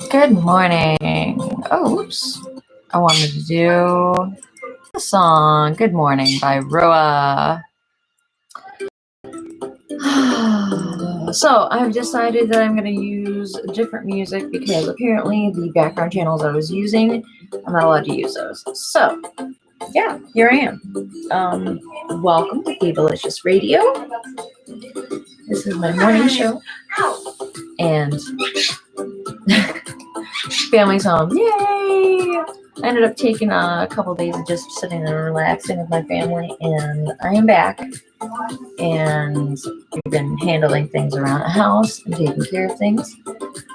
Good morning. Oh, oops. I wanted to do a song, Good Morning by Roa. So I've decided that I'm going to use different music because apparently the background channels I was using, I'm not allowed to use those. So yeah, here I am. Welcome to Phoebalicious Radio. This is my morning show. And family's home. Yay! I ended up taking a couple days of just sitting and relaxing with my family, and I am back. And we've been handling things around the house and taking care of things.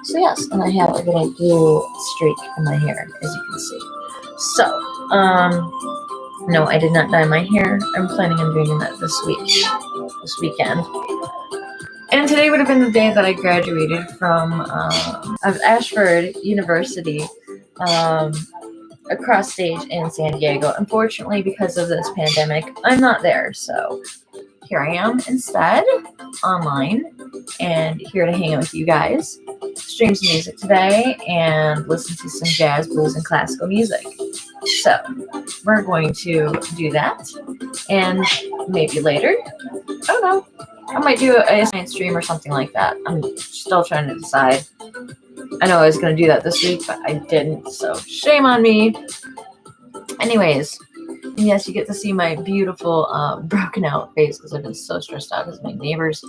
So yes, and I have a little blue streak in my hair, as you can see. So, no, I did not dye my hair. I'm planning on doing that this weekend. And today would have been the day that I graduated from Ashford University, across stage in San Diego. Unfortunately, because of this pandemic, I'm not there. So here I am instead, online, and here to hang out with you guys, stream some music today, and listen to some jazz, blues, and classical music. So we're going to do that, and maybe later, I don't know, I might do a science stream or something like that. I'm still trying to decide. I know I was going to do that this week, but I didn't, so shame on me. Anyways, yes, you get to see my beautiful broken out face because I've been so stressed out because my neighbors.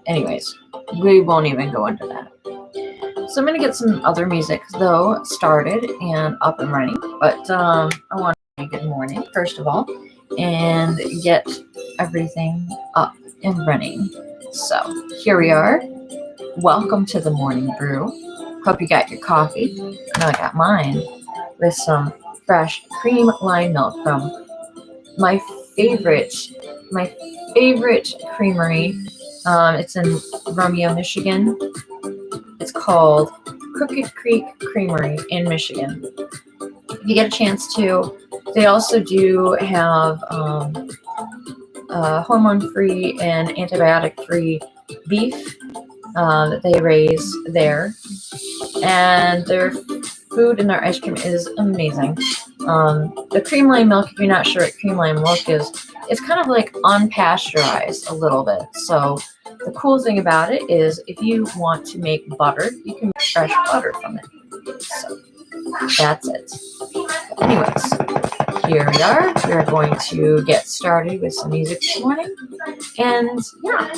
Anyways, we won't even go into that. So I'm going to get some other music, though, started and up and running. But I want to say good morning, first of all, and get everything up and running. So here we are. Welcome to the morning brew. Hope you got your coffee. I know I got mine with some fresh cream lime milk from my favorite creamery. It's in Romeo, Michigan. It's called Crooked Creek Creamery in Michigan. If you get a chance to, they also do have hormone-free and antibiotic-free beef that they raise there, and their food and their ice cream is amazing. The cream lime milk, if you're not sure what cream lime milk is, it's kind of like unpasteurized a little bit. So the cool thing about it is if you want to make butter, you can make fresh butter from it. So that's it. But anyways, here we are. We're going to get started with some music this morning. And yeah,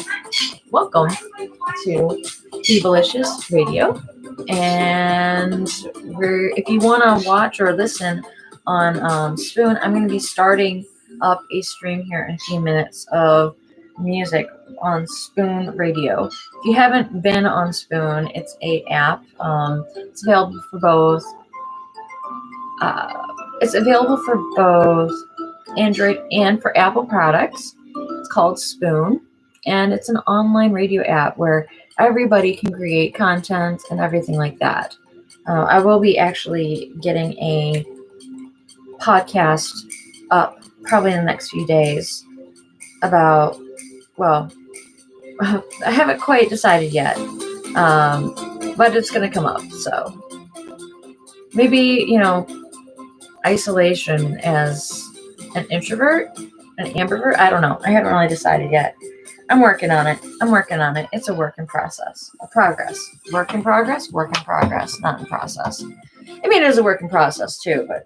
welcome to Phoebalicious Radio. And if you want to watch or listen on Spoon, I'm going to be starting up a stream here in a few minutes of music on Spoon Radio. If you haven't been on Spoon, it's an app. It's available for both. It's available for both Android and for Apple products. It's called Spoon, and it's an online radio app where everybody can create content and everything like that. I will be actually getting a podcast up probably in the next few days about, well, I haven't quite decided yet, but it's going to come up. So maybe, isolation as an introvert, an ambivert. I don't know. I haven't really decided yet. I'm working on it. It's a work in process. A progress. Work in progress, not in process. I mean, it is a work in process too, but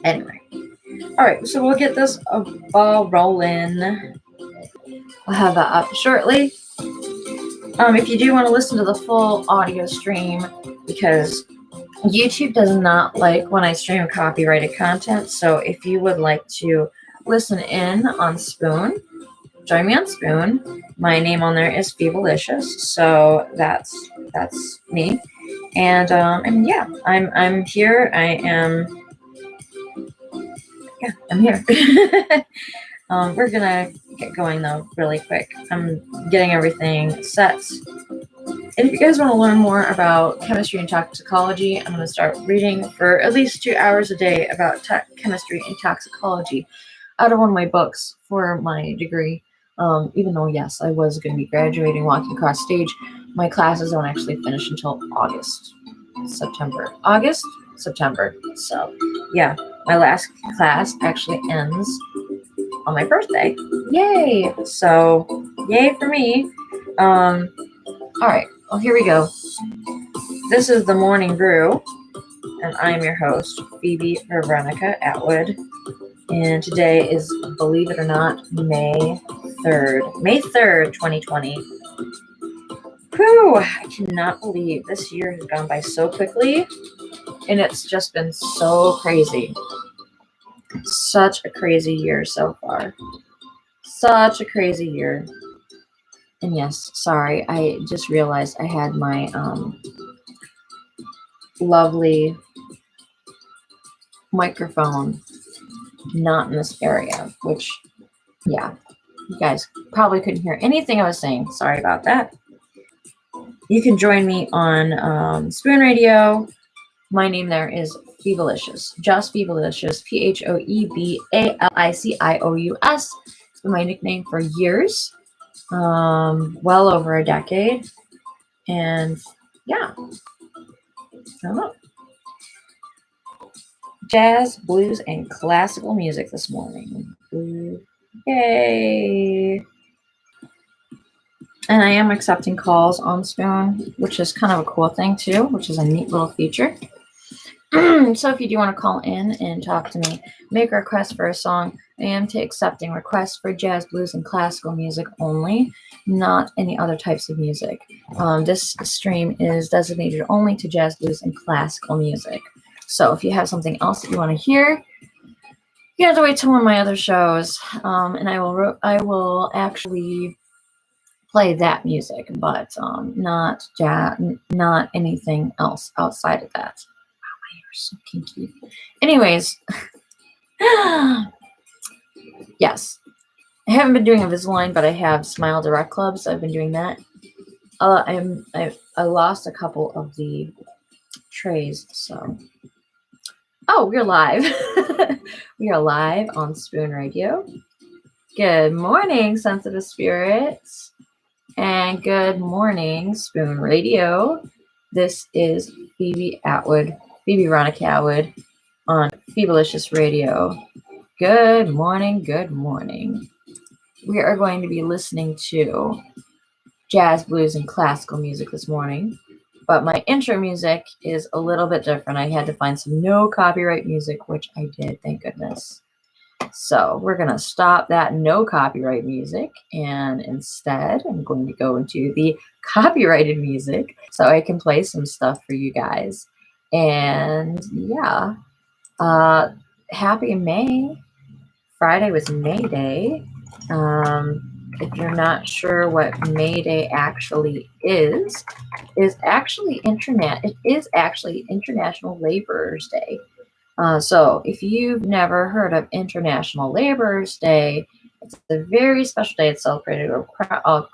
anyway. All right, so we'll get this ball rolling. We'll have that up shortly. If you do want to listen to the full audio stream, because YouTube does not like when I stream copyrighted content, so if you would like to listen in on Spoon, join me on Spoon. My name on there is Phoebalicious, so that's me. And yeah, I'm here. I'm here. We're gonna get going though really quick. I'm getting everything set. And if you guys want to learn more about chemistry and toxicology, I'm going to start reading for at least 2 hours a day about chemistry and toxicology out of one of my books for my degree. Even though, yes, I was going to be graduating, walking across stage, my classes don't actually finish until September. So, yeah, my last class actually ends on my birthday. Yay! So, yay for me. All right, well, here we go. This is the Morning Brew, and I'm your host, Phoebe Veronica Atwood. And today is, believe it or not, May 3rd. May 3rd, 2020. Whew, I cannot believe this year has gone by so quickly. And it's just been so crazy. Such a crazy year so far. Such a crazy year. And yes, sorry, I just realized I had my lovely microphone not in this area, which, yeah, you guys probably couldn't hear anything I was saying. Sorry about that. You can join me on Spoon Radio. My name there is Phoebalicious, just Phoebalicious, Phoebalicious. It's been my nickname for years, well over a decade, and yeah, I don't know. Jazz, blues, and classical music this morning. Ooh, yay! And I am accepting calls on Spoon, which is kind of a cool thing too, which is a neat little feature. So if you do want to call in and talk to me, make a request for a song, I am accepting requests for jazz, blues, and classical music only, not any other types of music. This stream is designated only to jazz, blues, and classical music. So if you have something else that you want to hear, you have to wait till one of my other shows, and I will actually play that music, but not jazz, not anything else outside of that. So kinky. Anyways, yes, I haven't been doing Invisalign, but I have Smile Direct Club, so I've been doing that. I lost a couple of the trays, so. Oh, we're live. We are live on Spoon Radio. Good morning, sensitive spirits, and good morning, Spoon Radio. This is Phoebe Atwood. Phoebe Veronica Atwood on Phoebalicious Radio. Good morning, good morning. We are going to be listening to jazz, blues, and classical music this morning, but my intro music is a little bit different. I had to find some no copyright music, which I did, thank goodness. So we're going to stop that no copyright music, and instead I'm going to go into the copyrighted music so I can play some stuff for you guys. And yeah, happy May. Friday was May Day. If you're not sure what May Day actually is actually it is actually International Laborers Day. So if you've never heard of International Laborers Day, it's a very special day. It's celebrated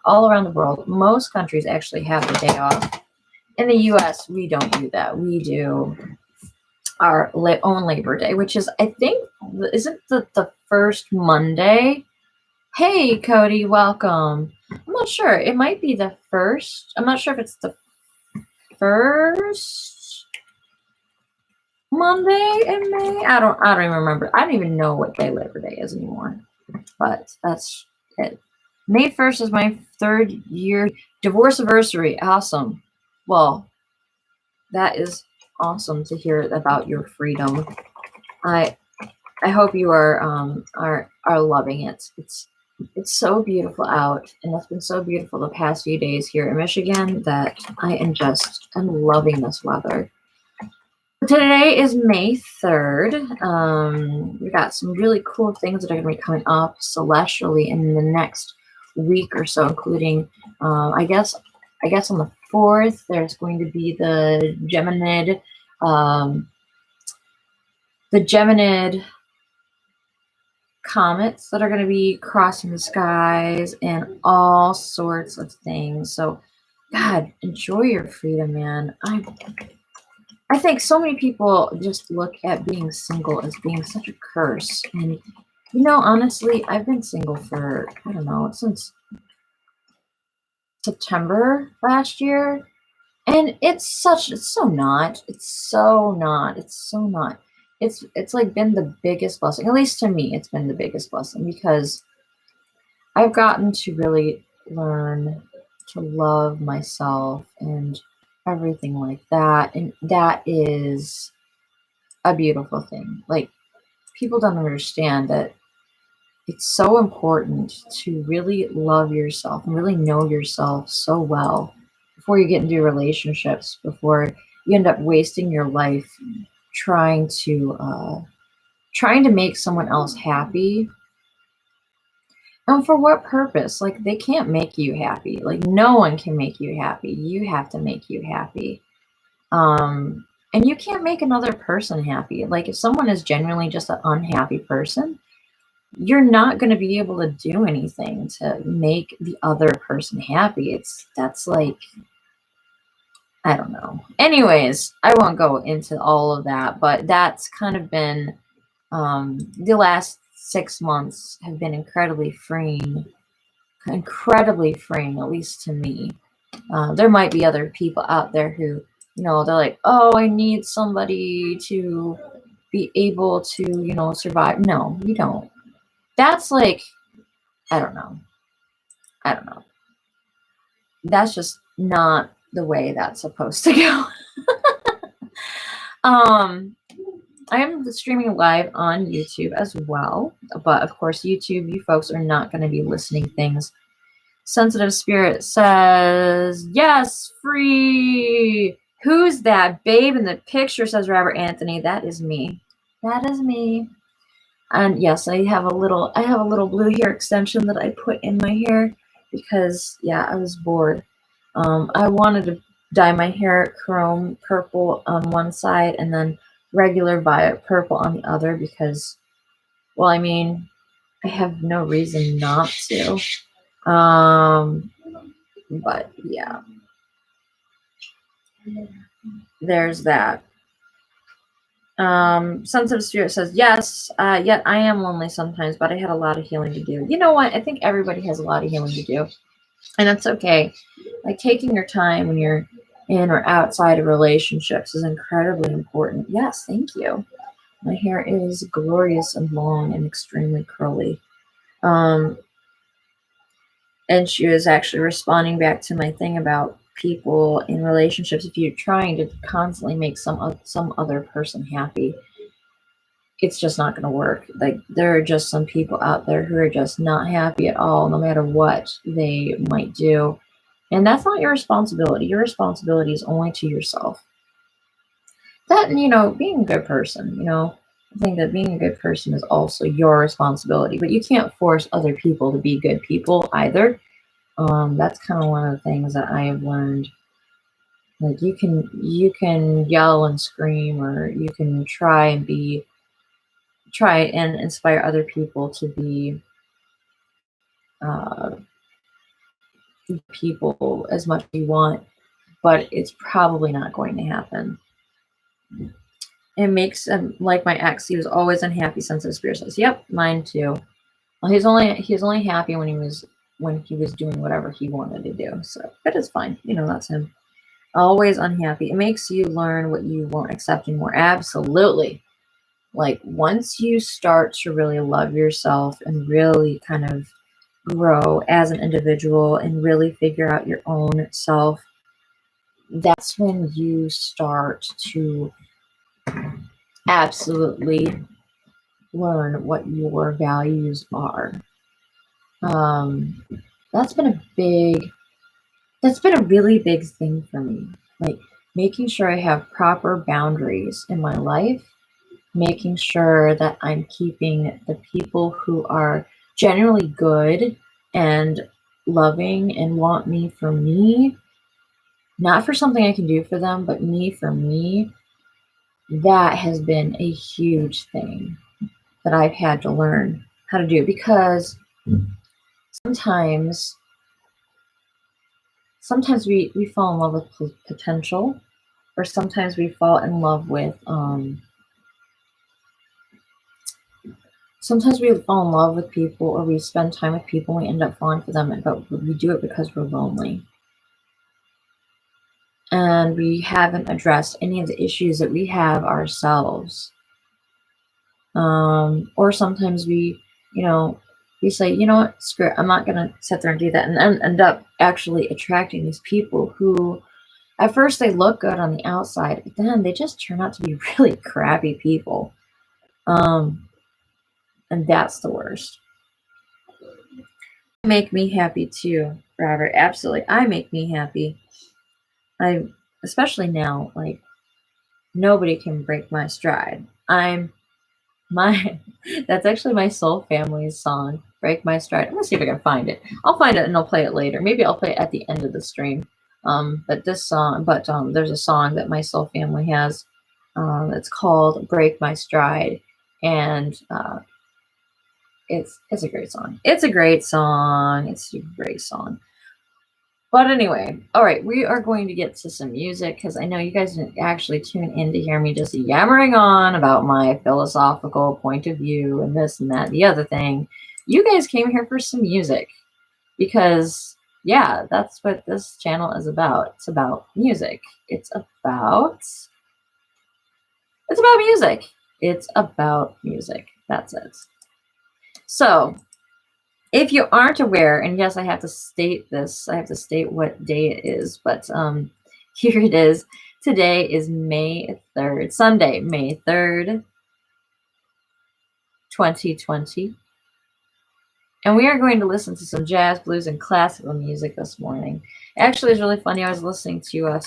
all around the world. Most countries actually have the day off. In the U.S., we don't do that. We do our own Labor Day, which is, I think, isn't the first Monday? Hey, Cody, welcome. I'm not sure. It might be the first. I'm not sure if it's the first Monday in May. I don't even remember. I don't even know what day Labor Day is anymore. But that's it. May 1st is my 3rd year divorce anniversary. Awesome. Well, that is awesome to hear about your freedom. I hope you are loving it. It's so beautiful out, and it's been so beautiful the past few days here in Michigan that I'm loving this weather. Today is May 3rd. We got some really cool things that are going to be coming up celestially in the next week or so, including, I guess on the 4th, there's going to be the Gymnopedie, comets that are going to be crossing the skies and all sorts of things. So, God, enjoy your freedom, man. I think so many people just look at being single as being such a curse, and Honestly, I've been single for, I don't know, since September last year. And it's so not. It's like been the biggest blessing. At least to me, it's been the biggest blessing because I've gotten to really learn to love myself and everything like that. And that is a beautiful thing. Like, people don't understand that it's so important to really love yourself and really know yourself so well before you get into relationships, before you end up wasting your life trying to make someone else happy. And for what purpose? Like, they can't make you happy. Like, no one can make you happy. You have to make you happy. And you can't make another person happy. Like, if someone is genuinely just an unhappy person, you're not going to be able to do anything to make the other person happy. That's like, I don't know. Anyways, I won't go into all of that, but that's kind of been, the last 6 months have been incredibly freeing, at least to me. There might be other people out there who, they're like, oh, I need somebody to be able to, survive. No, you don't. That's like, I don't know. That's just not the way that's supposed to go. I am streaming live on YouTube as well, but of course, YouTube, you folks are not going to be listening things. Sensitive Spirit says, yes, free. Who's that babe in the picture, says Robert Anthony. That is me. That is me. And yes, I have a little blue hair extension that I put in my hair because, yeah, I was bored. I wanted to dye my hair chrome purple on one side and then regular violet purple on the other because, well, I mean, I have no reason not to. But yeah, there's that. Sensitive Spirit says, yes, yet I am lonely sometimes, but I had a lot of healing to do. You know what? I think everybody has a lot of healing to do. And it's okay. Like, taking your time when you're in or outside of relationships is incredibly important. Yes, thank you. My hair is glorious and long and extremely curly. And she was actually responding back to my thing about people in relationships. If you're trying to constantly make some other person happy, it's just not going to work. Like, there are just some people out there who are just not happy at all, no matter what they might do. And that's not your responsibility. Your responsibility is only to yourself. That, and, being a good person, I think that being a good person is also your responsibility, but you can't force other people to be good people either. That's kind of one of the things that I have learned. Like, you can yell and scream, or you can try and inspire other people to be people as much as you want, but it's probably not going to happen. It makes him like my ex. He was always unhappy. Sensitive Spirit says, yep, mine too. Well, he's only happy when he was doing whatever he wanted to do. So that is fine. That's him. Always unhappy. It makes you learn what you won't accept anymore. Absolutely. Like, once you start to really love yourself and really kind of grow as an individual and really figure out your own self, that's when you start to absolutely learn what your values are. That's been a really big thing for me. Like, making sure I have proper boundaries in my life, making sure that I'm keeping the people who are genuinely good and loving and want me for me, not for something I can do for them, but me for me. That has been a huge thing that I've had to learn how to do, because sometimes we fall in love with potential, or sometimes we fall in love with sometimes we fall in love with people, or we spend time with people and we end up falling for them, but we do it because we're lonely. And we haven't addressed any of the issues that we have ourselves. Or sometimes we say, you know what, screw it, I'm not going to sit there and do that, and then end up actually attracting these people who, at first, they look good on the outside, but then they just turn out to be really crappy people. And that's the worst. Make me happy too, Robert. Absolutely. I make me happy. Especially now, like, nobody can break my stride. That's actually my Soul Family's song, Break My Stride. I'm gonna see if I can find it. I'll find it and I'll play it later. Maybe I'll play it at the end of the stream. But there's a song that my Soul Family has. It's called Break My Stride, and it's a great song. It's a great song. It's a great song. But anyway, all right, we are going to get to some music, because I know you guys didn't actually tune in to hear me just yammering on about my philosophical point of view and this and that and the other thing. You guys came here for some music, because, yeah, that's what this channel is about. It's about music. It's about music. It's about music. That's it. So, if you aren't aware, and yes, I have to state this, I have to state what day it is, but here it is. Today is May 3rd, Sunday, May 3rd, 2020. And we are going to listen to some jazz, blues, and classical music this morning. Actually, it's really funny. I was listening to I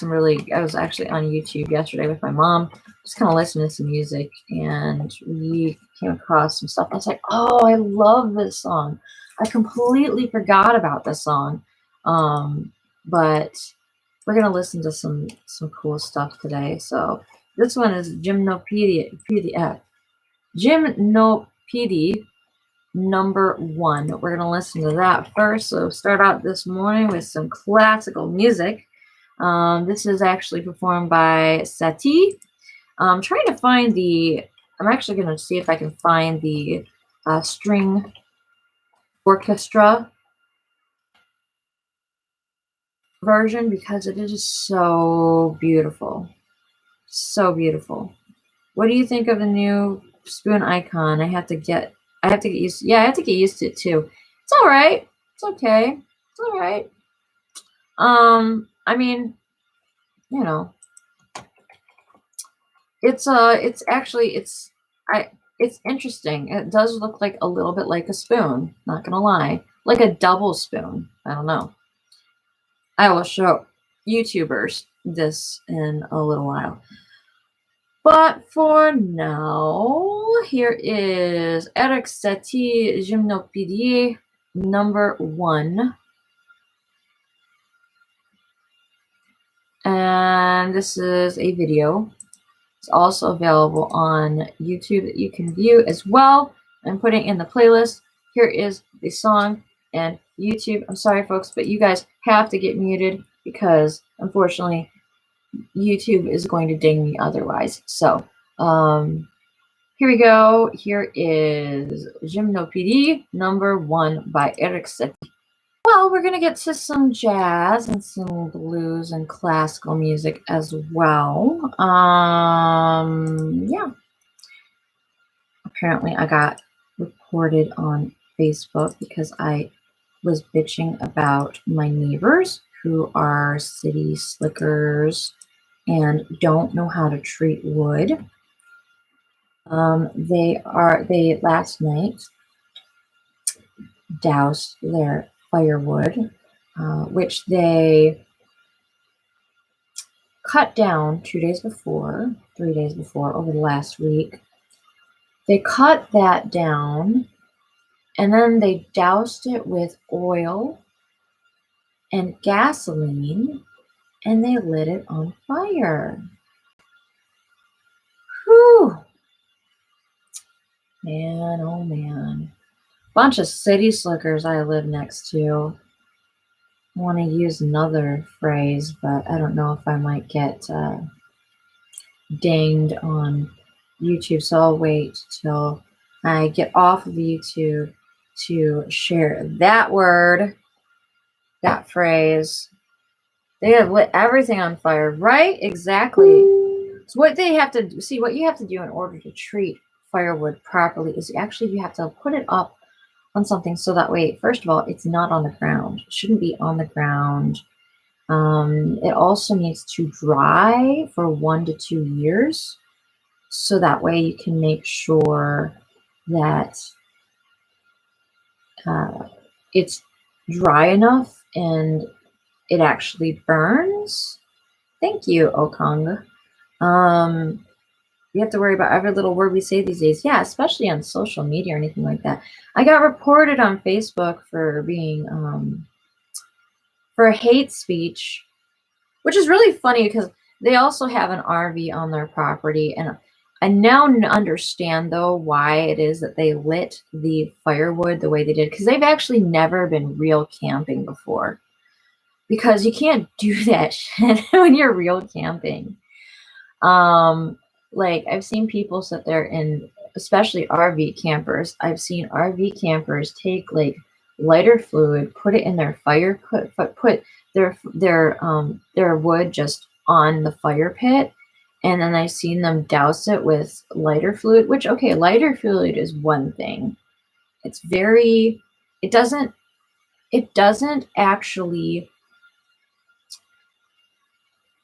was actually on YouTube yesterday with my mom, just kind of listening to some music, and we came across some stuff. I was like, oh, I love this song. I completely forgot about this song. But we're going to listen to some cool stuff today. So this one is Gymnopedie number 1. We're going to listen to that first. So start out this morning with some classical music. This is actually performed by Satie. I'm trying to find I'm actually going to see if I can find the string orchestra version, because it is so beautiful. So beautiful. What do you think of the new spoon icon? I have to get used to, I have to get used to it too. It's all right. It's okay. It's all right. I mean, you know, it's interesting. It does look like a little bit like a spoon, not gonna lie. Like a double spoon. I don't know. I will show YouTubers this in a little while. But for now, here is Erik Satie Gymnopedie number 1. And this is a video. It's also available on YouTube that you can view as well. I'm putting in the playlist. Here is the song, and YouTube, I'm sorry folks, but you guys have to get muted, because unfortunately YouTube is going to ding me otherwise. So here we go. Here is Gymnopedie number 1 by Erik Satie. Well, we're going to get to some jazz and some blues and classical music as well. Yeah. Apparently I got reported on Facebook because I was bitching about my neighbors, who are city slickers and don't know how to treat wood. They last night doused their firewood, which they cut down 3 days before, over the last week. They cut that down, and then they doused it with oil and gasoline, and they lit it on fire. Whew. Man, oh man. Bunch of city slickers I live next to. I want to use another phrase, but I don't know if I might get dinged on YouTube, so I'll wait till I get off of YouTube to share that word, that phrase. They have lit everything on fire, right? Exactly. So what they have to do, see, what you have to do in order to treat firewood properly is actually you have to put it up on something so that way, first of all, it's not on the ground. It shouldn't be on the ground. It also needs to dry for 1 to 2 years. So that way you can make sure that it's dry enough and it actually burns. Thank you, Okong. You have to worry about every little word we say these days. Yeah, especially on social media or anything like that. I got reported on Facebook for being for hate speech, which is really funny because they also have an RV on their property, and I now understand though why it is that they lit the firewood the way they did, because they've actually never been real camping before, because you can't do that shit when you're real camping. Like I've seen people sit there and especially RV campers. I've seen RV campers take like lighter fluid, put it in their fire, put their wood just on the fire pit, and then I've seen them douse it with lighter fluid. Which, okay, lighter fluid is one thing. It's very, it doesn't actually.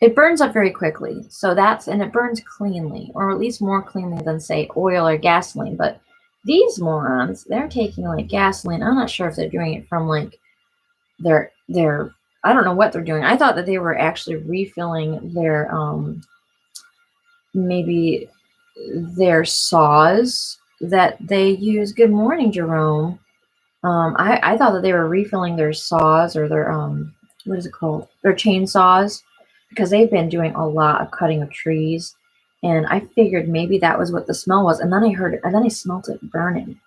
It burns up very quickly, so and it burns cleanly, or at least more cleanly than, say, oil or gasoline. But these morons, they're taking like gasoline. I'm not sure if they're doing it from like their I don't know what they're doing. I thought that they were actually refilling their maybe their saws that they use. Good morning, Jerome. I thought that they were refilling their saws or their what is it called? Their chainsaws, because they've been doing a lot of cutting of trees, and I figured maybe that was what the smell was. And then I heard it, and then I smelled it burning.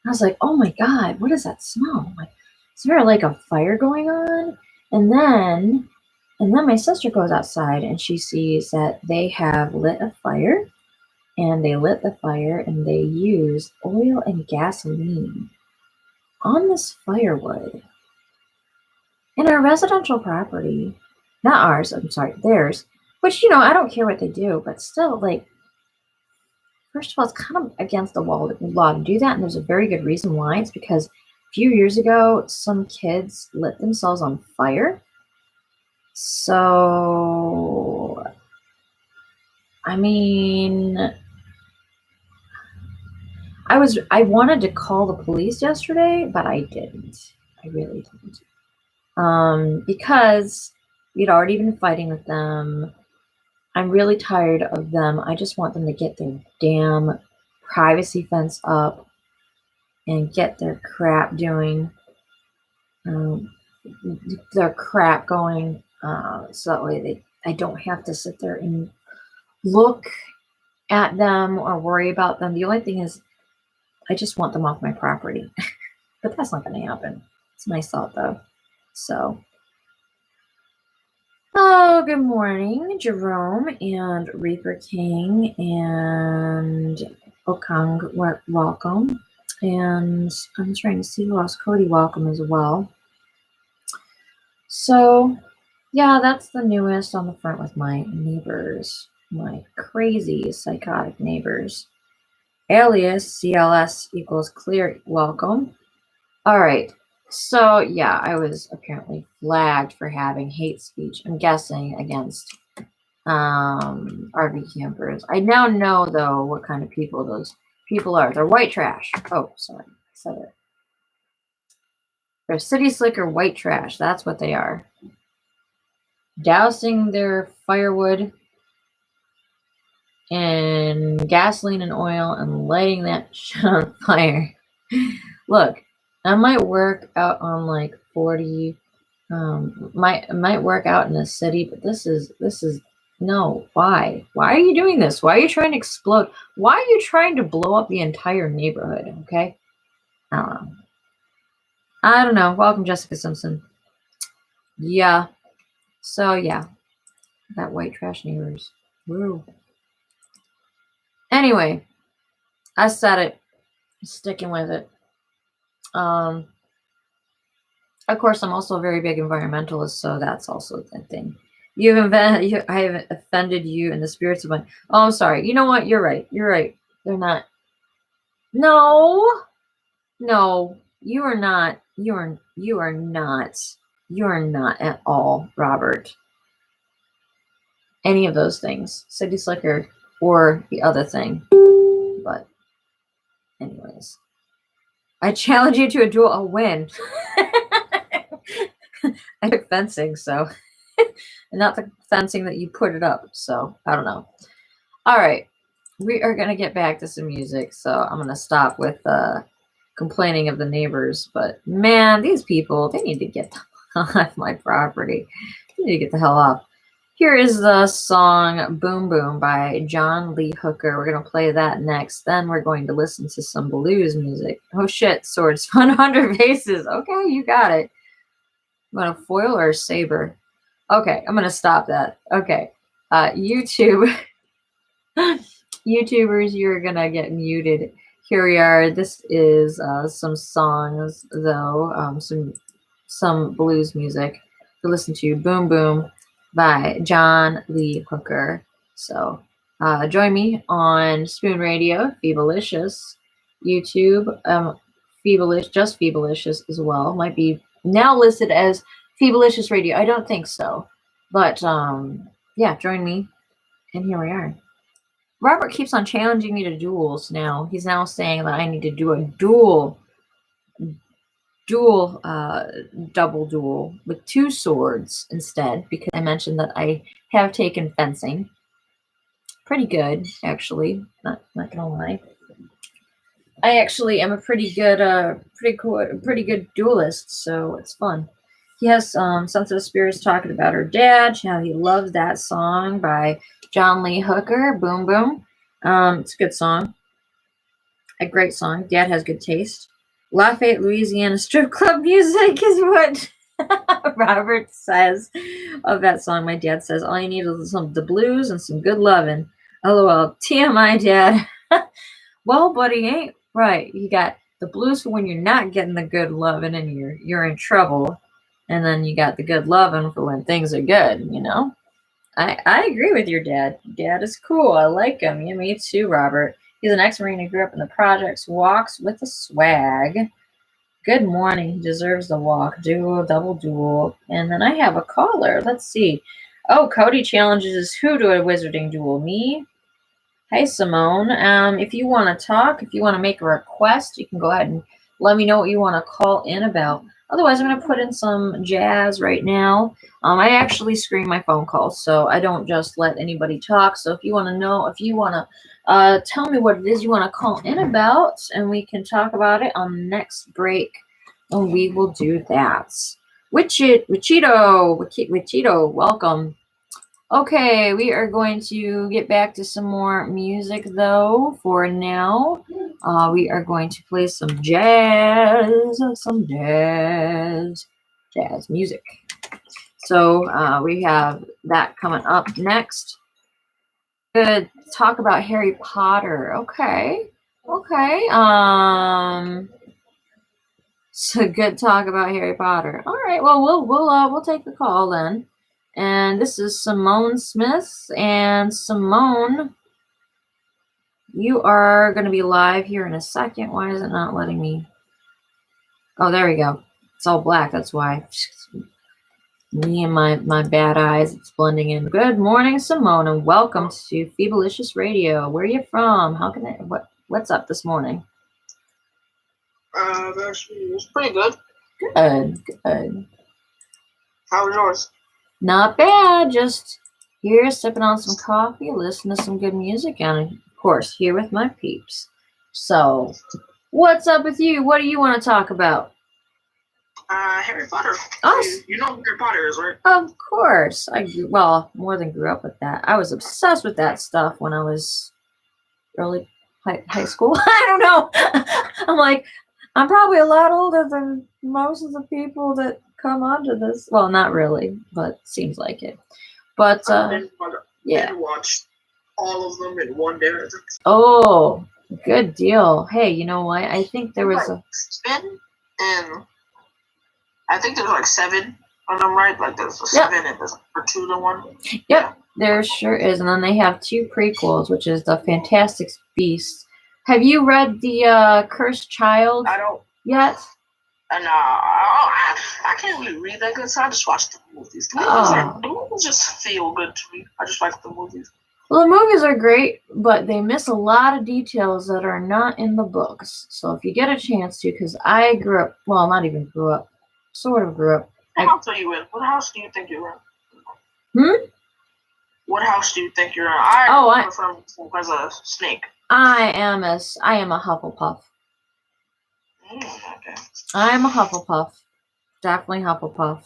I was like, oh my God, what is that smell? Like, is there like a fire going on? And then my sister goes outside and she sees that they have lit a fire, and they lit the fire and they used oil and gasoline on this firewood in our residential property. Not ours, I'm sorry, theirs. Which, you know, I don't care what they do, but still, like, first of all, it's kind of against the law to do that, and there's a very good reason why. It's because a few years ago, some kids lit themselves on fire. So, I mean, I wanted to call the police yesterday, but I didn't. I really didn't. Because we'd already been fighting with them. I'm really tired of them. I just want them to get their damn privacy fence up and get their crap doing, their crap going, so that way I don't have to sit there and look at them or worry about them. The only thing is, I just want them off my property, but that's not going to happen. It's a nice thought though. So. Oh, good morning, Jerome and Reaper King and Okang, welcome. And I'm trying to see who else. Cody, welcome as well. So, yeah, that's the newest on the front with my neighbors, my crazy, psychotic neighbors. Alias CLS equals clear, welcome. All right. So, yeah, I was apparently flagged for having hate speech, I'm guessing, against RV campers. I now know, though, what kind of people those people are. They're white trash. Oh, sorry. I said it. They're city slicker white trash. That's what they are. Dousing their firewood in gasoline and oil and lighting that shit on fire. Look, I might work out on like 40. Might work out in the city, but this is no. Why? Why are you doing this? Why are you trying to explode? Why are you trying to blow up the entire neighborhood? Okay, I don't know. Welcome, Jessica Simpson. Yeah. So yeah, that white trash neighbors. Woo. Anyway, I said it. Sticking with it. Of course, I'm also a very big environmentalist, so that's also a thing. I have offended you in the spirits of my. Oh, I'm sorry. You know what? You're right. You're right. They're not. No, no, you are not. You are not. You are not at all, Robert. Any of those things, City Slicker or the other thing. But, anyways, I challenge you to a duel. I'll win. I took fencing, so not the fencing that you put it up. So I don't know. All right, we are gonna get back to some music. So I'm gonna stop with complaining of the neighbors. But man, these people, they need to get off my property. They need to get the hell off. Here is the song Boom Boom by John Lee Hooker. We're going to play that next. Then we're going to listen to some blues music. Oh shit, swords, 100 paces. Okay, you got it. You want a foil or a saber? Okay, I'm going to stop that. Okay, YouTube. YouTubers, you're going to get muted. Here we are. This is some songs, though, some blues music to listen to. Boom Boom by John Lee Hooker. So join me on Spoon Radio, Phoebalicious, YouTube, Phoebalicious, just Phoebalicious as well. Might be now listed as Phoebalicious Radio. I don't think so. But yeah, join me. And here we are. Robert keeps on challenging me to duels now. He's now saying that I need to do a double duel with 2 swords instead, because I mentioned that I have taken fencing. Pretty good, actually. Not gonna lie. I actually am a pretty good duelist, so it's fun. He has Sensitive Spirits talking about her dad, how he loves that song by John Lee Hooker, Boom Boom. It's a good song. A great song. Dad has good taste. Lafayette, Louisiana strip club music is what Robert says of that song. My dad says, all you need is the blues and some good loving. LOL. TMI, Dad. Well, buddy, ain't right. You got the blues for when you're not getting the good loving and you're in trouble. And then you got the good loving for when things are good, you know? I agree with your dad. Dad is cool. I like him. Yeah, me too, Robert. He's an ex-Marine who grew up in the projects, walks with a swag. Good morning. He deserves the walk. Duel, double duel. And then I have a caller. Let's see. Oh, Cody challenges who to a wizarding duel? Me? Hey, Simone. If you want to talk, if you want to make a request, you can go ahead and let me know what you want to call in about. Otherwise, I'm going to put in some jazz right now. I actually screen my phone calls, so I don't just let anybody talk. So if you want to tell me what it is you want to call in about, and we can talk about it on the next break, and we will do that. Wichito, welcome. Okay, we are going to get back to some more music, though. For now, we are going to play some jazz music. So we have that coming up next. Good talk about Harry Potter. Okay. So good talk about Harry Potter. All right. Well, we'll take the call then. And this is Simone Smith. And Simone, you are going to be live here in a second. Why is it not letting me? Oh, there we go. It's all black. That's why. Me and my bad eyes. It's blending in. Good morning, Simone, and welcome to Phoebalicious Radio. Where are you from? What's up this morning? Actually, it's pretty good. Good. How was yours? Not bad. Just here sipping on some coffee, listening to some good music, and of course, here with my peeps. So, what's up with you? What do you want to talk about? Harry Potter. Oh, you know who Harry Potter is, right? Of course. More than grew up with that. I was obsessed with that stuff when I was early high school. I don't know. I'm like, I'm probably a lot older than most of the people that come onto this. Well, not really, but seems like it. But I watched all of them in one day. Oh, Good deal. Hey, you know what? I think there was a spin, and I think there's like 7 of them, right? Like there's a 7 and there's a 2 to 1. Yep, there sure is. And then they have 2 prequels, which is The Fantastic Beasts. Have you read the Cursed Child? I don't yet. No, I can't really read that good, so I just watch the movies. The movies just feel good to me. I just like the movies. Well, the movies are great, but they miss a lot of details that are not in the books. So if you get a chance to, because I grew up, well, not even grew up, sort of grew up. What house are you in? What house do you think you're in? What house do you think you're in? I'm from as a snake. I am a Hufflepuff. Okay. I am a Hufflepuff. Definitely Hufflepuff.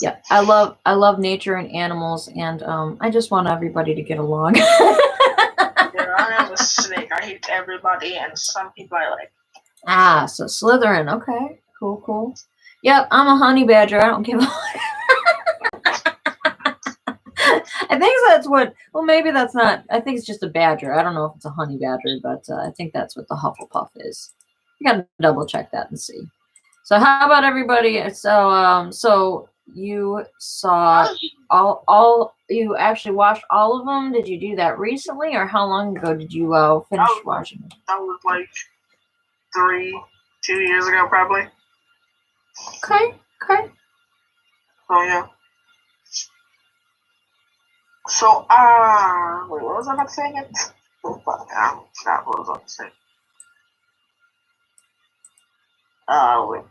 Yeah, I love nature and animals, and I just want everybody to get along. Yeah, I am a snake. I hate everybody, and some people I like. So Slytherin. Okay, cool. Yep, I'm a honey badger. I don't give a. I think that's what. Well, maybe that's not. I think it's just a badger. I don't know if it's a honey badger, but I think that's what the Hufflepuff is. You gotta double check that and see. So how about everybody? So you saw all. You actually watched all of them. Did you do that recently, or how long ago did you finish watching them? That was like 2 years ago, probably. Okay. Oh yeah. So wait, what was I about to say again? I forgot what was I about to say. Wait.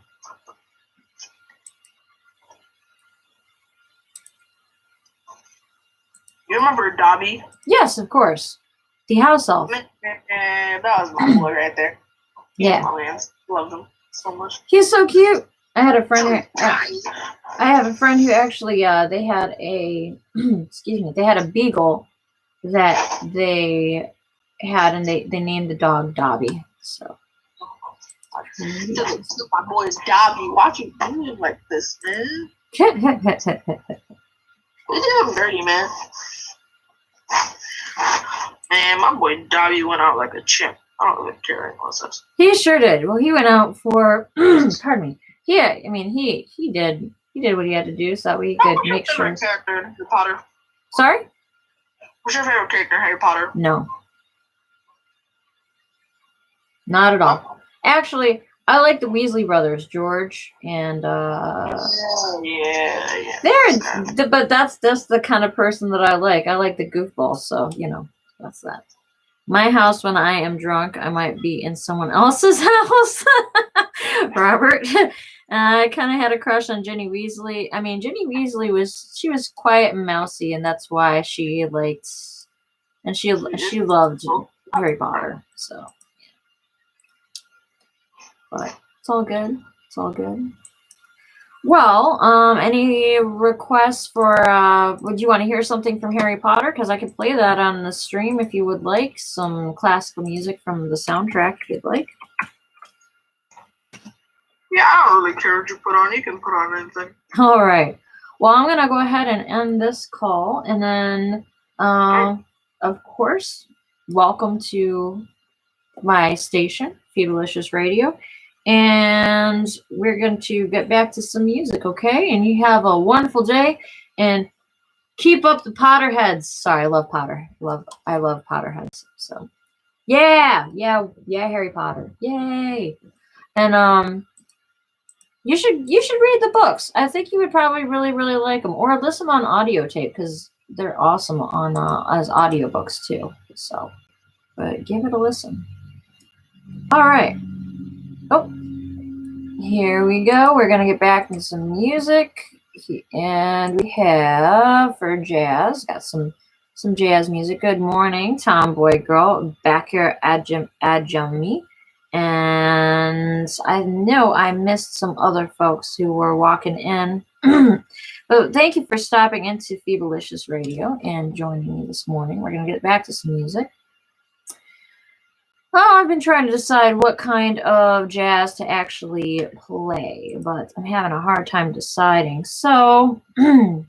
You remember Dobby? Yes, of course. The house elf. That was my boy right there. Yeah. My man. Loved him so much. He's so cute. I had a friend. I have a friend who actually they had a they had a beagle that they had, and they named the dog Dobby. So. My boy is Dobby. Watch him doing like this, man. They did him dirty, man. Man, my boy Dobby went out like a chimp. I don't really care anymore. He sure did. Well, he went out for pardon me. Yeah, I mean he did what he had to do so that we could make sure. What's your favorite character in Harry Potter? Sorry? What's your favorite character in Harry Potter? No. Not at all. Actually, I like the Weasley brothers, George and yeah. But that's the kind of person that I like. I like the goofballs, so that's that. My house, when I am drunk, I might be in someone else's house. Robert. I kind of had a crush on Ginny Weasley. I mean, Ginny Weasley was quiet and mousy, and that's why she liked, and she loved Harry Potter. So, but it's all good. It's all good. Well, any requests for, would you want to hear something from Harry Potter? Because I could play that on the stream if you would like. Some classical music from the soundtrack if you'd like. Yeah, I don't really care what you put on. You can put on anything. All right. Well, I'm going to go ahead and end this call. And then, of course, welcome to my station, Phoebalicious Radio. And we're going to get back to some music, okay? And you have a wonderful day. And keep up the Potterheads. Sorry, I love Potter. I love Potterheads. So, yeah, Harry Potter. Yay. And, you should read the books. I think you would probably really, really like them. Or listen on audio tape because they're awesome on as audiobooks too. So, but give it a listen. All right. Oh, here we go. We're going to get back into some music. And we have, for jazz, got some jazz music. Good morning, Tomboy Girl. Back here at Jummy. And I know I missed some other folks who were walking in. But thank you for stopping into Phoebalicious Radio and joining me this morning. We're going to get back to some music. Oh, I've been trying to decide what kind of jazz to actually play, but I'm having a hard time deciding. So, oh,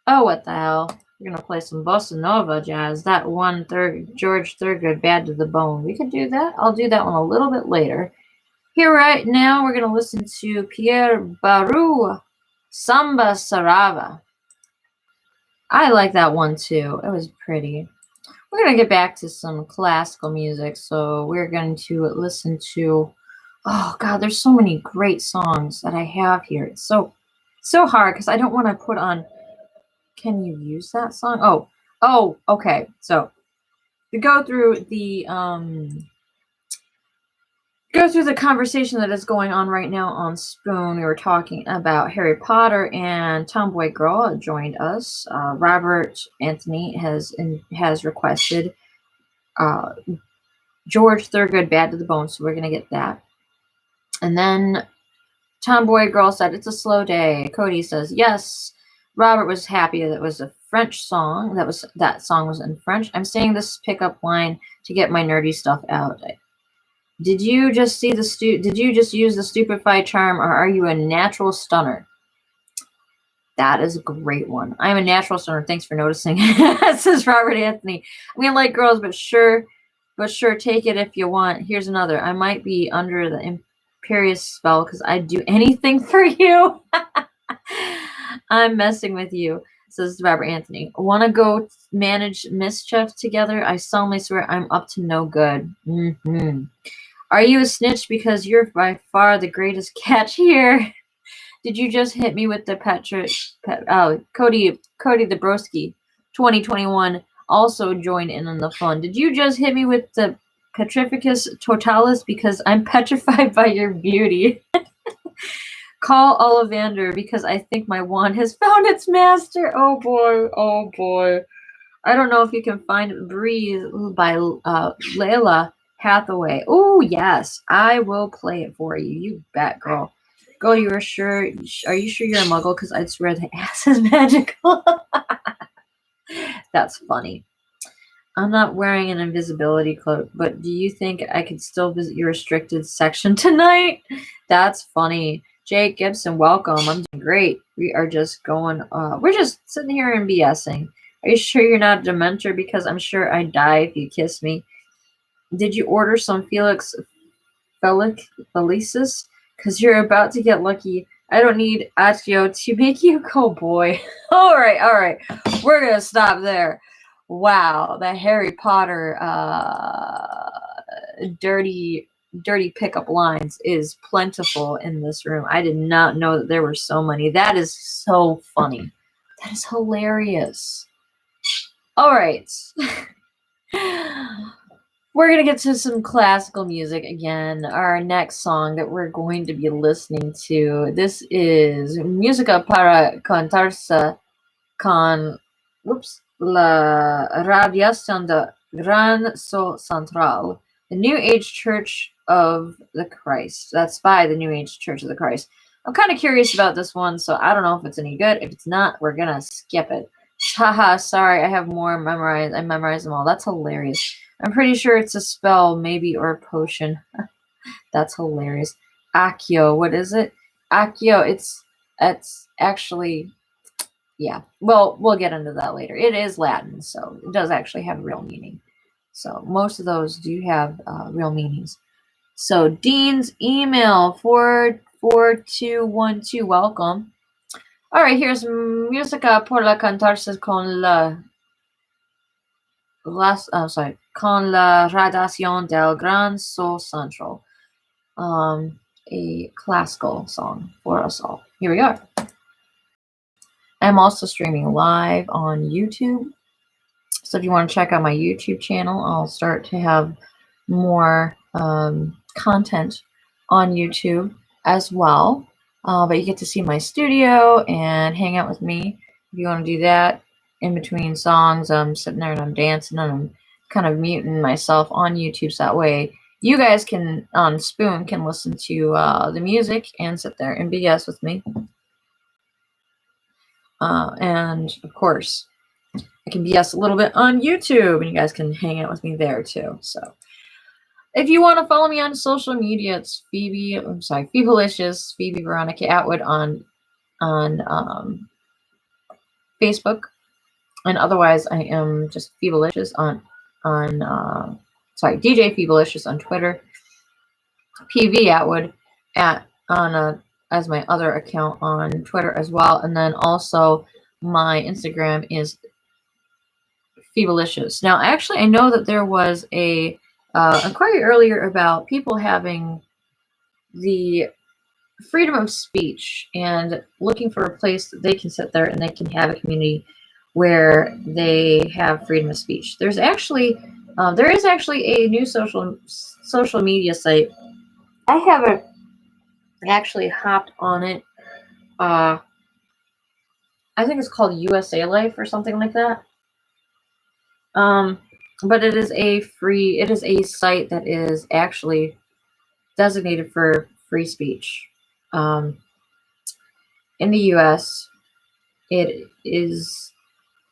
what the hell. We're gonna play some bossa nova jazz. That one George Thorogood, Bad to the Bone. We could do that. I'll do that one a little bit later. Here right now, we're gonna listen to Pierre Baru, Samba Sarava. I like that one too. It was pretty. We're gonna get back to some classical music, so we're going to listen to. Oh God, there's so many great songs that I have here. It's so hard because I don't want to put on. Can you use that song? Oh, okay. So to go through the conversation that is going on right now on Spoon. We were talking about Harry Potter, and Tomboy Girl joined us. Robert Anthony has requested George Thorogood, Bad to the Bone, so we're gonna get that. And then Tomboy Girl said it's a slow day. Cody says yes. Robert was happy that it was a French song. That song was in French. I'm saying this pickup line to get my nerdy stuff out. Did you just see Did you just use the stupefy charm, or are you a natural stunner? That is a great one. I'm a natural stunner. Thanks for noticing. Says Robert Anthony. I mean, like girls, but sure, take it if you want. Here's another. I might be under the imperious spell because I'd do anything for you. I'm messing with you, says Robert Anthony. Want to go manage mischief together? I solemnly swear I'm up to no good. Mm-hmm. Are you a snitch because you're by far the greatest catch here? Did you just hit me with the Cody the Broski 2021 also joined in on the fun. Did you just hit me with the Petrificus Totalis because I'm petrified by your beauty? Call Ollivander because I think my wand has found its master. Oh boy. I don't know if you can find Breeze by Layla Hathaway. Oh yes, I will play it for you. You bet, girl. Girl, you are sure? Are you sure you're a muggle? Because I'd swear the ass is magical. That's funny. I'm not wearing an invisibility cloak, but do you think I could still visit your restricted section tonight? That's funny. Jake Gibson, welcome. I'm doing great. We are just going, we're just sitting here and BSing. Are you sure you're not a Dementor? Because I'm sure I'd die if you kiss me. Did you order some Phoebalicious? Because you're about to get lucky. I don't need Accio to make you go, boy. All right. We're going to stop there. Wow, the Harry Potter dirty pickup lines is plentiful in this room. I did not know that there were so many. That is so funny. That is hilarious. All right. We're going to get to some classical music again. Our next song that we're going to be listening to, this is Música para cantarse con la Radiación de Gran Sol Central, the New Age Church of the Christ. That's by the New Age Church of the Christ. I'm kind of curious about this one, so I don't know if it's any good. If it's not, we're going to skip it. Haha, sorry, I have more memorized. I memorized them all. That's hilarious. I'm pretty sure it's a spell, maybe, or a potion. That's hilarious. Accio, what is it? Accio, it's actually, yeah. Well, we'll get into that later. It is Latin, so it does actually have real meaning. So most of those do have real meanings. So Dean's email 44212, welcome. All right, here's Música por la cantarse con la con la radiación del Gran Sol Central. A classical song for us all. Here we are. I'm also streaming live on YouTube. So if you want to check out my YouTube channel, I'll start to have more content on YouTube as well. But you get to see my studio and hang out with me. If you want to do that, in between songs, I'm sitting there and I'm dancing and I'm kind of muting myself on YouTube, so that way you guys can, on Spoon, can listen to the music and sit there and BS with me. And of course, I can BS a little bit on YouTube, and you guys can hang out with me there too. So if you want to follow me on social media, it's Phoebalicious, Phoebe Veronica Atwood on Facebook. And otherwise, I am just Phoebalicious on DJ Phoebalicious on Twitter. PV Atwood as my other account on Twitter as well. And then also my Instagram is Phoebalicious. Now, actually, I know that there was a inquiry earlier about people having the freedom of speech and looking for a place that they can sit there and they can have a community where they have freedom of speech. There is actually a new social media site. I haven't actually hopped on it. I think it's called USA Life or something like that. But it is a site that is actually designated for free speech. In the US, it is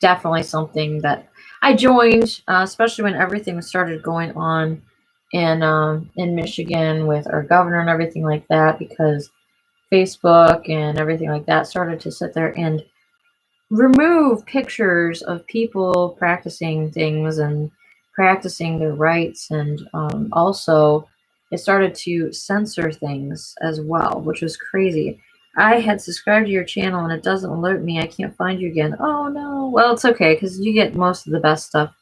definitely something that I joined, especially when everything started going on in Michigan with our governor and everything like that, because Facebook and everything like that started to sit there and remove pictures of people practicing things and practicing their rights, and also it started to censor things as well, which was crazy. I had subscribed to your channel and it doesn't alert me. I can't find you again. Oh no. Well, it's okay because you get most of the best stuff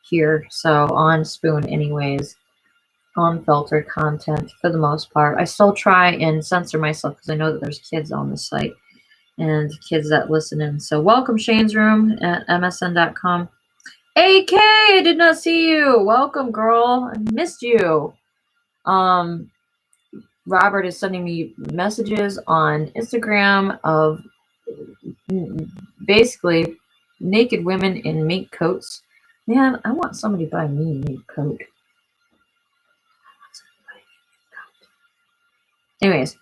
here. So on Spoon anyways, unfiltered content for the most part. I still try and censor myself because I know that there's kids on the site and kids that listen in. So welcome Shane's Room at msn.com. AK, I did not see you. Welcome, girl. I missed you. Robert is sending me messages on Instagram of basically naked women in mink coats. Man, I want somebody to buy me a mink coat. Anyways,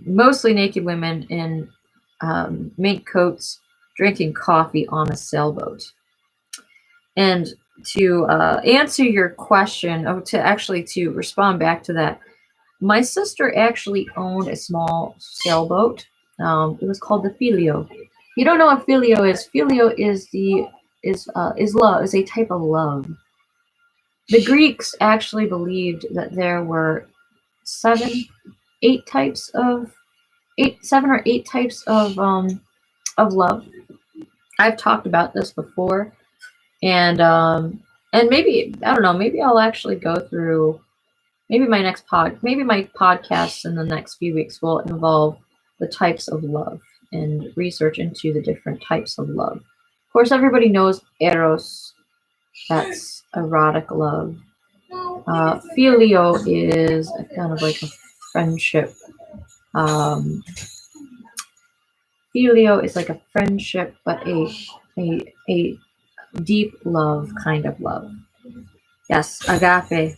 mostly naked women in mink coats drinking coffee on a sailboat. And to answer your question, to respond back to that, my sister actually owned a small sailboat. It was called the Filio. You don't know what Filio is? Filio is love, is a type of love. The Greeks actually believed that there were 7 or 8 types of love. I've talked about this before, and maybe I don't know. Maybe I'll actually go through. Maybe my podcasts in the next few weeks will involve the types of love and research into the different types of love. Of course, everybody knows Eros. That's erotic love. Filio is kind of like a friendship. Filio is like a friendship, but a deep love kind of love. Yes, agape.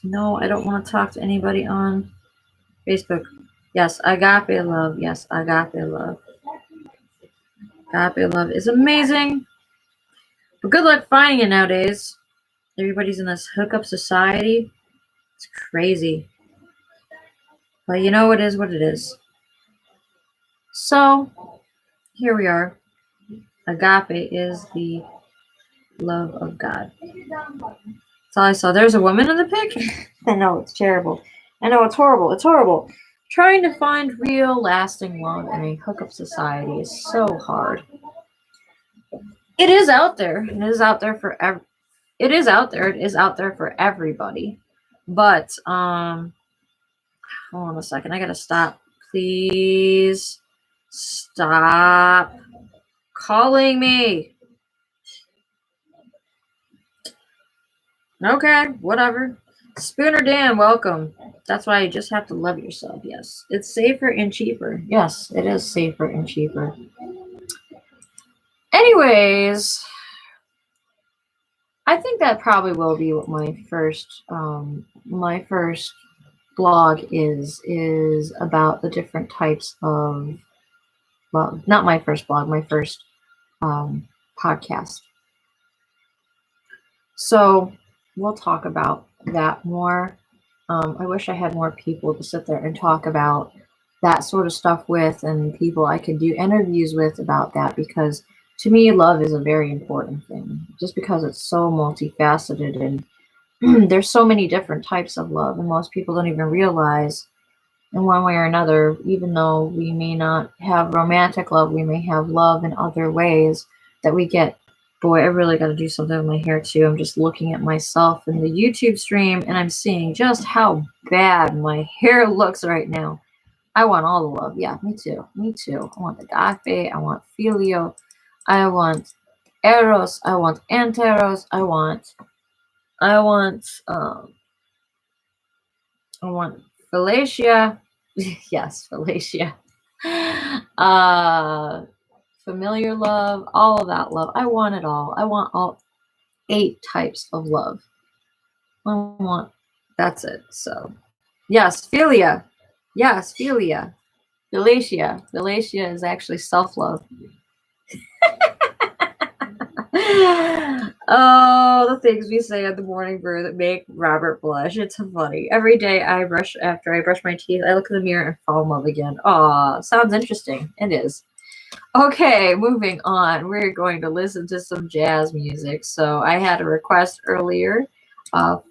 No, I don't want to talk to anybody on Facebook. Yes, agape love. Yes, agape love. Agape love is amazing. But good luck finding it nowadays. Everybody's in this hookup society. It's crazy. But you know, it is what it is. So, here we are. Agape is the love of God. That's all I saw. There's a woman in the picture. I know, it's terrible. I know, it's horrible. It's horrible. Trying to find real, lasting love in a hookup society is so hard. It is out there. It is out there for It is out there. It is out there for everybody. But hold on a second. I gotta stop. Please stop calling me. Okay, whatever. Spooner Dan, welcome. That's why you just have to love yourself. Yes, it's safer and cheaper. Yes, it is safer and cheaper. Anyways, I think that probably will be what my first blog is about the different types of, well, not my first blog, my first podcast. So we'll talk about that more. I wish I had more people to sit there and talk about that sort of stuff with, and people I could do interviews with about that, because To me, love is a very important thing, just because it's so multifaceted and there's so many different types of love, and most people don't even realize in one way or another, even though we may not have romantic love, we may have love in other ways that we get. Boy, I really got to do something with my hair too. I'm just looking at myself in the YouTube stream and I'm seeing just how bad my hair looks right now. I want all the love. Yeah, me too. Me too. I want agape. I want filio. I want eros. I want anteros. I want Philatia. Yes, Philatia. Familiar love, all of that love. I want it all. I want all 8 types of love. That's it. So, yes, philia. Yes, philia. Philatia. Philatia is actually self-love. Oh, the things we say at the morning brew that make Robert blush. It's funny. Every day after I brush my teeth, I look in the mirror and fall in love again. Aw, sounds interesting. It is. Okay, moving on. We're going to listen to some jazz music. So I had a request earlier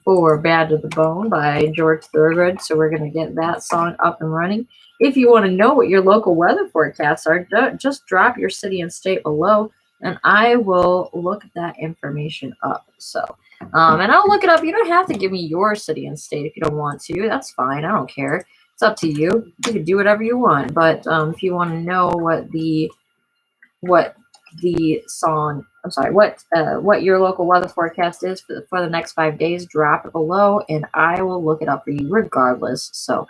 for Bad to the Bone by George Thorogood. So we're going to get that song up and running. If you want to know what your local weather forecasts are, just drop your city and state below, and I will look that information up. So, and I'll look it up. You don't have to give me your city and state if you don't want to. That's fine. I don't care. It's up to you. You can do whatever you want. But if you want to know what your local weather forecast is for the next 5 days, drop it below, and I will look it up for you regardless. So,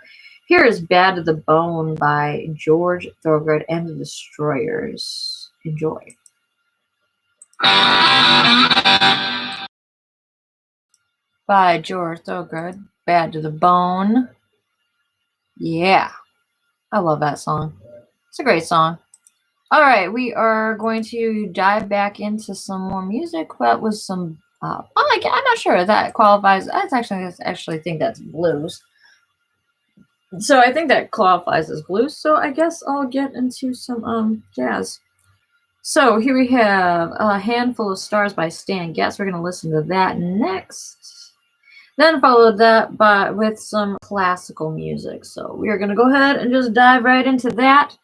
here is Bad to the Bone by George Thorogood and the Destroyers. Enjoy. By George Thorogood, Bad to the Bone. Yeah, I love that song. It's a great song. All right, we are going to dive back into some more music. That was some, I'm not sure if that qualifies. I actually think that's blues. So I think that qualifies as blues. So I guess I'll get into some jazz. So here we have A Handful of Stars by Stan Getz. We're going to listen to that next. Then followed that with some classical music. So we are going to go ahead and just dive right into that.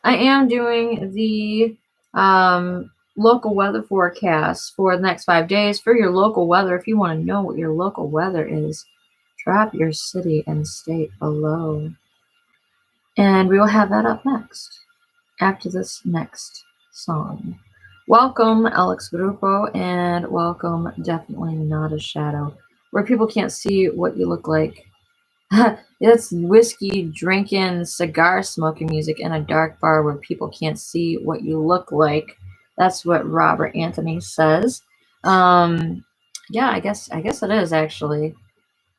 I am doing the local weather forecast for the next 5 days. For your local weather, if you want to know what your local weather is, drop your city and state below. And we will have that up next, after this next song. Welcome, Alex Grupo, and welcome, Definitely Not a Shadow, where people can't see what you look like. It's whiskey drinking, cigar smoking music in a dark bar where people can't see what you look like. That's what Robert Anthony says. Yeah, I guess it is actually.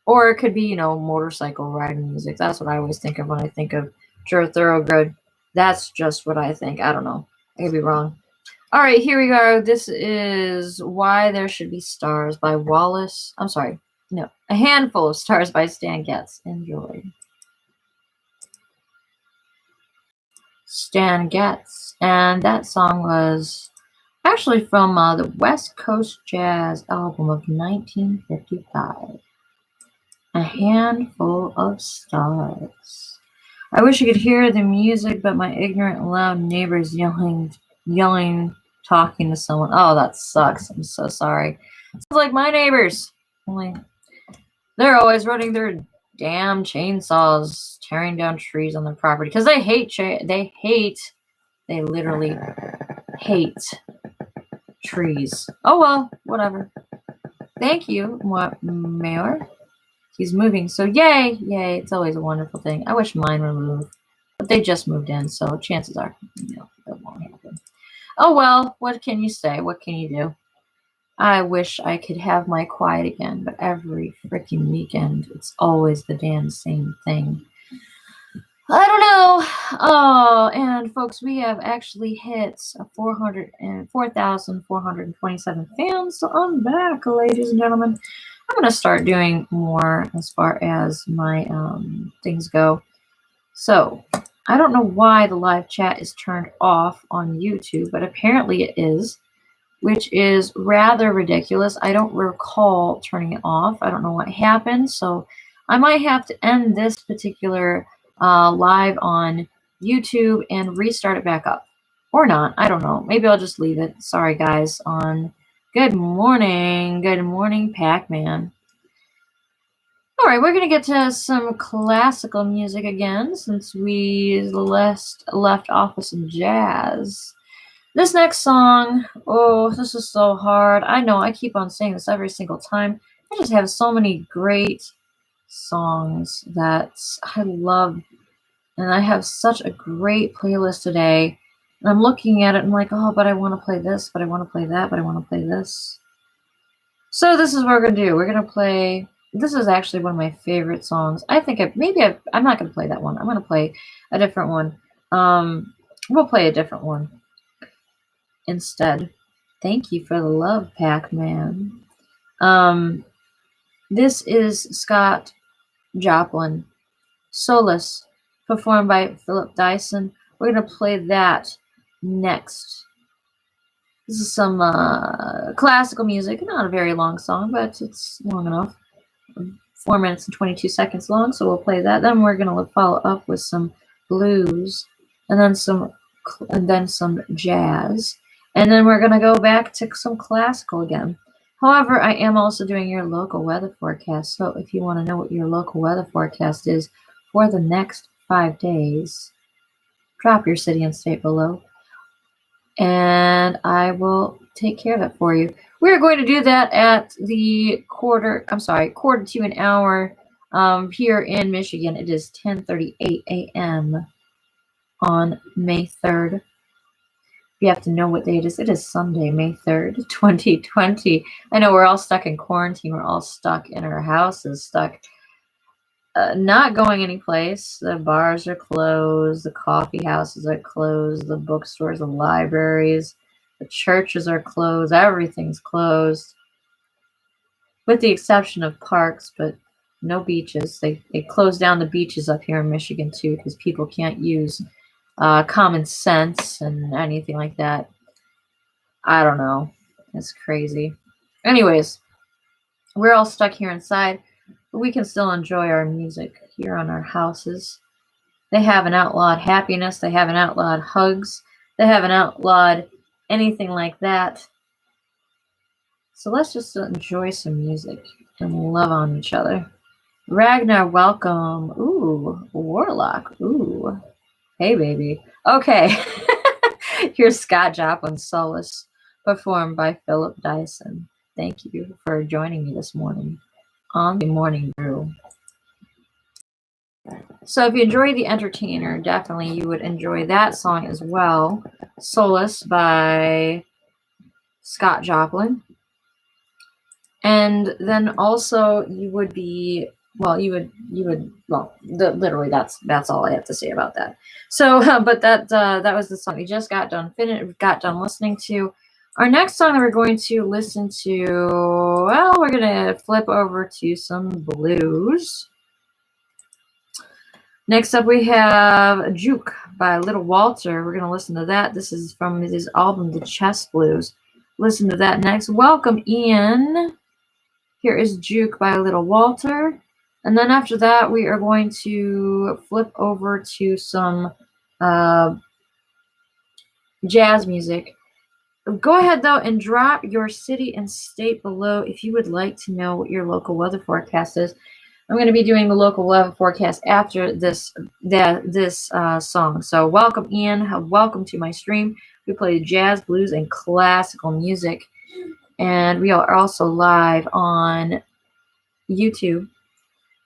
Or it could be, motorcycle riding music. That's what I always think of when I think of George Thorogood. That's just what I think. I don't know. I could be wrong. All right, here we go. This is Why There Should Be Stars by A Handful of Stars by Stan Getz. Enjoy. Stan Getz. And that song was actually from the West Coast Jazz album of 1955. A Handful of Stars. I wish you could hear the music, but my ignorant, loud neighbors yelling, talking to someone. Oh, that sucks. I'm so sorry. Sounds like my neighbors. Only they're always running their damn chainsaws, tearing down trees on their property because they literally hate trees. Oh well, whatever. Thank you, Mayor. He's moving, so yay! It's always a wonderful thing. I wish mine would move, but they just moved in, so chances are, that won't happen. Oh well, what can you say? What can you do? I wish I could have my quiet again, but every freaking weekend, it's always the damn same thing. I don't know. Oh, and folks, we have actually hit 4,427 fans, so I'm back, ladies and gentlemen. I'm going to start doing more as far as my things go. So, I don't know why the live chat is turned off on YouTube, but apparently it is, which is rather ridiculous. I don't recall turning it off. I don't know what happened, so I might have to end this particular live on YouTube and restart it back up. Or not. I don't know. Maybe I'll just leave it. Sorry, guys. Good morning. Good morning, Pac-Man. All right, we're going to get to some classical music again since we left off with some jazz. This next song, oh, this is so hard. I know, I keep on saying this every single time. I just have so many great songs that I love, and I have such a great playlist today. And I'm looking at it and I'm like, oh, but I want to play this, but I want to play that, but I want to play this. So this is what we're going to do. We're going to play... This is actually one of my favorite songs. I'm not going to play that one. I'm going to play a different one. We'll play a different one instead. Thank you for the love, Pac-Man. This is Scott Joplin, Solace, performed by Philip Dyson. We're going to play that next. This is some classical music. Not a very long song, but it's long enough. 4 minutes and 22 seconds long, so we'll play that. Then we're going to follow up with some blues, and then some jazz, and then we're going to go back to some classical again. However, I am also doing your local weather forecast, so if you want to know what your local weather forecast is for the next 5 days, drop your city and state below, and I will take care of it for you. We're going to do that at the quarter to an hour here in Michigan. It is 10:38 a.m. on May 3rd. You have to know what day it is. It is Sunday, May 3rd, 2020. I know we're all stuck in quarantine. We're all stuck in our houses, stuck not going anyplace. The bars are closed. The coffee houses are closed. The bookstores, the libraries, the churches are closed. Everything's closed, with the exception of parks, but no beaches. They closed down the beaches up here in Michigan too because people can't use common sense and anything like that. I don't know. It's crazy. Anyways, we're all stuck here inside, but we can still enjoy our music here on our houses. They haven't outlawed happiness. They haven't outlawed hugs. They haven't outlawed anything like that. So let's just enjoy some music and love on each other. Ragnar, welcome. Ooh, Warlock. Ooh. Hey, baby. Okay. Here's Scott Joplin's Solace, performed by Philip Dyson. Thank you for joining me this morning on the Morning Brew. So if you enjoy The Entertainer, definitely you would enjoy that song as well. Solace by Scott Joplin. And then also you would literally that's all I have to say about that. So, but that was the song we just got done listening to. Our next song that we're going to listen to, well, we're going to flip over to some blues. Next up, we have Juke by Little Walter. We're going to listen to that. This is from his album, The Chess Blues. Listen to that next. Welcome, Ian. Here is Juke by Little Walter. And then after that, we are going to flip over to some jazz music. Go ahead, though, and drop your city and state below if you would like to know what your local weather forecast is. I'm going to be doing the local weather forecast after this song. So welcome, Ian. Welcome to my stream. We play jazz, blues, and classical music. And we are also live on YouTube.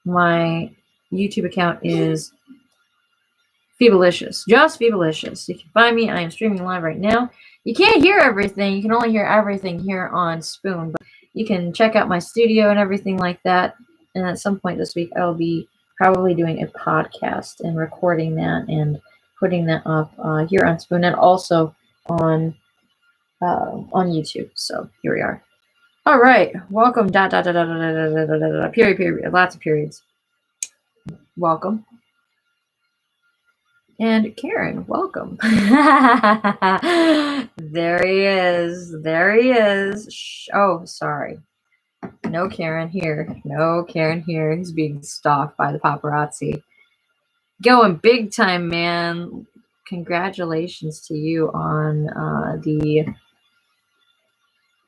My YouTube account is Phoebalicious. Just Phoebalicious. If you find me, I am streaming live right now. You can't hear everything. You can only hear everything here on Spoon. But you can check out my studio and everything like that. And at some point this week, I'll be probably doing a podcast and recording that and putting that up here on Spoon and also on YouTube. So here we are. All right. Welcome. Period. Lots of periods. Welcome. And Karen, welcome. There he is. There he is. Oh, sorry. No Karen here. No Karen here. He's being stalked by the paparazzi. Going big time, man. Congratulations to you on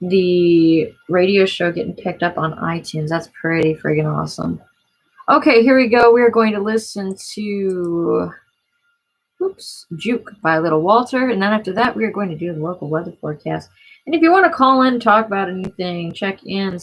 the radio show getting picked up on iTunes. That's pretty friggin' awesome. Okay, here we go. We're going to listen to Juke by Little Walter. And then after that, we are going to do the local weather forecast. And if you want to call in, talk about anything, check in,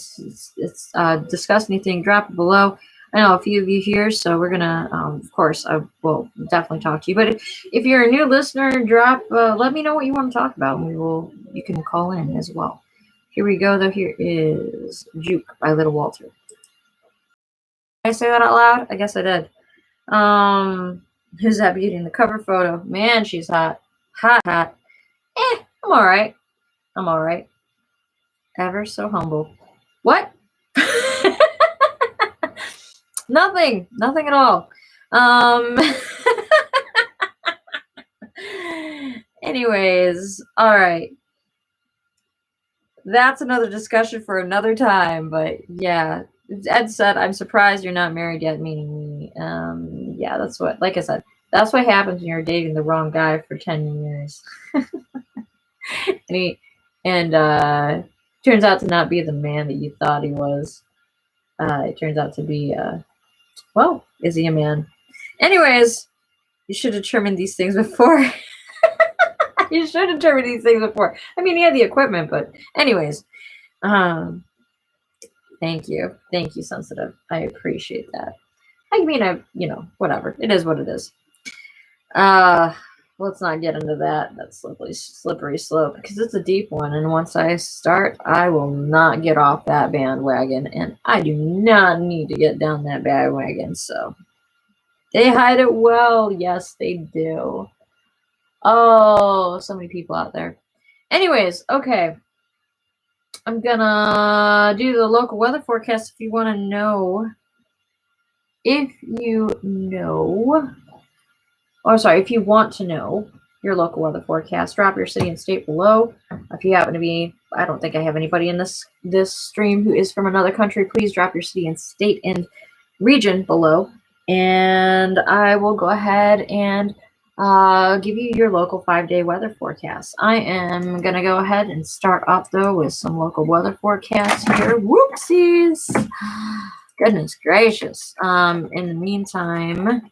discuss anything, drop it below. I know a few of you here, so we're going to, of course, I will definitely talk to you. But if you're a new listener, let me know what you want to talk about. And you can call in as well. Here we go, though. Here is Juke by Little Walter. Did I say that out loud? I guess I did. Who's that beauty in the cover photo? Man, she's hot. Hot. I'm all right. Ever so humble. What? Nothing at all. Anyways, all right. That's another discussion for another time, but yeah. Ed said, I'm surprised you're not married yet, meaning me. Yeah, that's what, like I said, that's what happens when you're dating the wrong guy for 10 years. and turns out to not be the man that you thought he was. It turns out to be, well, is he a man? Anyways, you should have determined these things before. You should have determined these things before. I mean, he had the equipment, but anyways, thank you, sensitive. I appreciate that. I mean, whatever. It is what it is. Let's not get into that slippery slope, because it's a deep one, and once I start, I will not get off that bandwagon, and I do not need to get down that bandwagon. So they hide it well. Yes, they do. Oh, so many people out there. Anyways, okay. I'm gonna do the local weather forecast. If you want to know, if you want to know your local weather forecast, drop your city and state below. If you happen to be, I don't think I have anybody in this stream who is from another country, please drop your city and state and region below, and I will go ahead and give you your local 5-day weather forecast. I am going to go ahead and start off, though, with some local weather forecasts here. Whoopsies! Goodness gracious. In the meantime,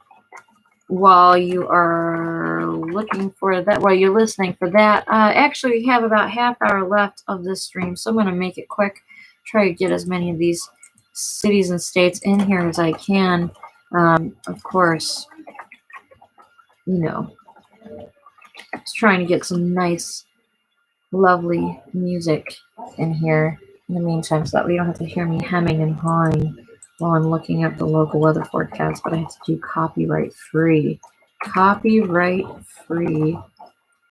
while you are looking for that, while you're listening for that, actually we have about half hour left of this stream, so I'm going to make it quick, try to get as many of these cities and states in here as I can. Of course, just trying to get some nice, lovely music in here in the meantime, so that we don't have to hear me hemming and hawing while I'm looking at the local weather forecast, but I have to do copyright-free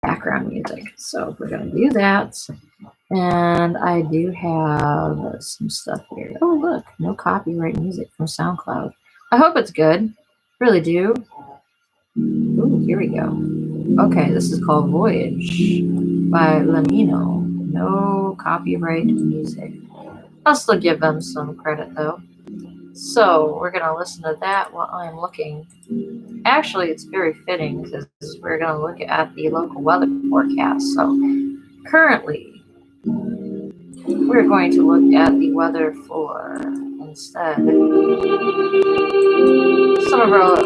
background music. So we're going to do that. And I do have some stuff here. Oh, look, no copyright music from SoundCloud. I hope it's good. Really do. Ooh, here we go. Okay, this is called Voyage by Lamino. No copyright music. I'll still give them some credit, though. So we're going to listen to that while I'm looking. Actually, it's very fitting because we're going to look at the local weather forecast. So currently, we're going to look at the weather for, instead, some of our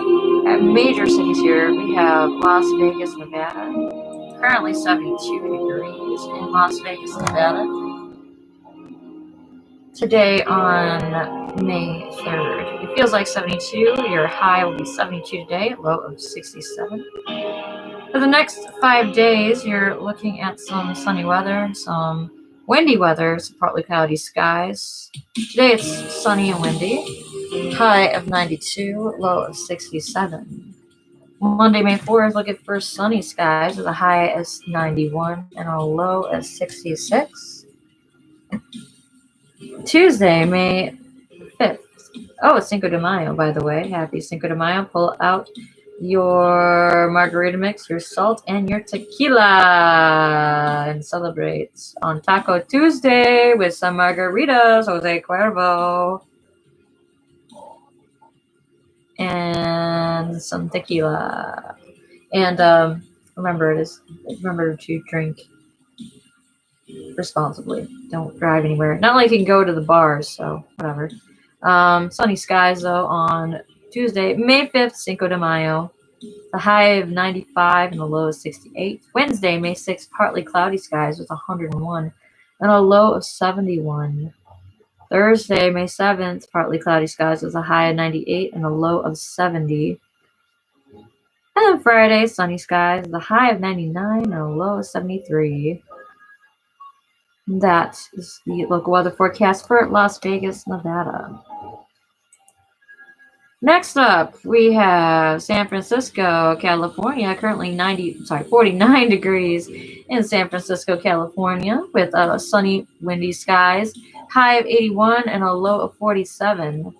major cities here. We have Las Vegas, Nevada. Currently 72 degrees in Las Vegas, Nevada. Today on May 3rd. It feels like 72. Your high will be 72 today, low of 67. For the next 5 days, you're looking at some sunny weather, some windy weather, some partly cloudy skies. Today it's sunny and windy. High of 92, low of 67. Monday, May 4th, looking for sunny skies with a high as 91 and a low as 66. Tuesday, May 5th. Oh, it's Cinco de Mayo, by the way. Happy Cinco de Mayo. Pull out your margarita mix, your salt, and your tequila. And celebrate on Taco Tuesday with some margaritas, Jose Cuervo. And some tequila. And remember to drink responsibly. Don't drive anywhere. Not like you can go to the bars, so whatever. Sunny skies though on Tuesday, May 5th, Cinco de Mayo. The high of 95 and the low of 68. Wednesday, May 6th, partly cloudy skies with 101 and a low of 71. Thursday, May 7th, partly cloudy skies with a high of 98 and a low of 70. And then Friday, sunny skies with a high of 99 and a low of 73. That is the local weather forecast for Las Vegas, Nevada. Next up, we have San Francisco, California. Currently 49 degrees in San Francisco, California, with sunny, windy skies. High of 81 and a low of 47.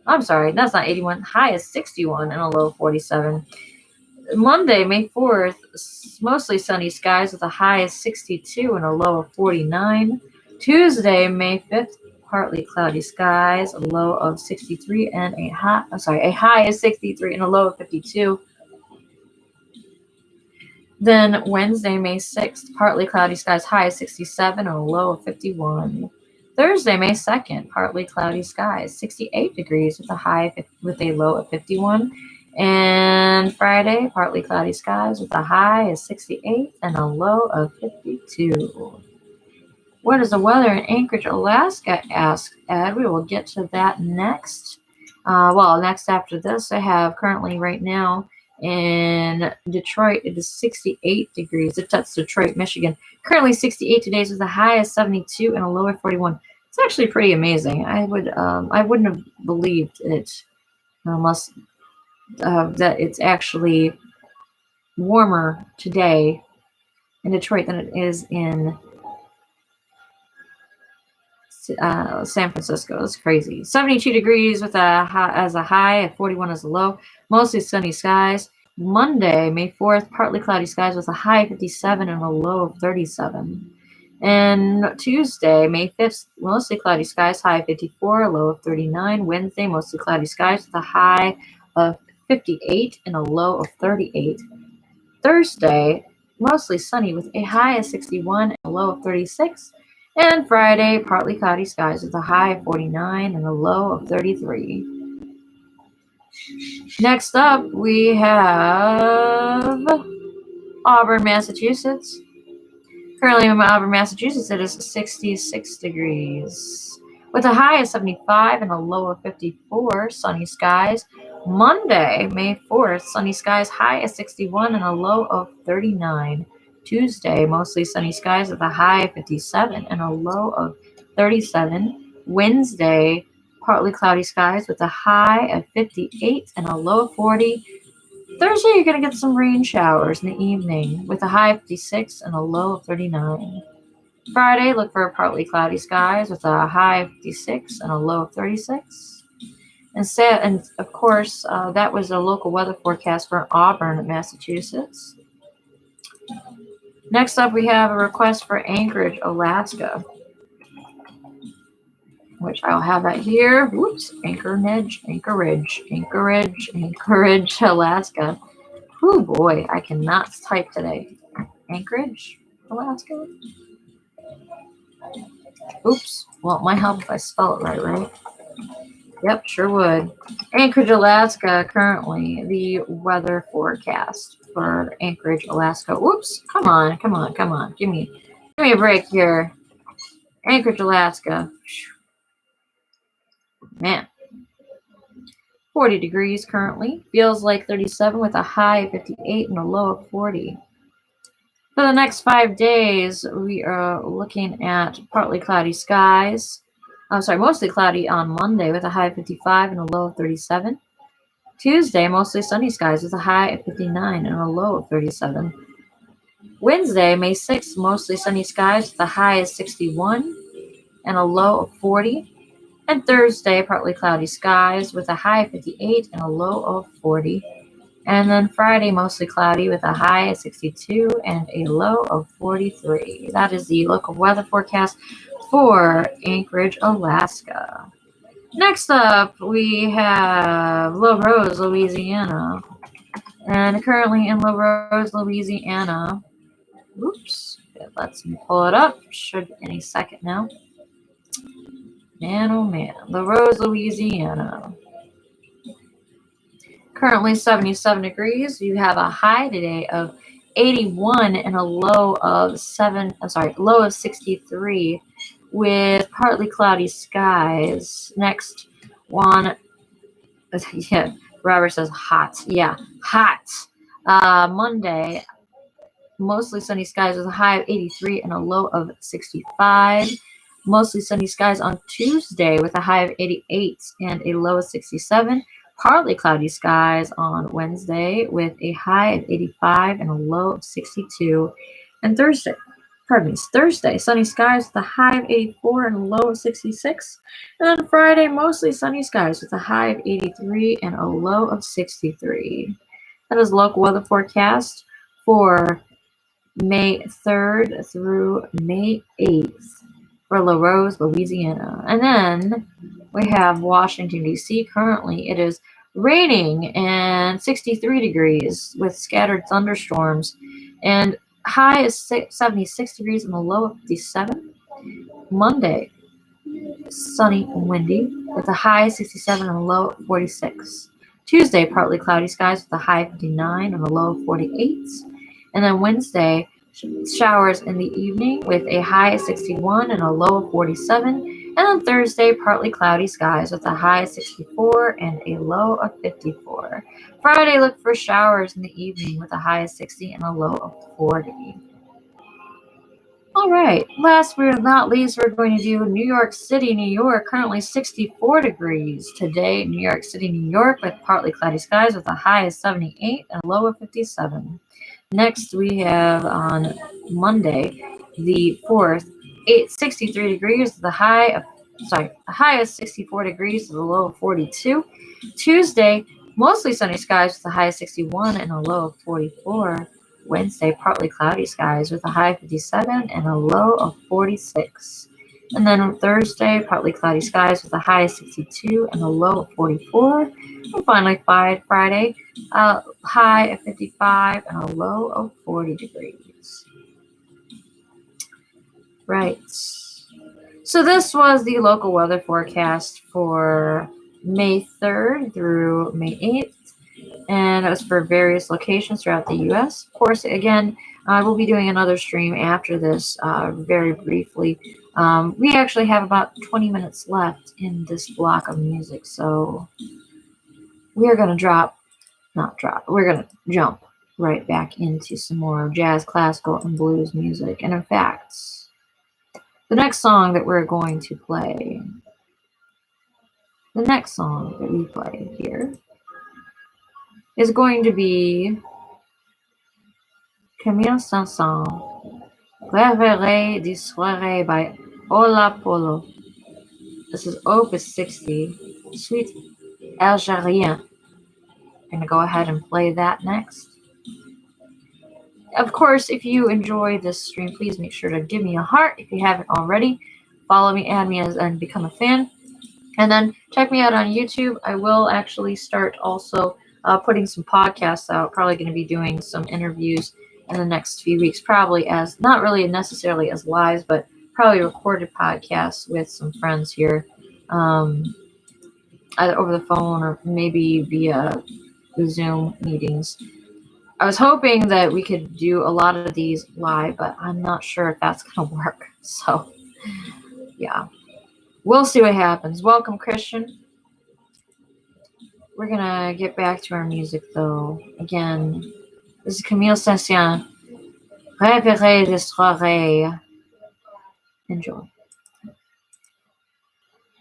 I'm sorry, that's not 81. High is 61 and a low of 47. Monday, May 4th, mostly sunny skies with a high of 62 and a low of 49. Tuesday, May 5th, partly cloudy skies, a low of 63 and a high of 63 and a low of 52. Then Wednesday, May 6th, partly cloudy skies, high of 67 and a low of 51. Thursday, May 2nd, partly cloudy skies, 68 degrees with a low of 51. And Friday, partly cloudy skies with a high of 68 and a low of 52. What is the weather in Anchorage, Alaska? Asked Ed. We will get to that next. Next after this, I have currently right now in Detroit, it is 68 degrees. That's Detroit, Michigan. Currently 68 today with a high of 72 and a low of 41. It's actually pretty amazing. I wouldn't have believed it unless that it's actually warmer today in Detroit than it is in San Francisco. It's crazy. 72 degrees with a high of 41 as a low. Mostly sunny skies. Monday, May 4th, partly cloudy skies with a high of 57 and a low of 37. And Tuesday, May 5th, mostly cloudy skies, high of 54, a low of 39. Wednesday, mostly cloudy skies with a high of 58 and a low of 38. Thursday, mostly sunny with a high of 61 and a low of 36. And Friday, partly cloudy skies with a high of 49 and a low of 33. Next up, we have Auburn, Massachusetts. Currently in Auburn, Massachusetts, it is 66 degrees with a high of 75 and a low of 54. Sunny skies. Monday, May 4th, sunny skies, high of 61 and a low of 39. Tuesday, mostly sunny skies with a high of 57 and a low of 37. Wednesday, partly cloudy skies with a high of 58 and a low of 40. Thursday, you're going to get some rain showers in the evening with a high of 56 and a low of 39. Friday, look for partly cloudy skies with a high of 56 and a low of 36. And of course, that was a local weather forecast for Auburn, Massachusetts. Next up, we have a request for Anchorage, Alaska, which I'll have that here. Whoops, Anchorage, Alaska. Oh boy, I cannot type today. Anchorage, Alaska. Oops. Well, it might help if I spell it right? Yep, sure would. Anchorage, Alaska, currently the weather forecast for Anchorage, Alaska. Whoops. Come on. Give me a break here. Anchorage, Alaska. Man. 40 degrees currently. Feels like 37 with a high of 58 and a low of 40. For the next 5 days, we are looking at partly cloudy skies. Mostly cloudy on Monday with a high of 55 and a low of 37. Tuesday, mostly sunny skies with a high of 59 and a low of 37. Wednesday, May 6th, mostly sunny skies with a high of 61 and a low of 40. And Thursday, partly cloudy skies with a high of 58 and a low of 40. And then Friday, mostly cloudy with a high of 62 and a low of 43. That is the local weather forecast for Anchorage, Alaska. Next up, we have La Rose, Louisiana. And currently in La Rose, Louisiana, oops, let's pull it up. Should any second now. Man, oh man, La Rose, Louisiana. Currently 77 degrees. You have a high today of 81 and a low of 63 with partly cloudy skies. Next one, yeah, Robert says hot. Yeah, hot. Monday, mostly sunny skies with a high of 83 and a low of 65. Mostly sunny skies on Tuesday with a high of 88 and a low of 67. Partly cloudy skies on Wednesday with a high of 85 and a low of 62. And Thursday, sunny skies with a high of 84 and a low of 66. And on Friday, mostly sunny skies with a high of 83 and a low of 63. That is local weather forecast for May 3rd through May 8th for La Rose, Louisiana. And then we have Washington, D.C. Currently, it is raining and 63 degrees with scattered thunderstorms. And high is 76 degrees and the low of 57. Monday, sunny and windy with a high 67 and a low of 46. Tuesday, partly cloudy skies with a high of 59 and a low of 48. And then Wednesday, showers in the evening with a high of 61 and a low of 47. And on Thursday, partly cloudy skies with a high of 64 and a low of 54. Friday, look for showers in the evening with a high of 60 and a low of 40. All right, last but not least, we're going to do New York City, New York. Currently 64 degrees today, New York City, New York, with partly cloudy skies with a high of 78 and a low of 57. Next, we have on Monday, the 4th, 63 degrees with a high of 64 degrees with a low of 42. Tuesday, mostly sunny skies with a high of 61 and a low of 44. Wednesday, partly cloudy skies with a high of 57 and a low of 46. And then Thursday, partly cloudy skies with a high of 62 and a low of 44. And finally, Friday, high of 55 and a low of 40 degrees. Right. So this was the local weather forecast for May 3rd through May 8th. And it was for various locations throughout the U.S. Of course, again, I will be doing another stream after this very briefly. We actually have about 20 minutes left in this block of music, so we're going to we're going to jump right back into some more jazz, classical, and blues music. And in fact, the next song that we're going to play, the next song that we play here is going to be Camille Saint-Saëns, Réveillé des Soirées by Ola Polo. This is Opus 60, Suite Algérien. I'm going to go ahead and play that next. Of course, if you enjoy this stream, please make sure to give me a heart if you haven't already. Follow me, add me and become a fan. And then check me out on YouTube. I will actually start also putting some podcasts out. Probably going to be doing some interviews in the next few weeks, probably as not really necessarily as lives, but probably recorded podcasts with some friends here, either over the phone or maybe via the Zoom meetings. I was hoping that we could do a lot of these live, but I'm not sure if that's going to work. So, yeah, we'll see what happens. Welcome, Christian. We're going to get back to our music, though. Again, this is Camille Saint-Saëns, Réveillé des Soirées. Enjoy.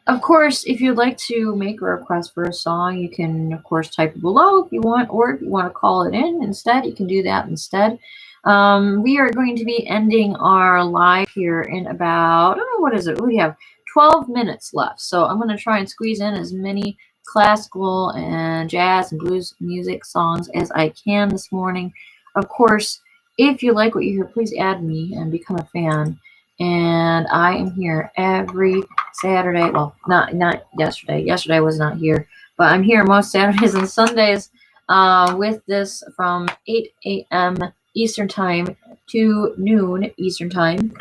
Of course, if you'd like to make a request for a song, you can, of course, type it below if you want, or if you want to call it in instead, you can do that instead. We are going to be ending our live here in about, what is it? We have 12 minutes left. So I'm going to try and squeeze in as many classical and jazz and blues music songs as I can this morning. Of course, if you like what you hear, please add me and become a fan. And I am here every Saturday. Well, not yesterday. Yesterday I was not here, but I'm here most Saturdays and Sundays with this from 8 a.m. Eastern Time to noon Eastern Time.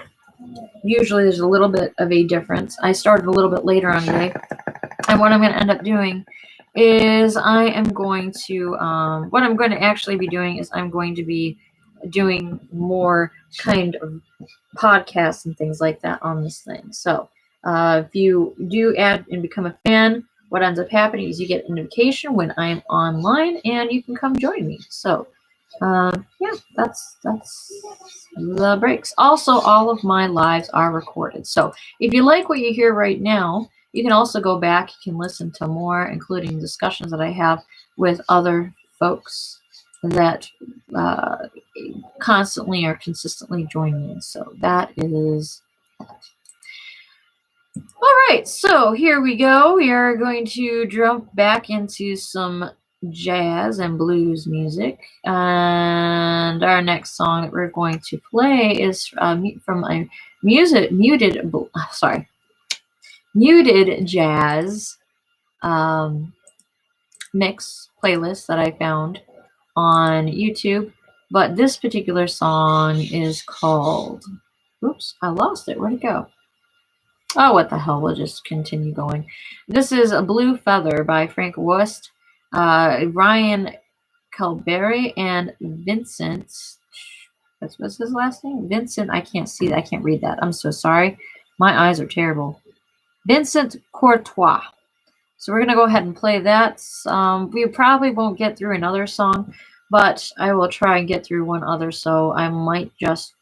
Usually there's a little bit of a difference. I started a little bit later on today. And what I'm going to end up doing is I am going to, what I'm going to actually be doing is I'm going to be doing more kind of podcasts and things like that on this thing. So if you do add and become a fan, what ends up happening is you get a notification when I'm online and you can come join me. So yeah, that's the breaks. Also, all of my lives are recorded. So if you like what you hear right now, you can also go back. You can listen to more, including discussions that I have with other folks that constantly or consistently join me. So that is that. All right, so here we go. We are going to jump back into some jazz and blues music. And our next song that we're going to play is from a muted jazz mix playlist that I found on YouTube. But this particular song is called, oops, I lost it. Where'd it go? Oh, what the hell? We'll just continue going. This is A Blue Feather by Frank Wust, Ryan Calberry, and Vincent. What's his last name? Vincent. I can't see that. I can't read that. I'm so sorry. My eyes are terrible. Vincent Courtois. So we're going to go ahead and play that. We probably won't get through another song, but I will try and get through one other. So I might just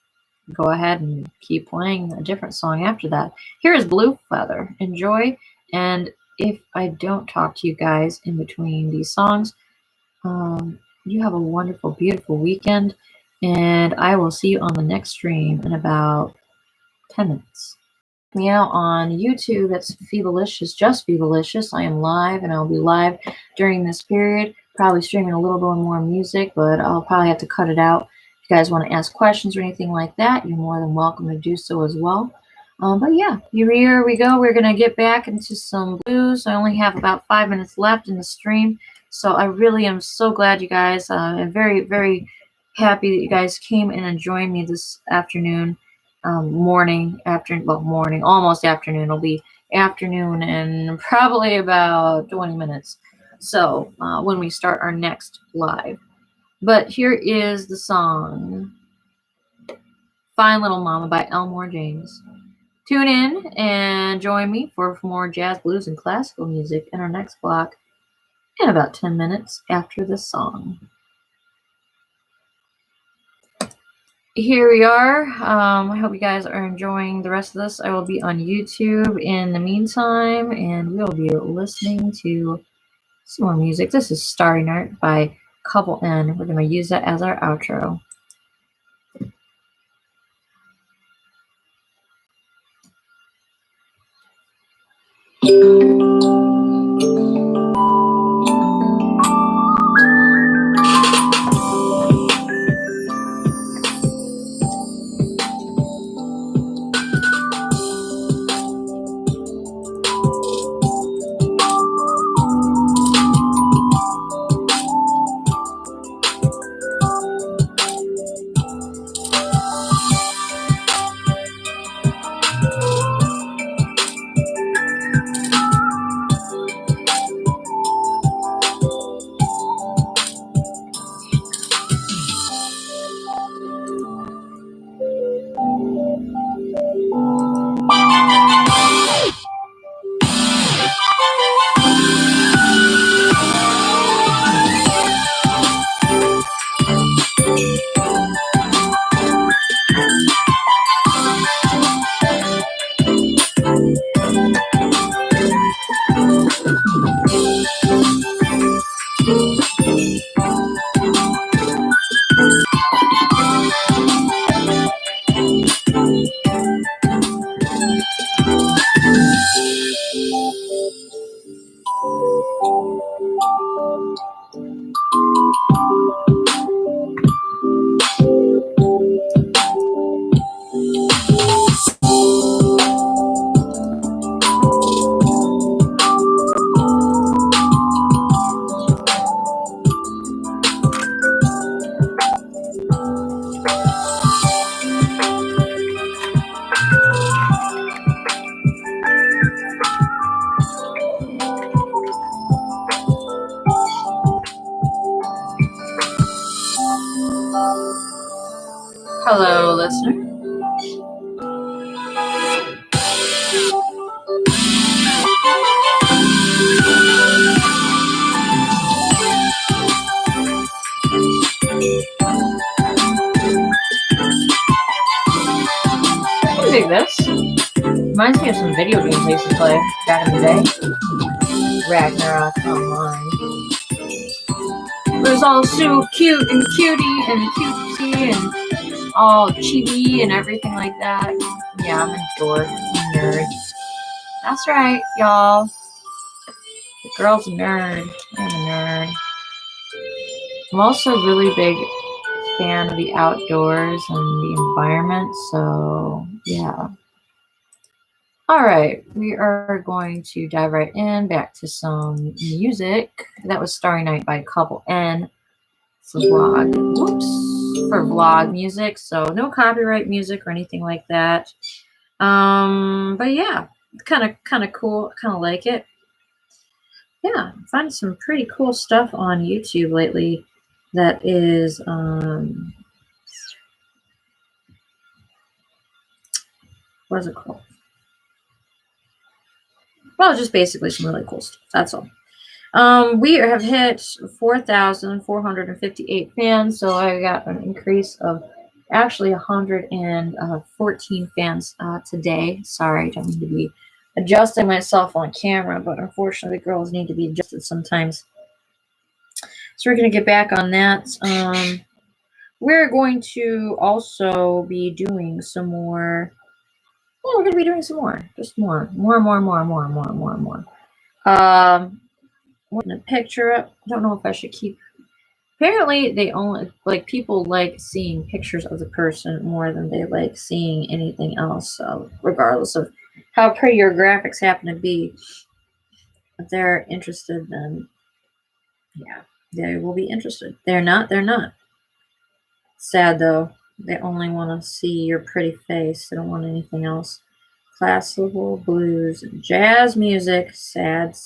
go ahead and keep playing a different song after that. Here is Blue Feather. Enjoy. And if I don't talk to you guys in between these songs, you have a wonderful, beautiful weekend. And I will see you on the next stream in about 10 minutes. Me out on YouTube. That's Phoebalicious, just Phoebalicious. I am live, and I'll be live during this period. Probably streaming a little bit more music, but I'll probably have to cut it out. If you guys want to ask questions or anything like that, you're more than welcome to do so as well. But yeah, here we go. We're going to get back into some blues. I only have about 5 minutes left in the stream, so I really am so glad you guys. I'm very, very happy that you guys came in and joined me this afternoon. Morning, almost afternoon. It'll be afternoon in probably about 20 minutes. So when we start our next live. But here is the song Fine Little Mama by Elmore James. Tune in and join me for more jazz, blues, and classical music in our next block in about 10 minutes after this song. Here we are. I hope you guys are enjoying the rest of this. I will be on YouTube in the meantime, and we'll be listening to some more music. This is Starry Night by Couple N. We're going to use that as our outro. dig this. Reminds me of some video games I used to play back in the day. Ragnarok Online. It was all so cute and cutie and cutesy and all chibi and everything like that. Yeah, I'm a dork. I'm a nerd. That's right, y'all. The girl's a nerd. I'm a nerd. I'm also a really big fan of the outdoors and the environment, so yeah. Alright, we are going to dive right in back to some music. That was Starry Night by Couple N. It's a vlog. Whoops. For vlog music, so no copyright music or anything like that. But yeah, kind of cool. Kind of like it. Yeah, I'm finding some pretty cool stuff on YouTube lately. That is what is it called? Well, just basically some really cool stuff. That's all. We have hit 4,458 fans, so I got an increase of actually 114 fans today. Sorry, I don't need to be adjusting myself on camera, but unfortunately, girls need to be adjusted sometimes. So we're going to get back on that. We're going to also be doing some more. Well, we're going to be doing some more. Just more. Putting a picture up. I don't know if I should keep. Apparently, they only people like seeing pictures of the person more than they like seeing anything else. So, regardless of how pretty your graphics happen to be, if they're interested, then yeah, they will be interested. They're not. Sad though. They only want to see your pretty face. They don't want anything else. Classical, blues, jazz music. Sad.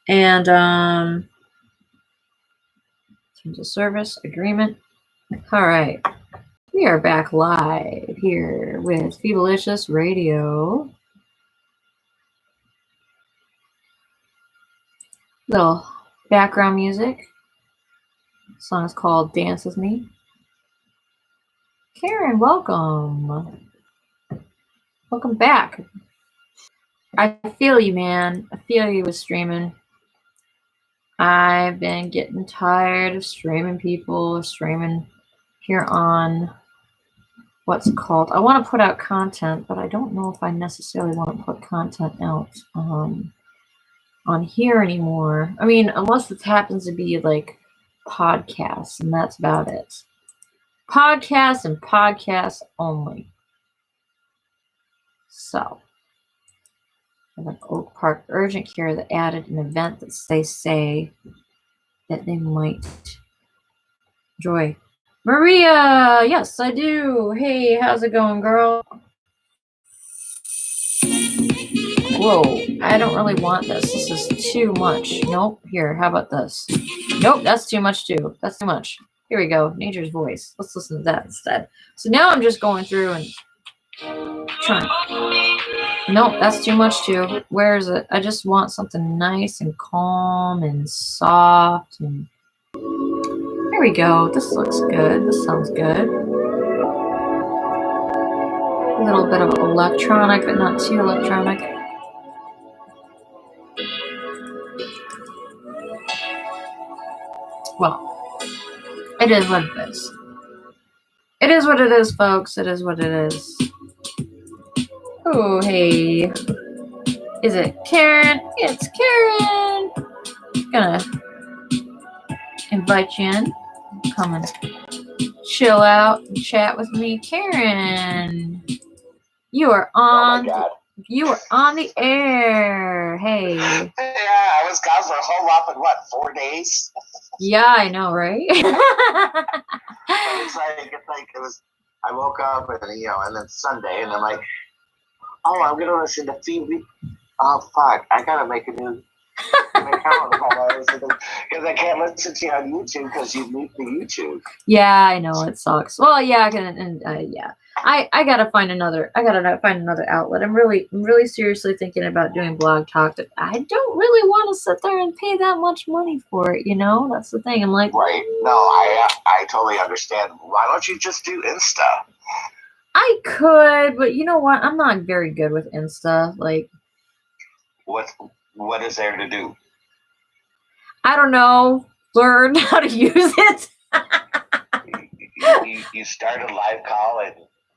And terms of service agreement. All right, we are back live here with Phoebalicious Radio. Little background music. The song is called "Dance with Me." Karen, welcome. Welcome back. I feel you, man. I feel you with streaming. I've been getting tired of streaming here on what's it called. I want to put out content, but I don't know if I necessarily want to put content out on here anymore. I mean, unless it happens to be like podcasts, and that's about it. Podcasts and podcasts only. So, an Oak Park urgent care that added an event that they say that they might enjoy. Maria, yes, I do. Hey, how's it going, girl? Whoa, I don't really want this. This is too much. Nope. Here, how about this? Nope, that's too much too. That's too much. Here we go. Nature's voice. Let's listen to that instead. So now I'm just going through and trying. Nope, that's too much too. Where is it? I just want something nice and calm and soft. And here we go. This looks good. This sounds good. A little bit of electronic, but not too electronic. Well, it is what it is. It is what it is, folks. It is what it is. Oh, hey. Is it Karen? It's Karen. Gonna invite you in. Come and chill out and chat with me. Karen, you are on. Oh my God. You are on the air. Hey. Yeah, I was gone for a whole lot in 4 days? Yeah, I know, right? It was. I woke up and and then Sunday, and I'm like, oh, I'm gonna listen to Phoebe. Oh fuck, I gotta make a new account because I can't listen to you on YouTube because you mute the YouTube. Yeah, I know it sucks. Well, yeah, yeah. I gotta find another. I gotta find another outlet. I'm really seriously thinking about doing blog talk. That I don't really want to sit there and pay that much money for it. That's the thing. I'm like, right? No, I totally understand. Why don't you just do Insta? I could. could, but you know what? I'm not very good with Insta. Like, what is there to do? I don't know. Learn how to use it. You start a live call and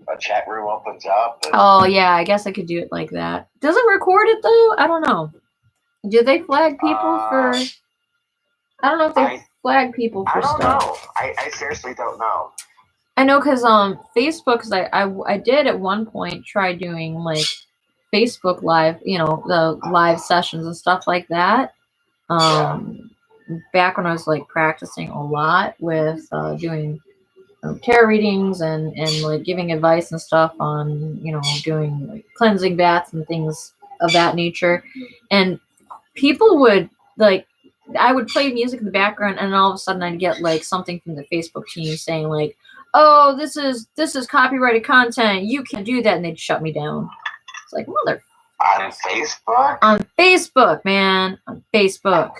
a chat room opens up. Oh yeah, I guess I could do it like that. Does it record it though? I don't know. Do they flag people for? I don't know if they flag people for stuff. I don't know. I seriously don't know. I know because Facebook, because I did at one point try doing like Facebook live, you know, the live sessions and stuff like that. Back when I was like practicing a lot with doing tarot readings and like giving advice and stuff on, you know, doing like cleansing baths and things of that nature. And people would like, I would play music in the background and all of a sudden I'd get like something from the Facebook team saying like, oh, this is copyrighted content. You can't do that. And they'd shut me down. It's like, mother. On Facebook? On Facebook, man. On Facebook.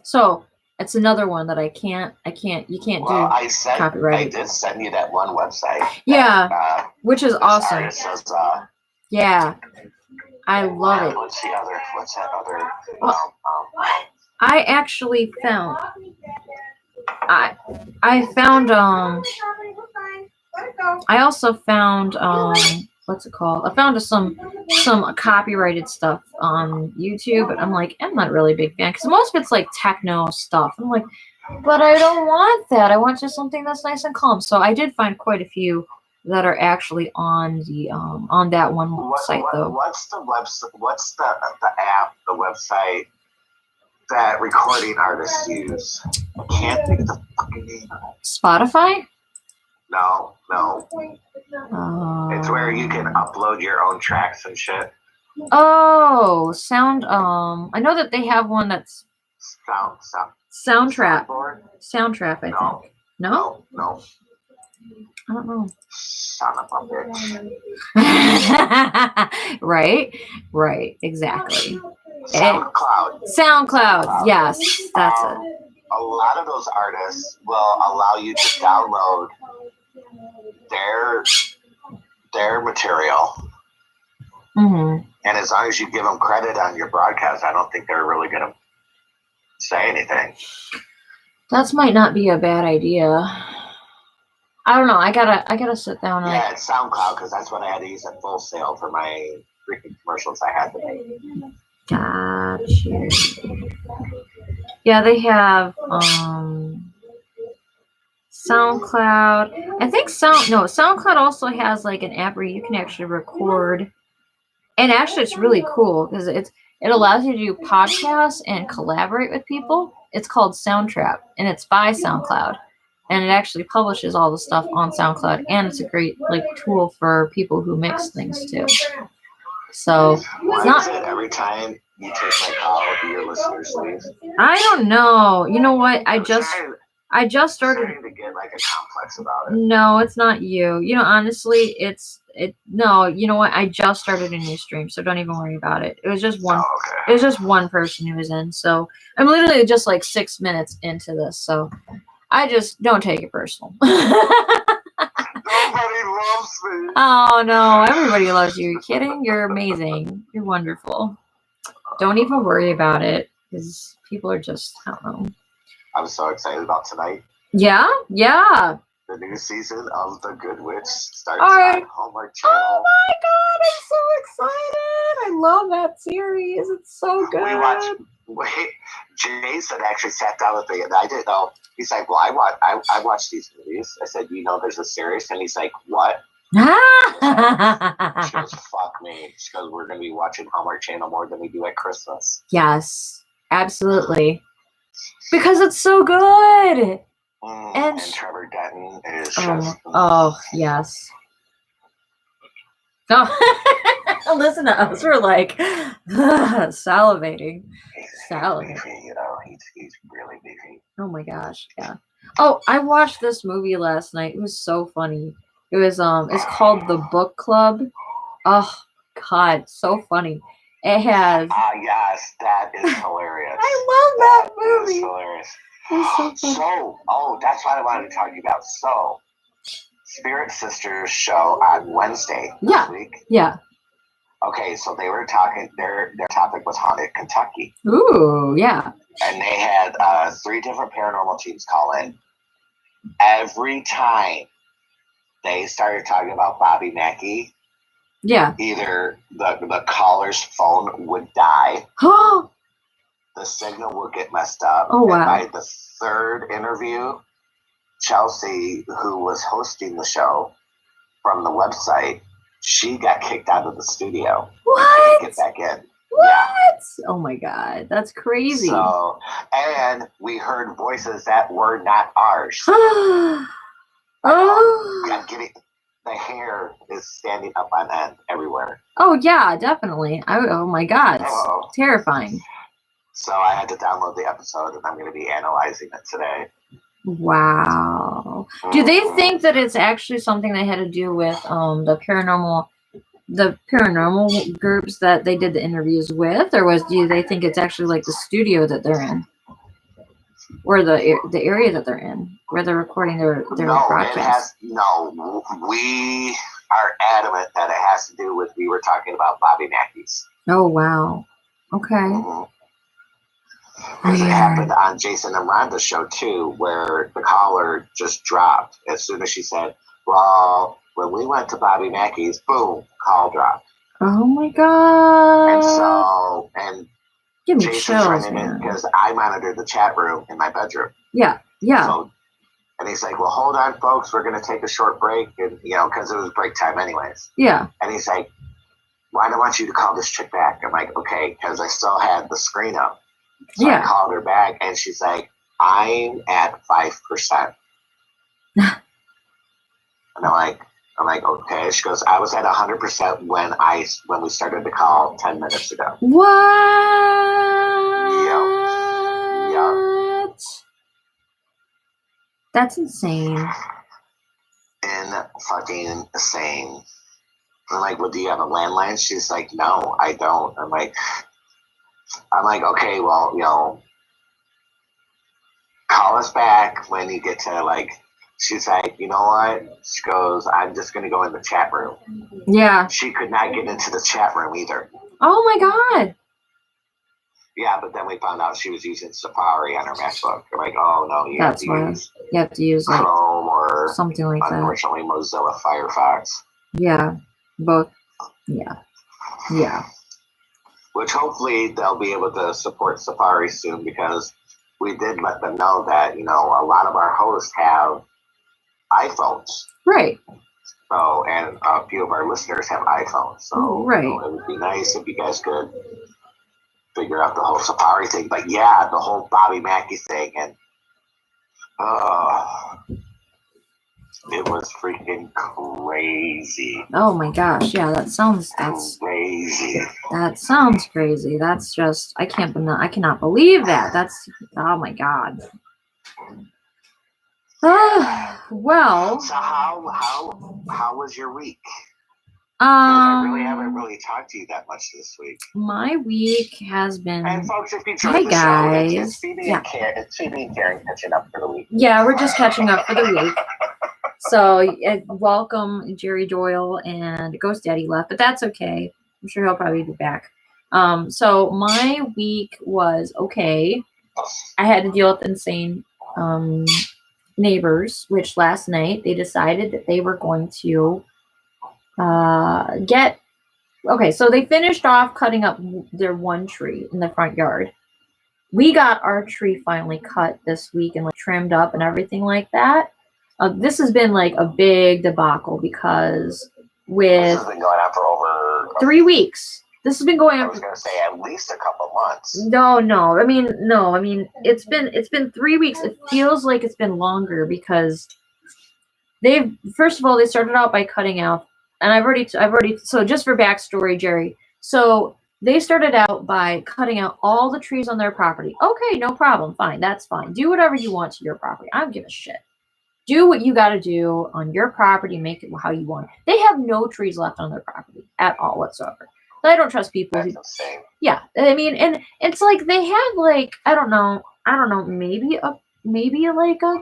So it's another one that you can't do copyrighted. I did send you that one website. Yeah, that, which is awesome. Says, yeah, I love it. What's that other? I actually found. I found I also found what's it called? I found some copyrighted stuff on YouTube, but I'm like, I'm not really a big fan because most of it's like techno stuff. I'm like, but I don't want that. I want just something that's nice and calm. So I did find quite a few that are actually on the on that one site though. What's the website? What's the app? The website that recording artists use? I can't think of the fucking name. Spotify? No. It's where you can upload your own tracks and shit. Oh, Sound. I know that they have one that's Soundtrap. Soundtrap, I think. No. I don't know. Son of a bitch. Right. Exactly. SoundCloud. Yes, that's it. A lot of those artists will allow you to download their material. Mm-hmm. And as long as you give them credit on your broadcast, I don't think they're really going to say anything. That might not be a bad idea. I don't know. I gotta sit down. Yeah, it's SoundCloud because that's what I had to use at Full Sail for my freaking commercials I had to make. Gotcha. Yeah, they have SoundCloud. I think SoundCloud also has like an app where you can actually record. And actually it's really cool because it allows you to do podcasts and collaborate with people. It's called Soundtrap and it's by SoundCloud. And it actually publishes all the stuff on SoundCloud, and it's a great like tool for people who mix things too. So why is it every time you take my call, your listeners leave? I don't know. You know what? I just started to get like a complex about it. No, it's not you. You know, honestly, no, you know what? I just started a new stream, so don't even worry about it. It was just one. Oh, okay. It was just one person who was in. So I'm literally just like 6 minutes into this. So I just don't take it personal. Nobody loves me. Oh no, everybody loves you. You're kidding? You're amazing. You're wonderful. Don't even worry about it because people are just, I don't know. I'm so excited about tonight. Yeah. The new season of The Good Witch starts on Hallmark Channel. Oh my god, I'm so excited. I love that series. It's so good. Jason actually sat down with me and I didn't know. He's like, well, I watch these movies. I said, you know, there's a series. And he's like, what? She goes, fuck me. She goes, we're going to be watching Hallmark Channel more than we do at Christmas. Yes, absolutely. Because it's so good. And Trevor Denton is just... Oh, yes. Oh, listen to us. We're like salivating. Beefy, you know, he's really beefy. Oh my gosh, yeah. Oh, I watched this movie last night. It was so funny. It was it's called The Book Club. Oh god, so funny. It has yes, that is hilarious. I love that movie. Is hilarious. So, that's what I wanted to talk to you about. Spirit Sisters show on Wednesday this week. Yeah. Okay, so they were talking. Their topic was haunted Kentucky. Ooh, yeah. And they had 3 different paranormal teams call in. Every time they started talking about Bobby Mackey, either the caller's phone would die, the signal would get messed up. Oh, wow. And by the 3rd interview, Chelsea, who was hosting the show from the website, she got kicked out of the studio. What? Get back in. What? Yeah. Oh my God, that's crazy. So, and we heard voices that were not ours. Oh. I'm getting, the hair is standing up on end everywhere. Oh yeah, definitely. Oh my God, it's terrifying. So I had to download the episode, and I'm going to be analyzing it today. Wow. Do they think that it's actually something they had to do with the paranormal groups that they did the interviews with, or do they think it's actually like the studio that they're in, or the area that they're in, where they're recording their broadcast? We are adamant that it has to do with, we were talking about Bobby Mackey's. Oh wow. Okay. Because it happened on Jason and Rhonda's show too, where the caller just dropped as soon as she said, "Well, when we went to Bobby Mackey's, boom, call dropped." Oh my God! And give me Jason's chills, running in because I monitored the chat room in my bedroom. Yeah. So, and he's like, "Well, hold on, folks, we're going to take a short break," and because it was break time anyways. Yeah. And he's like, "Well, I don't want you to call this chick back." I'm like, "Okay," because I still had the screen up. So I called her back, and she's like, "I'm at 5%." And I'm like, okay. She goes, "I was at 100% when we started the call 10 minutes ago." What? Yep. That's insane. Fucking insane. I'm like, "Well, do you have a landline?" She's like, "No, I don't." I'm like, "Okay, well, call us back when you get to she's like, "You know what?" She goes, "I'm just going to go in the chat room." Yeah. She could not get into the chat room either. Oh my God. Yeah, but then we found out she was using Safari on her MacBook. We're like, "Oh no, you have to use Chrome or something like that. Unfortunately, Mozilla Firefox. Yeah, both. Yeah. Which hopefully they'll be able to support Safari soon, because we did let them know that, a lot of our hosts have iPhones. Right. So, and a few of our listeners have iPhones. So, it would be nice if you guys could figure out the whole Safari thing. But yeah, the whole Bobby Mackey thing, and it was freaking crazy. Oh my gosh, yeah, that's crazy. That sounds crazy. That's just, I cannot believe that. That's, oh my God. Well. So how was your week? I really haven't talked to you that much this week. My week has been. And folks, if you joined the show, it's Phoebe and Karen catching up for the week. Yeah, we're just catching up for the week. So welcome Jerry Doyle, and Ghost Daddy left, but that's okay. I'm sure he'll probably be back. So my week was okay. I had to deal with insane neighbors, which last night they decided that they were going to so they finished off cutting up their one tree in the front yard. We got our tree finally cut this week and trimmed up and everything like that. This has been a big debacle because this has been going on for over 3 weeks. This has been going on. I was going to say at least a couple months. No. I mean, it's been 3 weeks. It feels like it's been longer because first of all, they started out by cutting out, and I've already, so just for backstory, Jerry. So they started out by cutting out all the trees on their property. Okay, no problem. Fine. That's fine. Do whatever you want to your property. I don't give a shit. Do what you got to do on your property. Make it how you want. They have no trees left on their property at all whatsoever. So I don't trust people. That's insane. Yeah. I mean, and it's they have I don't know, maybe a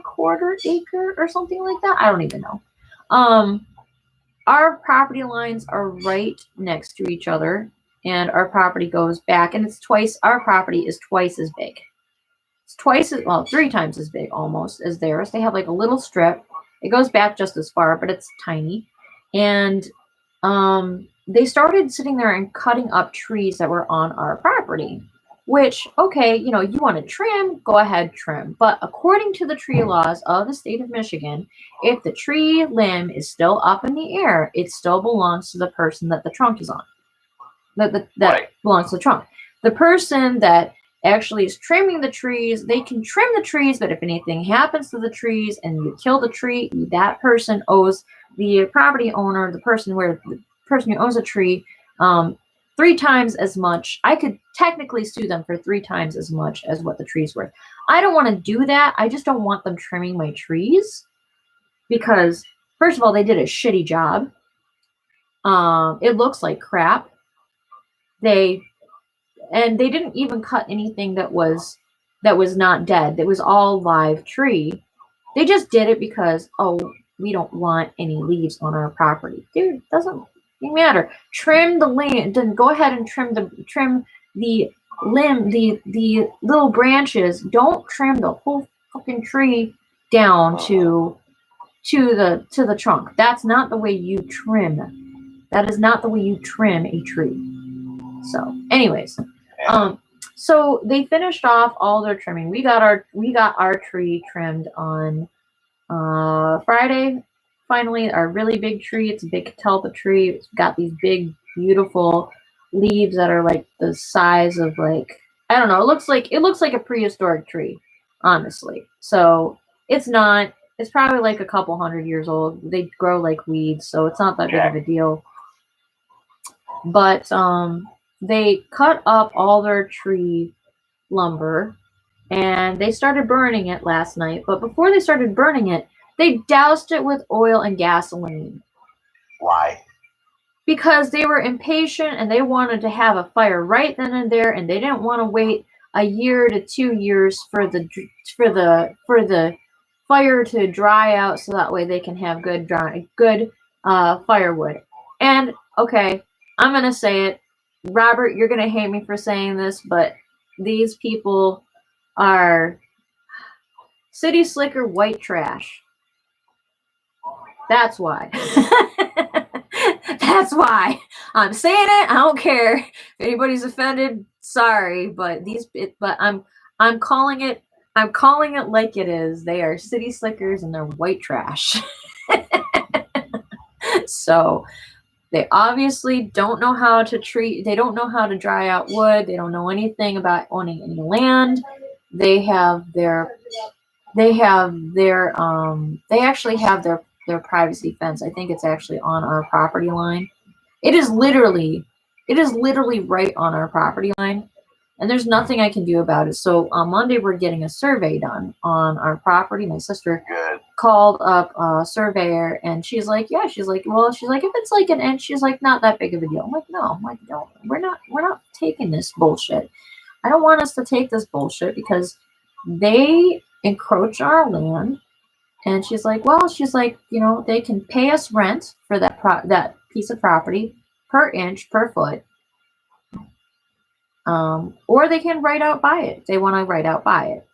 quarter acre or something like that. I don't even know. Our property lines are right next to each other, and our property goes back, and our property is twice as big. It's twice as, well, 3 times as big almost as theirs. They have like a little strip. It goes back just as far, but it's tiny. And they started sitting there and cutting up trees that were on our property, which, okay, you know, you want to trim, go ahead, trim. But according to the tree laws of the state of Michigan, if the tree limb is still up in the air, it still belongs to the person that the trunk is on. That Right. belongs to the trunk. The person that actually is trimming the trees, they can trim the trees, but if anything happens to the trees and you kill the tree, that person owes the property owner, the person who owns a tree, 3 times as much. I could technically sue them for 3 times as much as what the tree's worth. I don't want to do that. I just don't want them trimming my trees because, first of all, they did a shitty job. It looks like crap. They didn't even cut anything that was not dead. It was all live tree. They just did it because, oh, we don't want any leaves on our property. Dude, it doesn't matter. Trim the land. Then go ahead and trim the limb, the little branches. Don't trim the whole fucking tree down to the trunk. That's not the way you trim. That is not the way you trim a tree. So, anyways, so they finished off all their trimming. We got our tree trimmed on Friday. Finally, our really big tree. It's a big catalpa tree. It's got these big, beautiful leaves that are like the size of, like, I don't know. It looks like a prehistoric tree, honestly. So it's not. It's probably like a couple 100 years old. They grow like weeds, so it's not that big of a deal. But they cut up all their tree lumber and they started burning it last night. But before they started burning it, they doused it with oil and gasoline. Why? Because they were impatient and they wanted to have a fire right then and there, and they didn't want to wait a year to 2 years for the fire to dry out, so that way they can have good firewood. And okay, I'm gonna say it, Robert, you're gonna hate me for saying this, but these people are city slicker white trash. That's why. That's why I'm saying it. I don't care if anybody's offended. Sorry, but I'm calling it. I'm calling it like it is. They are city slickers and they're white trash. So they obviously don't know how to treat. They don't know how to dry out wood. They don't know anything about owning any land. They actually have their privacy fence. I think it's actually on our property line. It is literally right on our property line, and there's nothing I can do about it. So on Monday we're getting a survey done on our property. My sister called up a surveyor, and she's like, if it's like an inch, she's like, not that big of a deal. I'm like, no, we're not taking this bullshit. I don't want us to take this bullshit because they encroach our land. And she's like, they can pay us rent for that piece of property per inch, per foot. Or they can write out buy it. They want to write out buy it.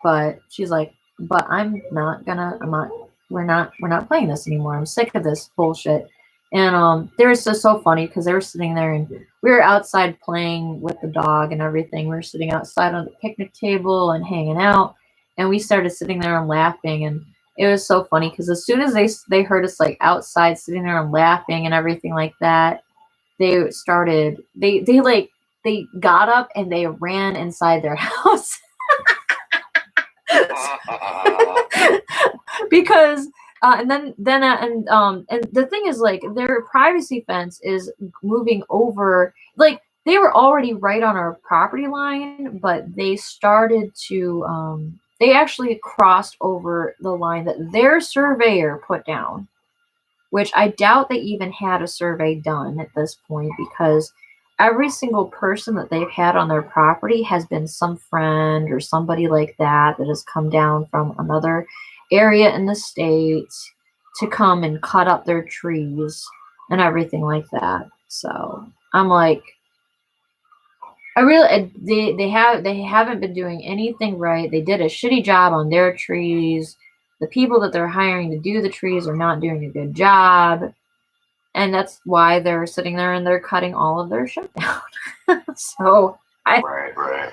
But she's like, but we're not playing this anymore. I'm sick of this bullshit. And they were so funny because they were sitting there and we were outside playing with the dog and everything. We were sitting outside on the picnic table and hanging out. And we started sitting there and laughing, and it was so funny because as soon as they heard us like outside sitting there and laughing and everything like that, they got up and they ran inside their house. Because and the thing is, like, their privacy fence is moving over, like they were already right on our property line, but they started to they actually crossed over the line that their surveyor put down, which I doubt they even had a survey done at this point, because every single person that they've had on their property has been some friend or somebody like that has come down from another area in the state. to come and cut up their trees and everything like that. So I'm like, they haven't been doing anything right. They did a shitty job on their trees. The people that they're hiring to do the trees are not doing a good job. And that's why they're sitting there and they're cutting all of their shit down. So Right.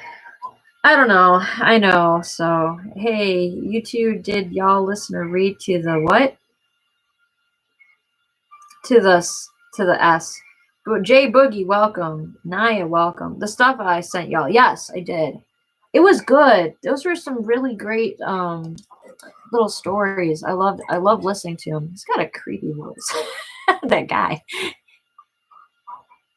I don't know. I know. So hey, you two, did y'all listen or read to the what? To the S. Jay Boogie, welcome. Naya, welcome. The stuff I sent y'all. Yes, I did. It was good. Those were some really great little stories. I love listening to him. He's got a creepy voice. That guy.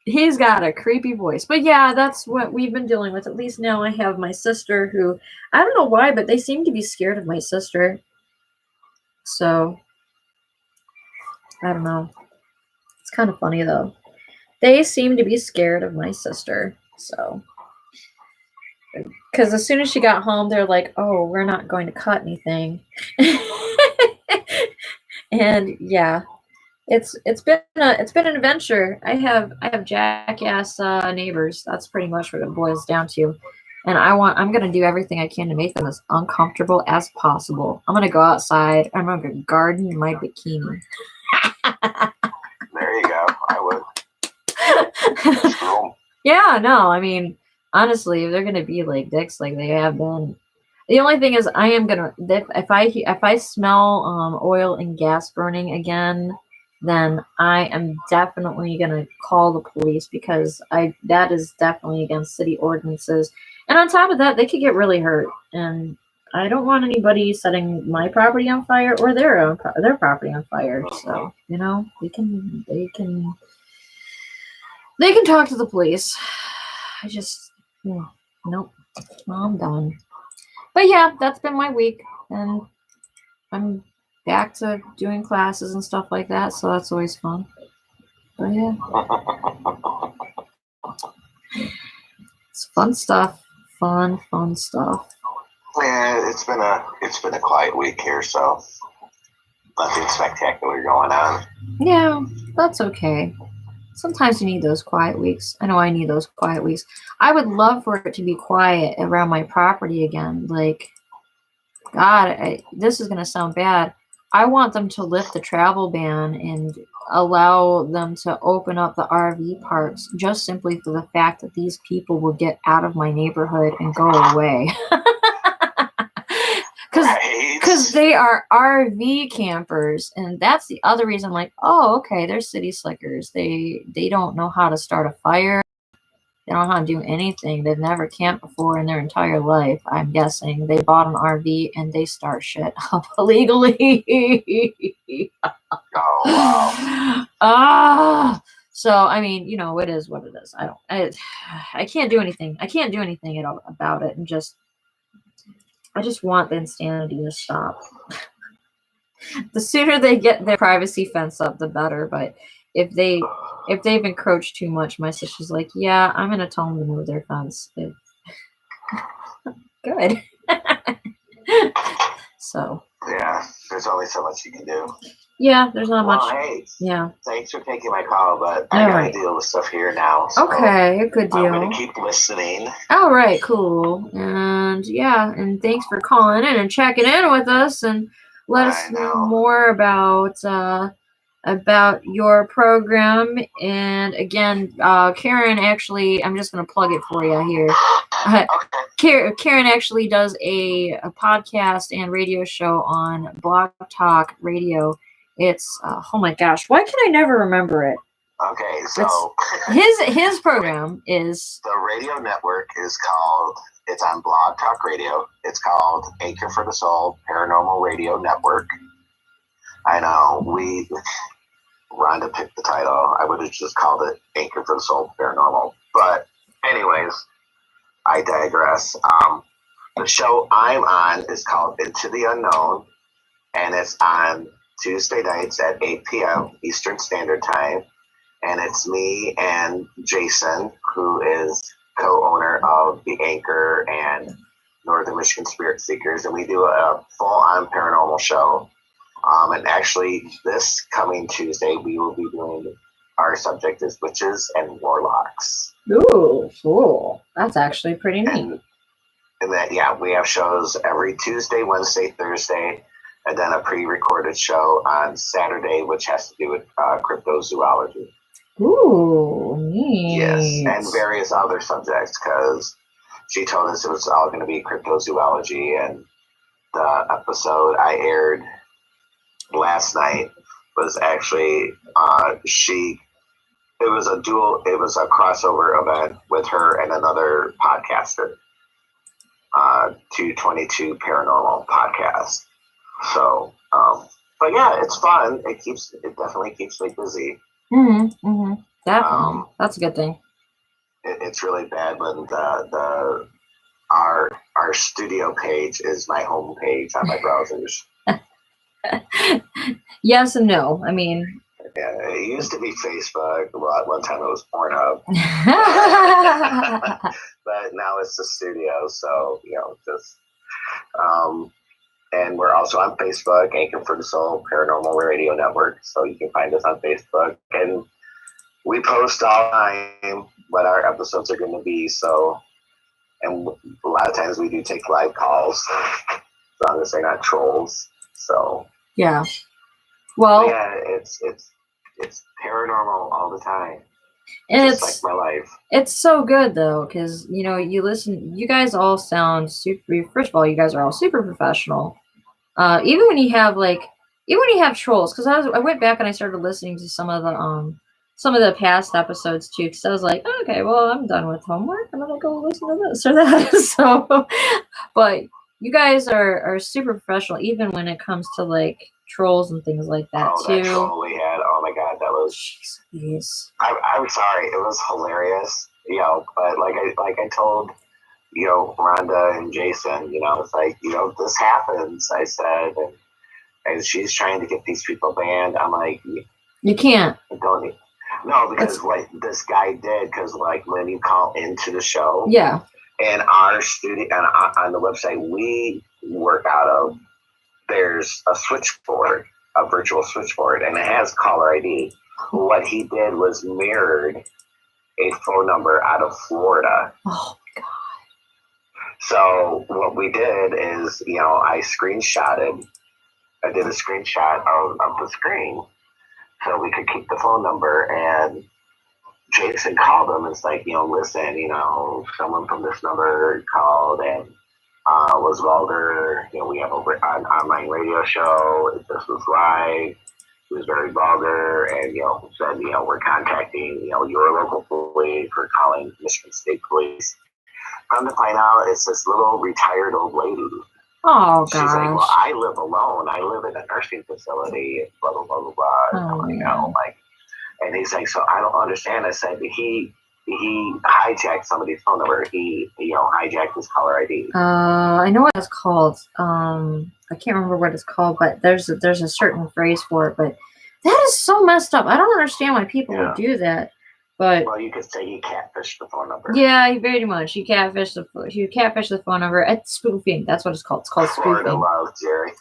He's got a creepy voice. But yeah, that's what we've been dealing with. At least now I have my sister who, I don't know why, but they seem to be scared of my sister. So, I don't know. It's kind of funny though. They seem to be scared of my sister. So, because as soon as she got home, they're like, "Oh, we're not going to cut anything." And yeah, it's been an adventure. I have jackass neighbors. That's pretty much what it boils down to. And I'm gonna do everything I can to make them as uncomfortable as possible. I'm gonna go outside. I'm gonna garden in my bikini. There you go. I would. Yeah, no, I mean, honestly, if they're gonna be like dicks like they have been, the only thing is I am gonna, if I smell oil and gas burning again, then I am definitely gonna call the police, because that is definitely against city ordinances. And on top of that, they could get really hurt, and I don't want anybody setting my property on fire or their property on fire. So they can talk to the police. I just, nope. Well, I'm done. But yeah, that's been my week, and I'm back to doing classes and stuff like that, so that's always fun. But yeah, it's fun stuff. Fun stuff. Yeah, it's been a quiet week here, so nothing spectacular going on. Yeah, that's okay. Sometimes you need those quiet weeks. I know I need those quiet weeks. I would love for it to be quiet around my property again. Like, God, this is going to sound bad. I want them to lift the travel ban and allow them to open up the RV parks, just simply for the fact that these people will get out of my neighborhood and go away. Because they are RV campers, and that's the other reason. Like, oh, okay, they're city slickers. They don't know how to start a fire. They don't know how to do anything. They've never camped before in their entire life. I'm guessing they bought an RV and they start shit up illegally. Oh wow! So I mean, it is what it is. I can't do anything. I can't do anything at all about it, and I just want the insanity to stop. The sooner they get their privacy fence up, the better. But if they've encroached too much, my sister's like, yeah, I'm gonna tell them to move their fence. Good. So. Yeah, there's only so much you can do. Yeah, there's not much. Hey, yeah. Thanks for taking my call, but I gotta deal with stuff here now. So okay, good deal. I'm gonna keep listening. All right, cool. And yeah, and thanks for calling in and checking in with us, and let us know more about your program. And again, Karen, actually, I'm just gonna plug it for you here. Okay. Karen actually does a podcast and radio show on Blog Talk Radio. It's oh my gosh, why can I never remember it? Okay, so his program is the radio network is called. It's on Blog Talk Radio. It's called Anchor for the Soul Paranormal Radio Network. I know Rhonda picked the title. I would have just called it Anchor for the Soul Paranormal. But anyways, I digress. The show I'm on is called Into the Unknown, and it's on Tuesday nights at 8 p.m. Eastern Standard Time. And it's me and Jason, who is co-owner of the Anchor and Northern Michigan Spirit Seekers. And we do a full-on paranormal show. And actually, this coming Tuesday, we will be doing, our subject is witches and warlocks. Ooh, cool. That's actually pretty neat. And that, yeah, we have shows every Tuesday, Wednesday, Thursday, and then a pre-recorded show on Saturday, which has to do with cryptozoology. Ooh, neat. Yes, and various other subjects, because she told us it was all going to be cryptozoology, and the episode I aired last night was actually it was a crossover event with her and another podcaster, 222 Paranormal Podcast. So, but yeah, it's fun. It definitely keeps me busy. Definitely. That's a good thing. It's really bad when our studio page is my home page on my browsers. Yes and no. I mean, yeah, it used to be Facebook. Well, at one time it was Pornhub. But now it's the studio. So, just, and we're also on Facebook, Anchor for the Soul Paranormal Radio Network. So you can find us on Facebook. And we post all the time what our episodes are going to be. So, and a lot of times we do take live calls, as long as they're not trolls. So, yeah. Well, yeah, it's paranormal all the time. And just like my life. It's so good though, because you listen. You guys all sound super. First of all, you guys are all super professional. Even when you have trolls, because I went back and I started listening to some of the past episodes too, because I was like, okay, well, I'm done with homework. I'm gonna go listen to this or that. So, but you guys are super professional, even when it comes to like trolls and things like that too. That troll we had, oh my god, that was. Jeez. I'm sorry, it was hilarious. But like I told, Rhonda and Jason, it's like, this happens. I said, and she's trying to get these people banned. I'm like, you can't. No, because what this guy did, because like when you call into the show, yeah, and our studio and on the website we work out of, there's a switchboard, a virtual switchboard, and it has caller ID. What he did was mirrored a phone number out of Florida. Oh God. So what we did is, I did a screenshot of the screen so we could keep the phone number, and Jason called him. It's like, listen, someone from this number called and was vulgar. We have an online radio show. This was live. He was very vulgar, and said, we're contacting your local police. We're calling Michigan State Police. Come to find out, it's this little retired old lady. Oh, she's gosh. like, well, I live alone. I live in a nursing facility. Blah blah blah blah blah. Oh, and he's like, so I don't understand. I said, he hijacked somebody's phone number. He hijacked his caller ID. I know what it's called. I can't remember what it's called, but there's a certain phrase for it. But that is so messed up. I don't understand why people would do that. But well, you could say he catfished the phone number. Yeah, very much. He catfished the phone number. It's spoofing. That's what it's called. It's called spoofing. Florida love, Jerry.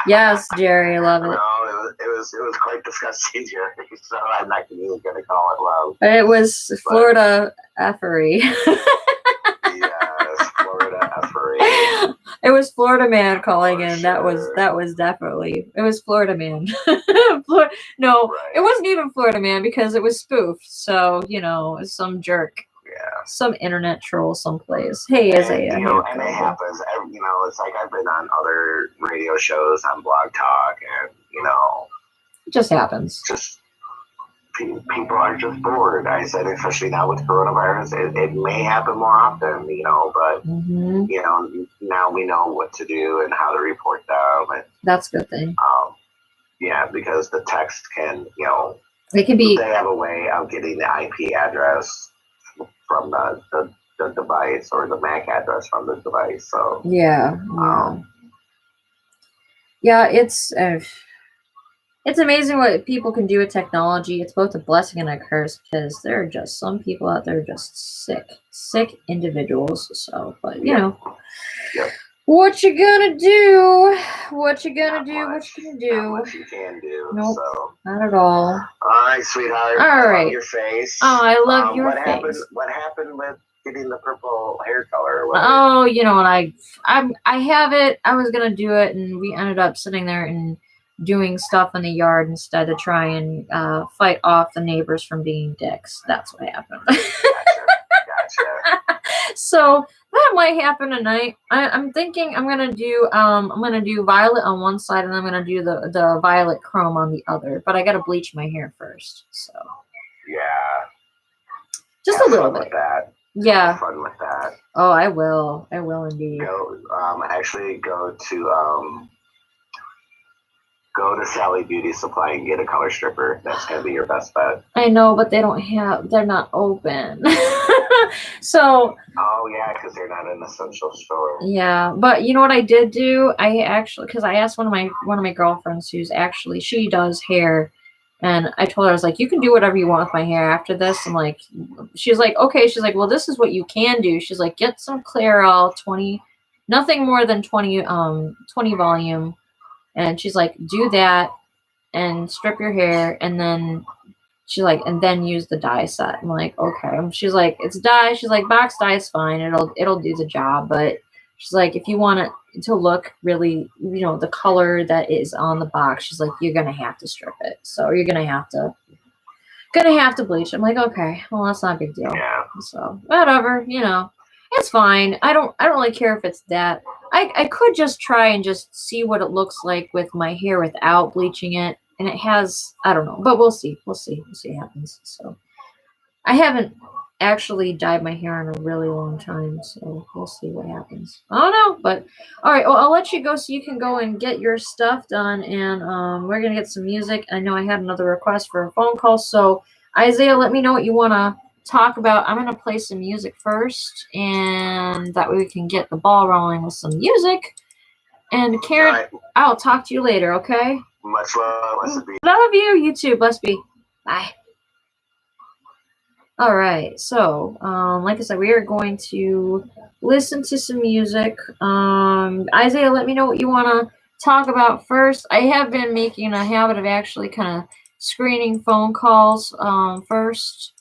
Yes, Jerry, I love it. No, it was quite disgusting, Jerry. So I'm not even going to call it love. It was Florida effery. Yes, Florida effery. It was Florida man calling in. Sure. That was definitely. It was Florida man. No, right. It wasn't even Florida man because it was spoofed. So some jerk. Yeah. Some internet troll someplace. Hey, and it happens. It's like I've been on other radio shows on Blog Talk, and it just happens. Just people are just bored. I said, especially now with coronavirus, it may happen more often, but now we know what to do and how to report them. And, that's a good thing. Yeah, because the text can, they have a way of getting the IP address from the device, or the MAC address from the device. So yeah, it's amazing what people can do with technology. It's both a blessing and a curse, because there are just some people out there just sick individuals. So, but Yep. What you gonna do? What you gonna Not do? much. What you gonna do? Not much you can do. Nope. So. Not at all. All right, sweetheart. All I right. love your face. Oh, I love your what face. Happened, what happened with getting the purple hair color? Oh, you know what? I have it. I was gonna do it, and we ended up sitting there and doing stuff in the yard instead to try and fight off the neighbors from being dicks. That's what happened. Gotcha. So that might happen tonight. I'm thinking I'm gonna do violet on one side, and I'm gonna do the violet chrome on the other. But I gotta bleach my hair first. So yeah, just have a little fun bit. With that. Yeah. Have fun with that. Oh, I will. I will indeed. Go. Actually, go to Sally Beauty Supply and get a color stripper. That's gonna be your best bet. I know, but they're not open. So. Oh yeah, because they're not an essential store. Yeah, but you know what I did do? I actually, because I asked one of my girlfriends she does hair, and I told her, I was like, you can do whatever you want with my hair after this. I'm like, she's like, okay. She's like, well, this is what you can do. She's like, get some Clairol 20, nothing more than 20 volume. And she's like, do that and strip your hair, and then she's like, and then use the dye set. I'm like, okay. She's like, it's dye. She's like, box dye is fine. It'll do the job. But she's like, if you want it to look really, the color that is on the box, she's like, you're gonna have to strip it. So you're gonna have to bleach. I'm like, okay, well, that's not a big deal. Yeah. So whatever, it's fine. I don't really care if it's that. I could just try and just see what it looks like with my hair without bleaching it. And it has, I don't know, but we'll see. We'll see what happens. So I haven't actually dyed my hair in a really long time, so we'll see what happens. I don't know, but all right. Well, I'll let you go so you can go and get your stuff done, and we're gonna get some music. I know I had another request for a phone call, so Isaiah, let me know what you want to talk about. I'm gonna play some music first, and that way we can get the ball rolling with some music. And Karen, right. I'll talk to you later. Okay. Much love. Love you. You too. Bless be. Bye. All right. So, like I said, we are going to listen to some music. Isaiah, let me know what you want to talk about first. I have been making a habit of actually kind of screening phone calls first,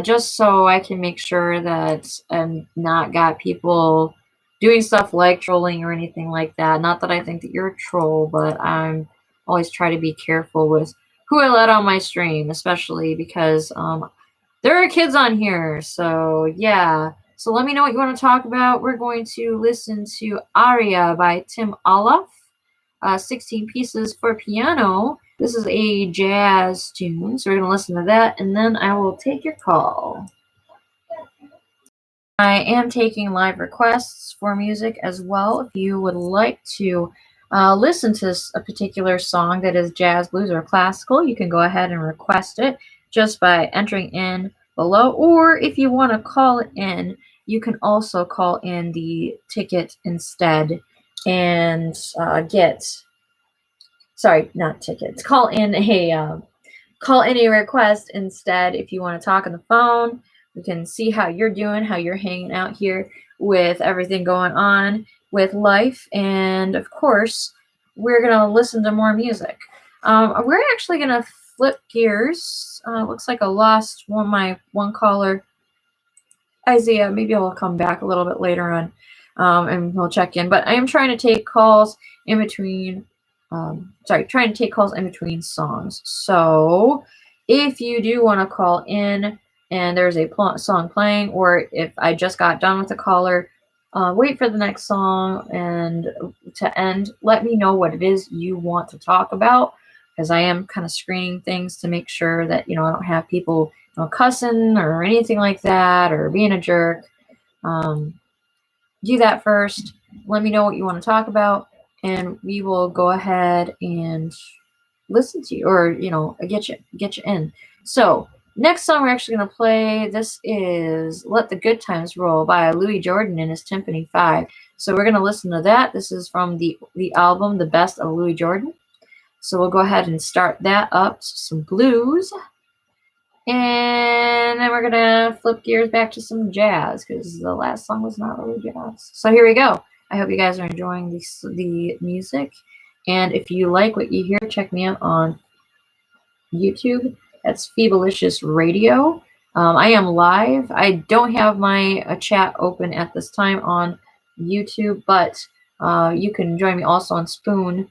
just so I can make sure that I'm not got people doing stuff like trolling or anything like that. Not that I think that you're a troll, but I'm always try to be careful with who I let on my stream, especially because there are kids on here. So yeah. So let me know what you want to talk about. We're going to listen to Aria by Tim Olof, 16 pieces for piano. This is a jazz tune, so we're going to listen to that, and then I will take your call. I am taking live requests for music as well. If you would like to listen to a particular song that is jazz, blues, or classical, you can go ahead and request it just by entering in below. Or if you want to call it in, you can also call in the ticket instead and call in a request instead if you want to talk on the phone. We can see how you're doing, how you're hanging out here with everything going on with life. And of course, we're going to listen to more music. We're actually going to flip gears. Looks like I lost my one caller, Isaiah. Maybe I'll come back a little bit later on and we'll check in. But I am trying to take calls in between songs. So if you do want to call in and there's a song playing, or if I just got done with the caller, wait for the next song and to end. Let me know what it is you want to talk about, because I am kind of screening things to make sure that, I don't have people cussing or anything like that or being a jerk. Do that first. Let me know what you want to talk about, and we will go ahead and listen to you, or get you in. So next song we're actually going to play, this is Let the Good Times Roll by Louis Jordan and his Timpani 5. So we're going to listen to that. This is from the album The Best of Louis Jordan. So we'll go ahead and start that up, some blues. And then we're going to flip gears back to some jazz, because the last song was not really jazz. So here we go. I hope you guys are enjoying the music. And if you like what you hear, check me out on YouTube. That's Phoebalicious Radio. I am live. I don't have my chat open at this time on YouTube, but you can join me also on Spoon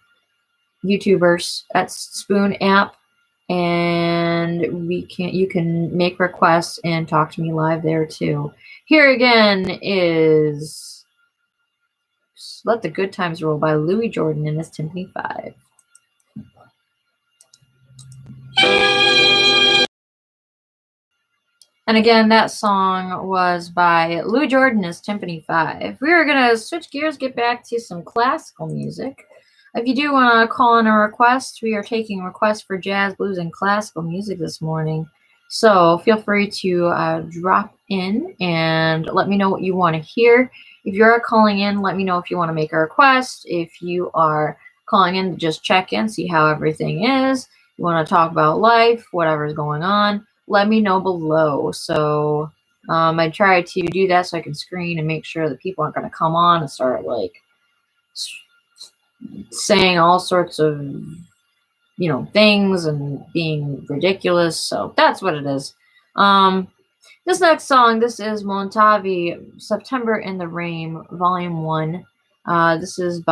YouTubers. That's Spoon app, and you can make requests and talk to me live there too. Here again is Let the Good Times Roll by Louis Jordan and his Timpani 5. And again, that song was by Louis Jordan, his Timpani 5. We are going to switch gears, get back to some classical music. If you do want to call in a request, we are taking requests for jazz, blues, and classical music this morning. So feel free to drop in and let me know what you want to hear. If you're calling in, let me know if you want to make a request. If you are calling in to just check in, see how everything is, you want to talk about life, whatever's going on, let me know below. So I try to do that so I can screen and make sure that people aren't going to come on and start like saying all sorts of, things and being ridiculous. So that's what it is. This next song, this is Montavi, September in the Rain, Volume 1. This is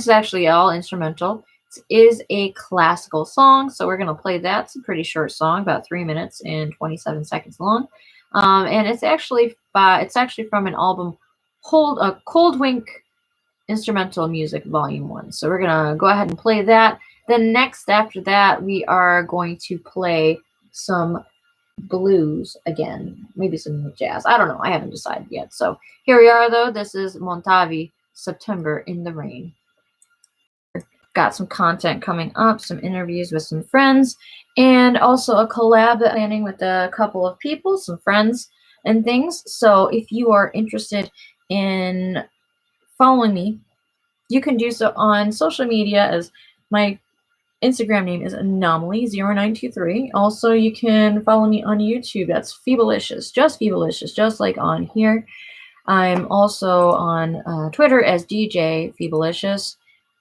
actually all instrumental. It is a classical song, so we're going to play that. It's a pretty short song, about 3 minutes and 27 seconds long. And it's actually from an album, Cold Wink Instrumental Music Volume 1. So we're going to go ahead and play that. Then next, after that, we are going to play some blues again, maybe some jazz. I don't know. I haven't decided yet. So here we are, though. This is Montavi, September in the Rain. Got some content coming up, some interviews with some friends, and also a collab planning with a couple of people, some friends and things. So if you are interested in following me, you can do so on social media, as my Instagram name is Anomaly0923. Also, you can follow me on YouTube. That's Phoebalicious, just like on here. I'm also on Twitter as DJ Phoebalicious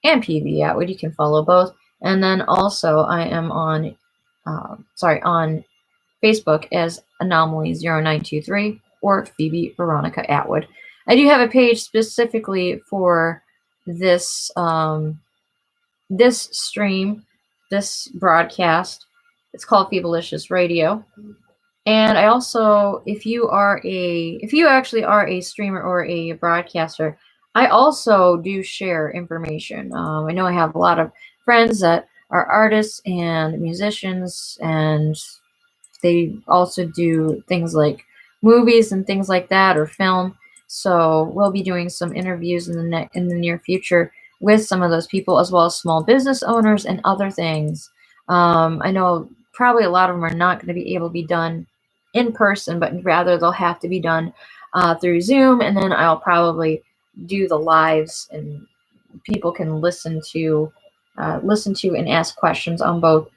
and Phoebe Atwood. You can follow both. And then also I am on Facebook as Anomaly0923 or Phoebe Veronica Atwood. I do have a page specifically for this stream, this broadcast. It's called Phoebalicious Radio. And I also, if you actually are a streamer or a broadcaster, I also do share information. I know I have a lot of friends that are artists and musicians, and they also do things like movies and things like that, or film. So we'll be doing some interviews in the near future with some of those people, as well as small business owners and other things. I know probably a lot of them are not going to be able to be done in person, but rather they'll have to be done through Zoom, and then I'll probably do the lives, and people can listen to and ask questions on both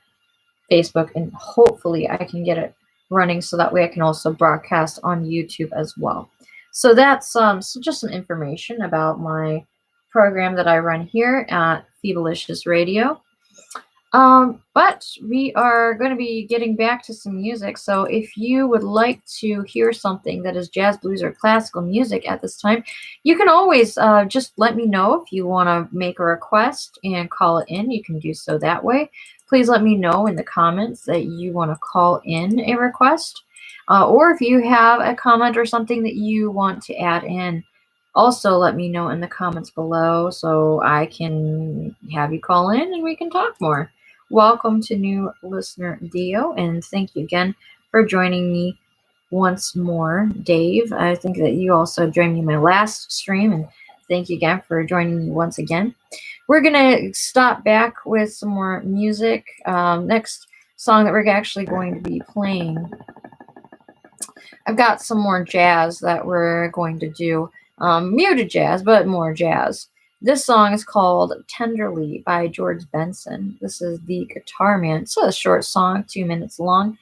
Facebook, and hopefully I can get it running so that way I can also broadcast on YouTube as well. So that's just some information about my program that I run here at Phoebalicious Radio. But we are going to be getting back to some music. So if you would like to hear something that is jazz, blues, or classical music at this time, you can always just let me know. If you want to make a request and call it in, you can do so that way. Please let me know in the comments that you want to call in a request. Or if you have a comment or something that you want to add in, also let me know in the comments below so I can have you call in and we can talk more. Welcome to new listener Dio, and thank you again for joining me once more, Dave. I think that you also joined me in my last stream, and thank you again for joining me once again. We're going to stop back with some more music. Next song that we're actually going to be playing, I've got some more jazz that we're going to do. Muted jazz, but more jazz. This song is called Tenderly by George Benson. This is the Guitar Man. It's a short song, 2 minutes long.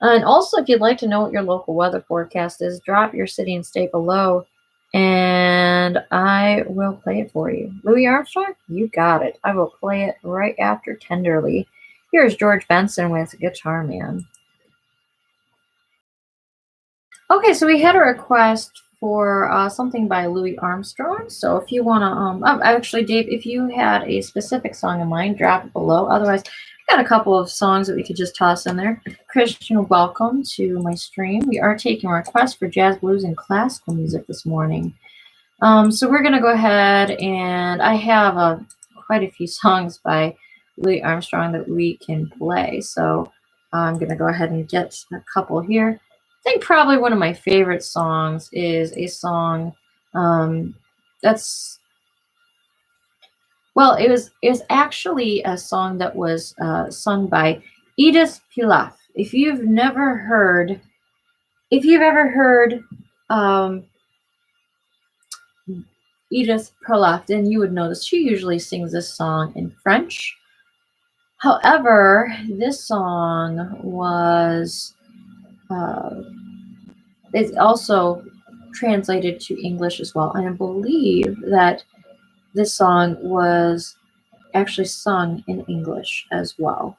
And also, if you'd like to know what your local weather forecast is, drop your city and state below, and and I will play it for you. Louis Armstrong, you got it. I will play it right after Tenderly. Here's George Benson with Guitar Man. Okay, so we had a request for something by Louis Armstrong. So if you want to, actually, Dave, if you had a specific song in mind, drop it below. Otherwise, I got a couple of songs that we could just toss in there. Christian, welcome to my stream. We are taking requests for jazz, blues, and classical music this morning. So we're going to go ahead, and I have quite a few songs by Louis Armstrong that we can play. So I'm going to go ahead and get a couple here. I think probably one of my favorite songs is a song that's, well, it was actually a song that was sung by Edith Piaf. If you've ever heard Edith Piaf, then you would know this. She usually sings this song in French. However, this song was it's also translated to English as well. And I believe that this song was actually sung in English as well.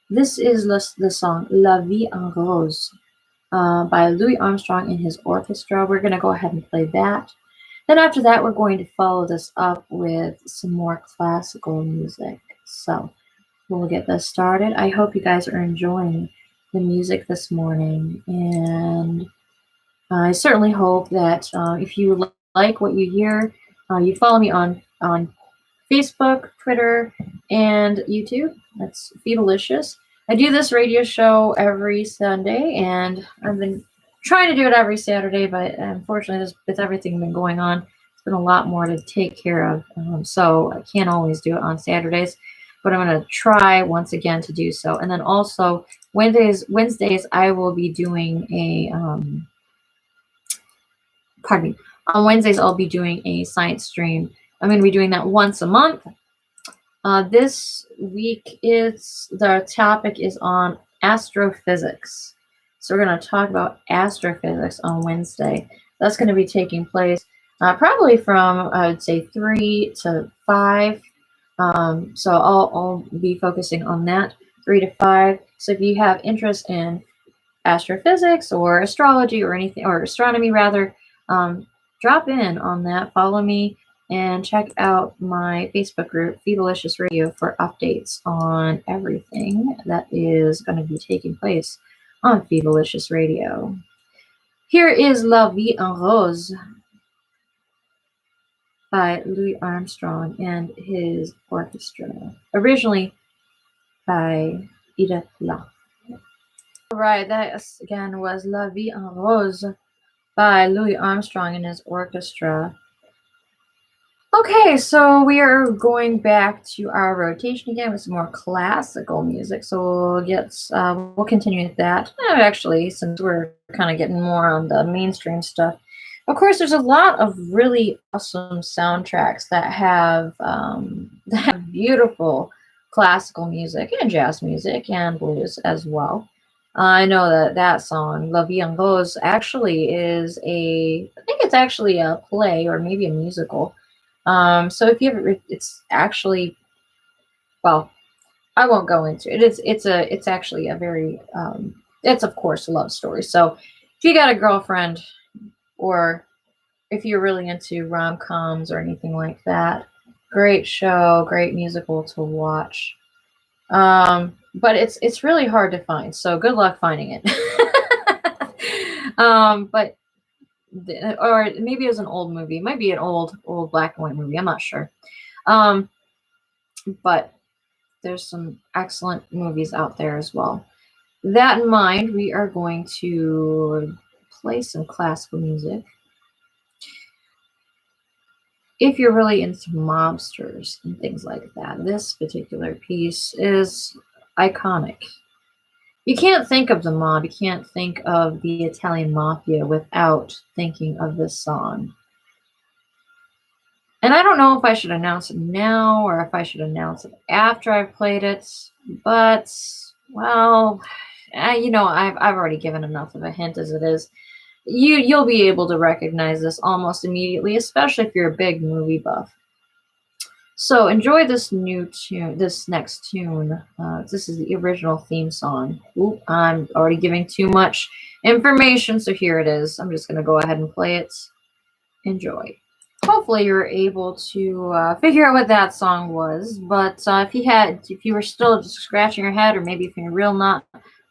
This is the song La Vie en Rose by Louis Armstrong and his orchestra. We're going to go ahead and play that. Then after that, we're going to follow this up with some more classical music. So we'll get this started. I hope you guys are enjoying the music this morning, and I certainly hope that if you like what you hear, you follow me on Facebook, Twitter, and YouTube. That's Phoebalicious. I do this radio show every Sunday, and I've been trying to do it every Saturday, but unfortunately, with everything been going on, it's been a lot more to take care of, so I can't always do it on Saturdays. But I'm going to try once again to do so. And then also Wednesdays I will be doing a pardon me. On Wednesdays I'll be doing a science stream. I'm going to be doing that once a month. This week the topic is on astrophysics. So we're going to talk about astrophysics on Wednesday. That's going to be taking place probably from, I would say, 3 to 5. So I'll be focusing on that, 3 to 5. So if you have interest in astrophysics or astrology or anything, or astronomy rather, drop in on that, follow me, and check out my Facebook group, Phoebalicious Radio, for updates on everything that is going to be taking place on Phoebalicious Radio. Here is La Vie en Rose by Louis Armstrong and his orchestra, originally by Edith Piaf. All right, that again was La Vie en Rose by Louis Armstrong and his orchestra. Okay, so we are going back to our rotation again with some more classical music. So we'll continue with that. Actually, since we're kind of getting more on the mainstream stuff, of course, there's a lot of really awesome soundtracks that have beautiful classical music and jazz music and blues as well. I know that song, La Vie en Rose, actually is I think it's actually a play or maybe a musical. So if you ever, it's actually, well, I won't go into it. It's actually a very, it's of course a love story. So if you got a girlfriend, or if you're really into rom-coms or anything like that, great show, great musical to watch. But it's really hard to find, so good luck finding it. Or maybe it was an old movie. It might be an old black and white movie. I'm not sure. But there's some excellent movies out there as well. That in mind, we are going to play some classical music. If you're really into mobsters and things like that, this particular piece is iconic. You can't think of the mob, you can't think of the Italian mafia without thinking of this song. And I don't know if I should announce it now or if I should announce it after I've played it, but, well, I've already given enough of a hint as it is. you'll be able to recognize this almost immediately, especially if you're a big movie buff. So enjoy this new tune, this next tune. This is the original theme song. Oop, I'm already giving too much information, so here it is. I'm just going to go ahead and play it. Enjoy. Hopefully you're able to figure out what that song was, but if you were still just scratching your head, or maybe if you're not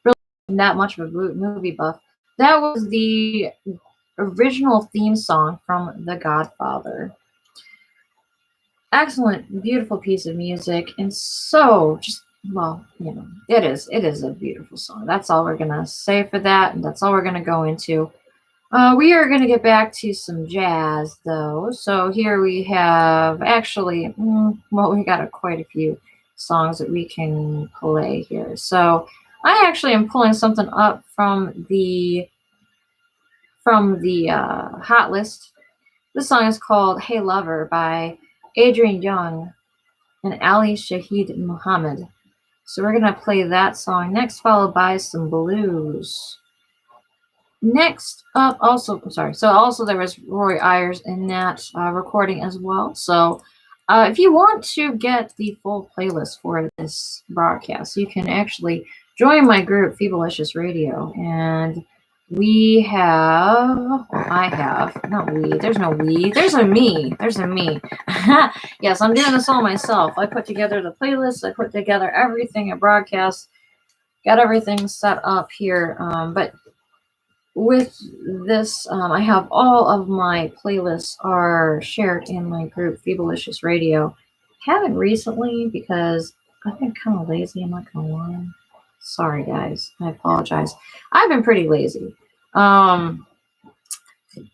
really that much of a movie buff, that was the original theme song from The Godfather. Excellent, beautiful piece of music, and so just, well, it is a beautiful song. That's all we're gonna say for that, and that's all we're gonna go into. We are gonna get back to some jazz, though. So here we have actually, we got quite a few songs that we can play here. So I actually am pulling something up from the hot list. This song is called "Hey Lover" by Adrian Young and Ali Shahid Muhammad. So we're going to play that song next, followed by some blues. Next up, also there was Roy Ayers in that recording as well. So if you want to get the full playlist for this broadcast, you can actually join my group, Phoebalicious Radio, and there's no we, there's a me. Yes, I'm doing this all myself. I put together the playlist, I put together everything at broadcast, got everything set up here, but with this, I have all of my playlists are shared in my group, Phoebalicious Radio. Haven't recently because I've been kind of lazy, I'm not gonna lie. Sorry guys, I apologize. I've been pretty lazy. You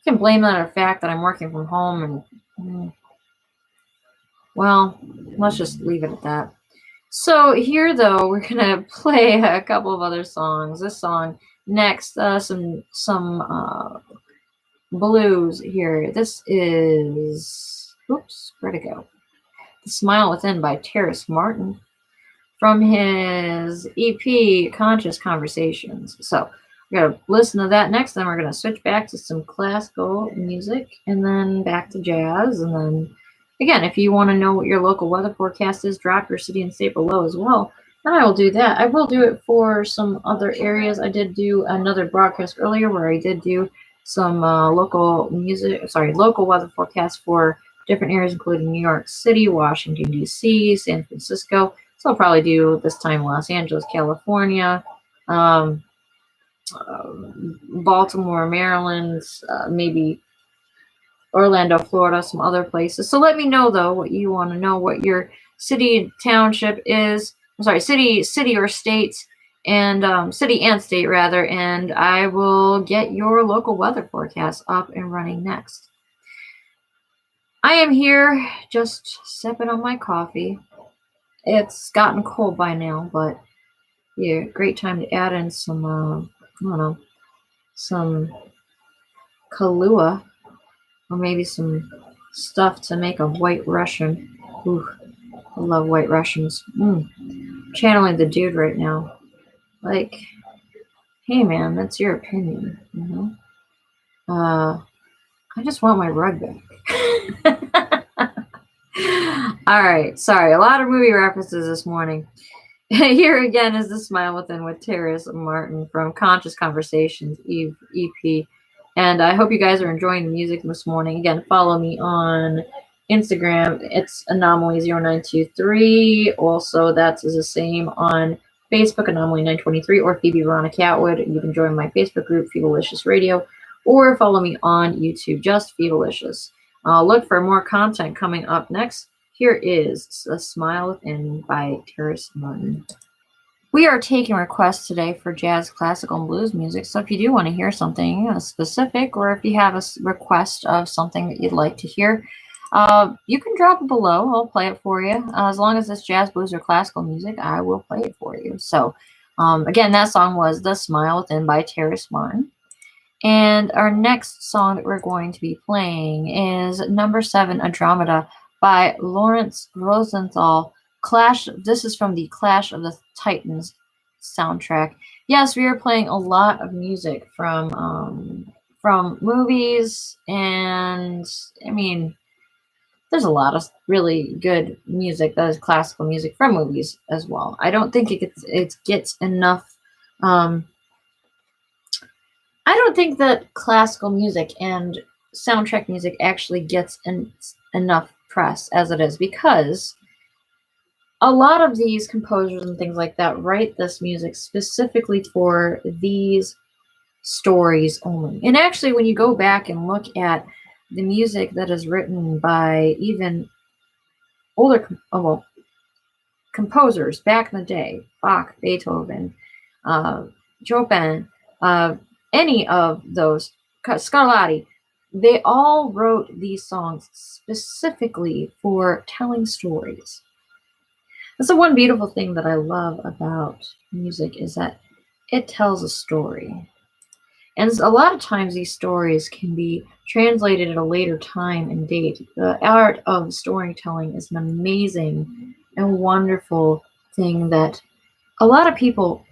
can blame that on the fact that I'm working from home, and well, let's just leave it at that. So here, though, we're gonna play a couple of other songs. This song next, some blues here. This is, oops, where'd it go? "The Smile Within" by Terrace Martin from his EP Conscious Conversations. So we're going to listen to that next, then we're going to switch back to some classical music, and then back to jazz. And then, again, if you want to know what your local weather forecast is, drop your city and state below as well, and I will do that. I will do it for some other areas. I did do another broadcast earlier where I did do some local weather forecast for different areas, including New York City, Washington, D.C., San Francisco. So I'll probably do this time Los Angeles, California, Baltimore, Maryland, maybe Orlando, Florida, some other places. So let me know, though, what you want to know, what your city, township is. I'm sorry, city or state, and city and state, rather, and I will get your local weather forecast up and running next. I am here just sipping on my coffee. It's gotten cold by now, but yeah, great time to add in some, some Kahlua, or maybe some stuff to make a White Russian. Ooh, I love White Russians. Channeling the dude right now. Like, hey man, that's your opinion, I just want my rug back. All right, sorry, a lot of movie references this morning. Here again is "The Smile Within" with Terrace Martin from Conscious Conversations EP. And I hope you guys are enjoying the music this morning. Again, follow me on Instagram. It's Anomaly0923. Also, that is the same on Facebook, Anomaly923, or Phoebe Veronica Atwood. You can join my Facebook group, Phoebalicious Radio, or follow me on YouTube, just Phoebalicious. Look for more content coming up next. Here is "A Smile Within" by Terrace Martin. We are taking requests today for jazz, classical, and blues music. So if you do want to hear something specific, or if you have a request of something that you'd like to hear, you can drop it below. I'll play it for you. As long as it's jazz, blues, or classical music, I will play it for you. So again, that song was "The Smile Within" by Terrace Martin. And our next song that we're going to be playing is number 7, "Andromeda" by Lawrence Rosenthal. This is from the Clash of the Titans soundtrack. Yes, we are playing a lot of music from from movies, and I mean, there's a lot of really good music that is classical music from movies as well. I don't think it gets enough. I don't think that classical music and soundtrack music actually gets enough press as it is, because a lot of these composers and things like that write this music specifically for these stories only. And actually, when you go back and look at the music that is written by even older composers back in the day, Bach, Beethoven, Joplin, any of those, Scarlatti, they all wrote these songs specifically for telling stories. That's the one beautiful thing that I love about music, is that it tells a story. And a lot of times these stories can be translated at a later time and date. The art of storytelling is an amazing and wonderful thing that a lot of people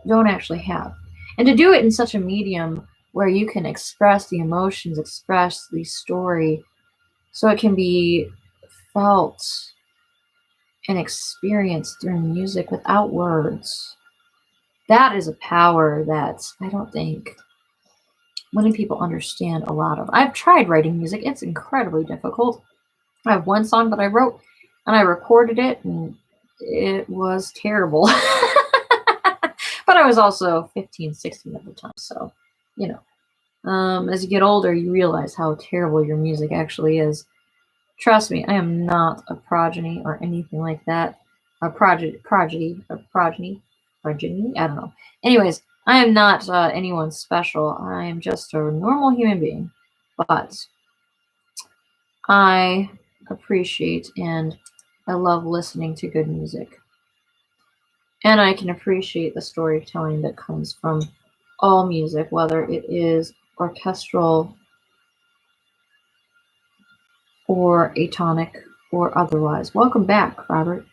don't actually have. And to do it in such a medium where you can express the emotions, express the story, so it can be felt and experienced through music without words, that is a power that I don't think many people understand a lot of. I've tried writing music. It's incredibly difficult. I have one song that I wrote, and I recorded it, and it was terrible. But I was also 15, 16 at the time, so, you know. As you get older, you realize how terrible your music actually is. Trust me, I am not a progeny or anything like that. A progeny, I don't know. Anyways, I am not anyone special. I am just a normal human being. But I appreciate and I love listening to good music. And I can appreciate the storytelling that comes from all music, whether it is orchestral or atonic or otherwise. Welcome back, Robert.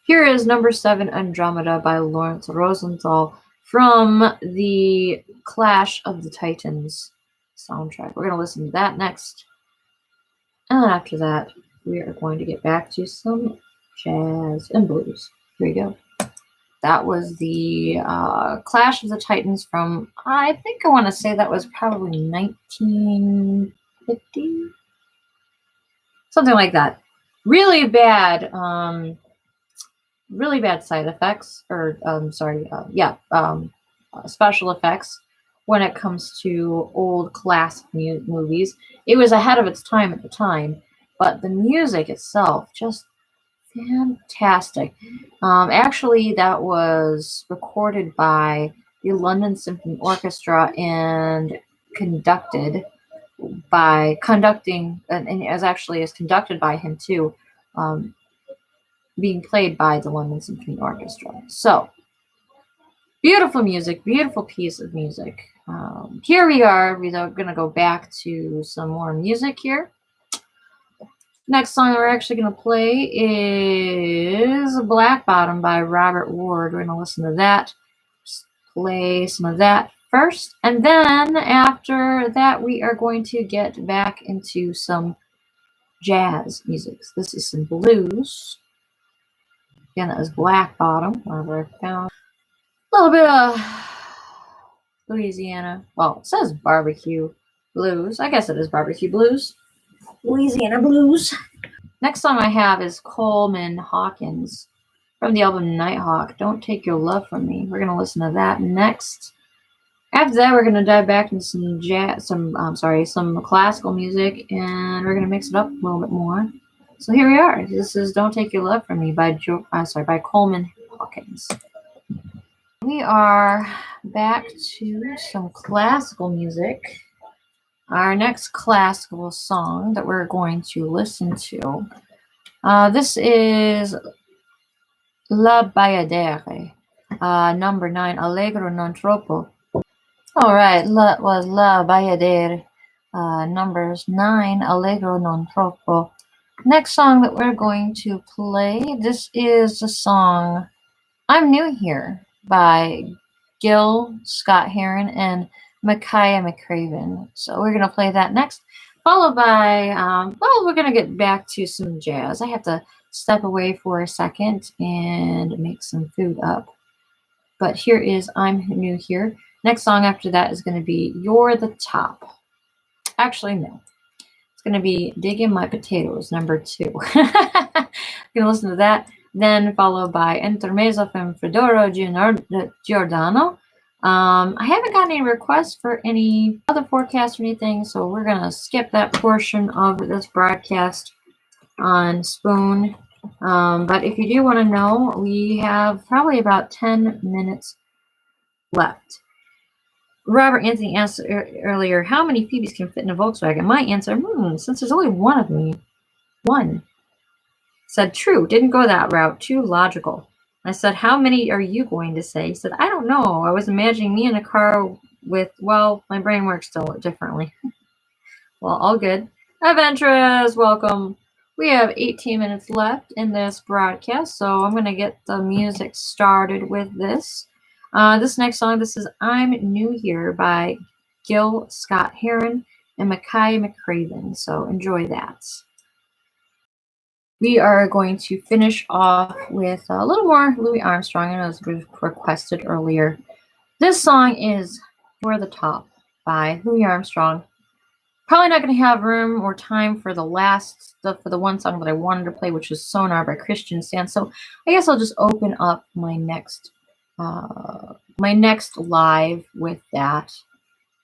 Here is number 7, Andromeda by Lawrence Rosenthal from the Clash of the Titans soundtrack. We're going to listen to that next. And then after that, we are going to get back to some jazz and blues. Here we go. That was the Clash of the Titans from, I think I want to say that was probably 1950? Something like that. Really bad side effects, or special effects when it comes to old classic movies. It was ahead of its time at the time, but the music itself just fantastic. Actually, that was recorded by the London Symphony Orchestra and conducted by conducted by him too, being played by the London Symphony Orchestra. So, beautiful music, beautiful piece of music. Here we are. We're going to go back to some more music here. Next song we're actually going to play is Black Bottom by Robert Ward. We're going to listen to that. Just play some of that first. And then after that, we are going to get back into some jazz music. This is some blues. Again, that was Black Bottom, wherever I found a little bit of Louisiana. Well, it says barbecue blues. I guess it is barbecue blues. Louisiana blues. Next song I have is Coleman Hawkins from the album Nighthawk. Don't Take Your Love From Me. We're gonna listen to that next. After that, we're gonna dive back into some some classical music, and we're gonna mix it up a little bit more. So here we are. This is "Don't Take Your Love From Me" by Coleman Hawkins. We are back to some classical music. Our next classical song that we're going to listen to, this is La Bayadere, number 9, Allegro non troppo. All right, that was La Bayadere, numbers 9, Allegro non troppo. Next song that we're going to play, this is the song I'm New Here by Gil Scott-Heron and Micaiah McCraven. So we're going to play that next, followed by, well, we're going to get back to some jazz. I have to step away for a second and make some food up. But here is I'm New Here. Next song after that is going to be You're the Top. Actually, no. It's going to be Digging My Potatoes, number 2. Going to listen to that. Then followed by Intermezzo from Fedoro Giordano. I haven't gotten any requests for any other forecasts or anything, so we're going to skip that portion of this broadcast on Spoon. But if you do want to know, we have probably about 10 minutes left. Robert Anthony asked earlier, how many Phoebes can fit in a Volkswagen? My answer, since there's only one of me, one. Said, true, didn't go that route, too logical. I said, how many are you going to say? He said, I don't know. I was imagining me in a car with, well, my brain works still differently. Well, all good. Adventurers, welcome. We have 18 minutes left in this broadcast, so I'm going to get the music started with this. This next song, this is I'm New Here by Gil Scott-Heron and Micaiah McCraven, so enjoy that. We are going to finish off with a little more Louis Armstrong. I know it was requested earlier. This song is You're the Top by Louis Armstrong. Probably not going to have room or time for the one song that I wanted to play, which was Sonar by Christian Sand. So I guess I'll just open up my next live with that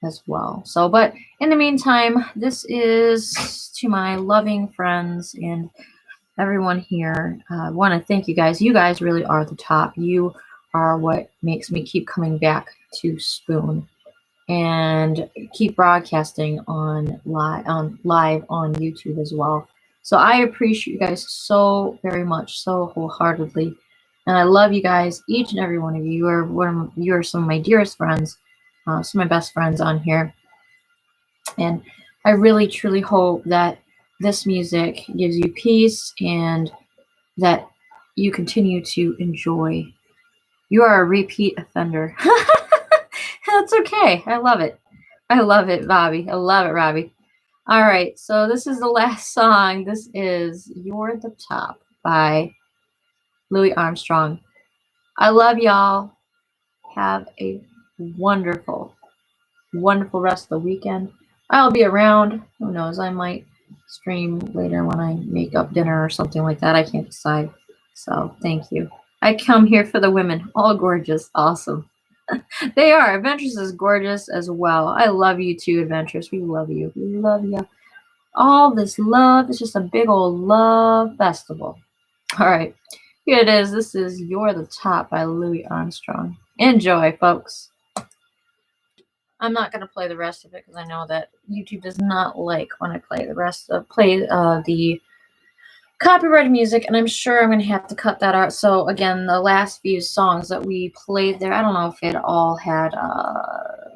as well. So, but in the meantime, this is to my loving friends and everyone here. I want to thank you guys. You guys really are the top. You are what makes me keep coming back to Spoon and keep broadcasting on live on YouTube as well. So I appreciate you guys so very much, so wholeheartedly, and I love you guys, each and every one of you. You are some of my dearest friends, some of my best friends on here, and I really truly hope that this music gives you peace and that you continue to enjoy. You are a repeat offender. That's okay. I love it. I love it, Bobby. I love it, Robbie. All right. So this is the last song. This is You're the Top by Louis Armstrong. I love y'all. Have a wonderful, wonderful rest of the weekend. I'll be around. Who knows? I might stream later when I make up dinner or something like that. I can't decide. So thank you. I come here for the women. All gorgeous. Awesome. They are. Adventures is gorgeous as well. I love you too, Adventures. We love you. We love you. All this love. It's just a big old love festival. All right. Here it is. This is You're the Top by Louis Armstrong. Enjoy, folks. I'm not going to play the rest of it because I know that YouTube does not like when I play the rest of the copyrighted music, and I'm sure I'm going to have to cut that out. So again, the last few songs that we played there, I don't know if it all had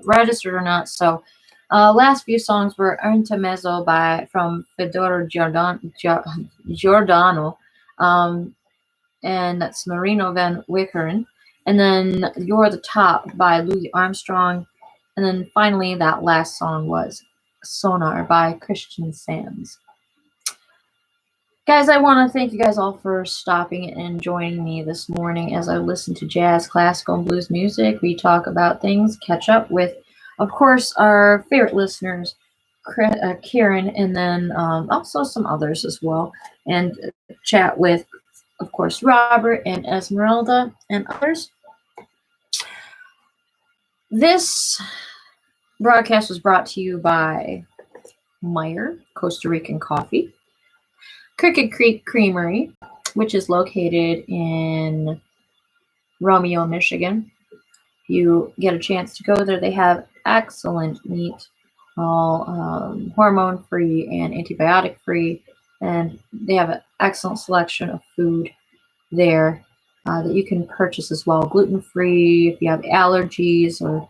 registered or not. So last few songs were Intermezzo from Fedoro Giordano, and that's Marino van Wickeren, and then You're the Top by Louis Armstrong, and then finally that last song was Sonar by Christian Sands. Guys, I want to thank you guys all for stopping and joining me this morning as I listen to jazz, classical, and blues music. We talk about things, catch up with, of course, our favorite listeners, Karen, and then also some others as well, and chat with, of course, Robert and Esmeralda and others. This broadcast was brought to you by Meyer, Costa Rican Coffee, Crooked Creek Creamery, which is located in Romeo, Michigan. If you get a chance to go there, they have excellent meat, all hormone-free and antibiotic-free, and they have an excellent selection of food there that you can purchase as well. Gluten-free, if you have allergies or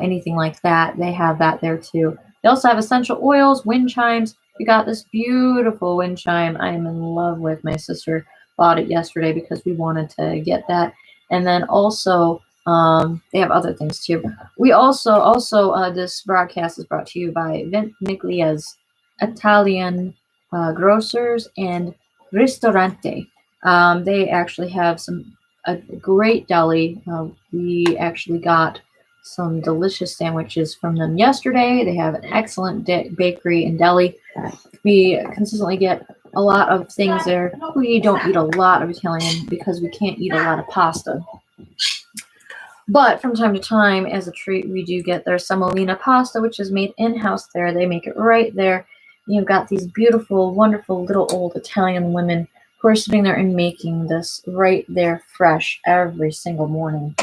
anything like that, they have that there too. They also have essential oils, wind chimes. We got this beautiful wind chime I'm in love with. My sister bought it yesterday because we wanted to get that. And then also They have other things too. We also this broadcast is brought to you by Ventiglia's Italian Grocers and Ristorante. They actually have a great deli. We actually got some delicious sandwiches from them yesterday. They have an excellent bakery and deli. We consistently get a lot of things there. We don't eat a lot of Italian because we can't eat a lot of pasta. But from time to time, as a treat, we do get their semolina pasta, which is made in-house there. They make it right there. You've got these beautiful, wonderful little old Italian women who are sitting there and making this right there fresh every single morning.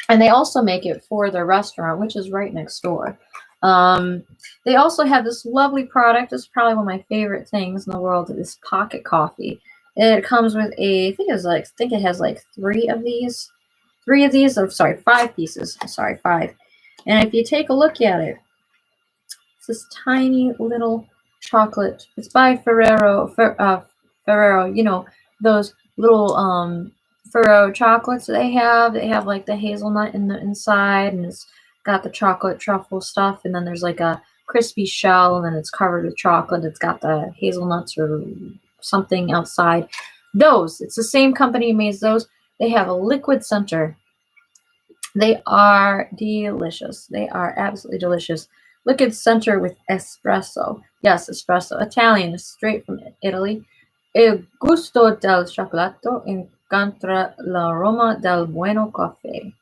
And they also make it for their restaurant, which is right next door. They also have this lovely product. It's probably one of my favorite things in the world. Is pocket coffee. It comes with I think it has like 3 of these. 3 of these. Oh, sorry, 5 pieces. Sorry, 5. And if you take a look at it, it's this tiny little chocolate. It's by Ferrero. You know, those little Ferrero chocolates they have. They have like the hazelnut in the inside, and it's got the chocolate truffle stuff, and then there's like a crispy shell, and then it's covered with chocolate. It's got the hazelnuts or something outside. It's the same company who makes those. They have a liquid center. They are delicious. They are absolutely delicious. Liquid center with espresso. Yes, espresso. Italian, straight from Italy. Il gusto del cioccolato incontra l'aroma del buono caffè.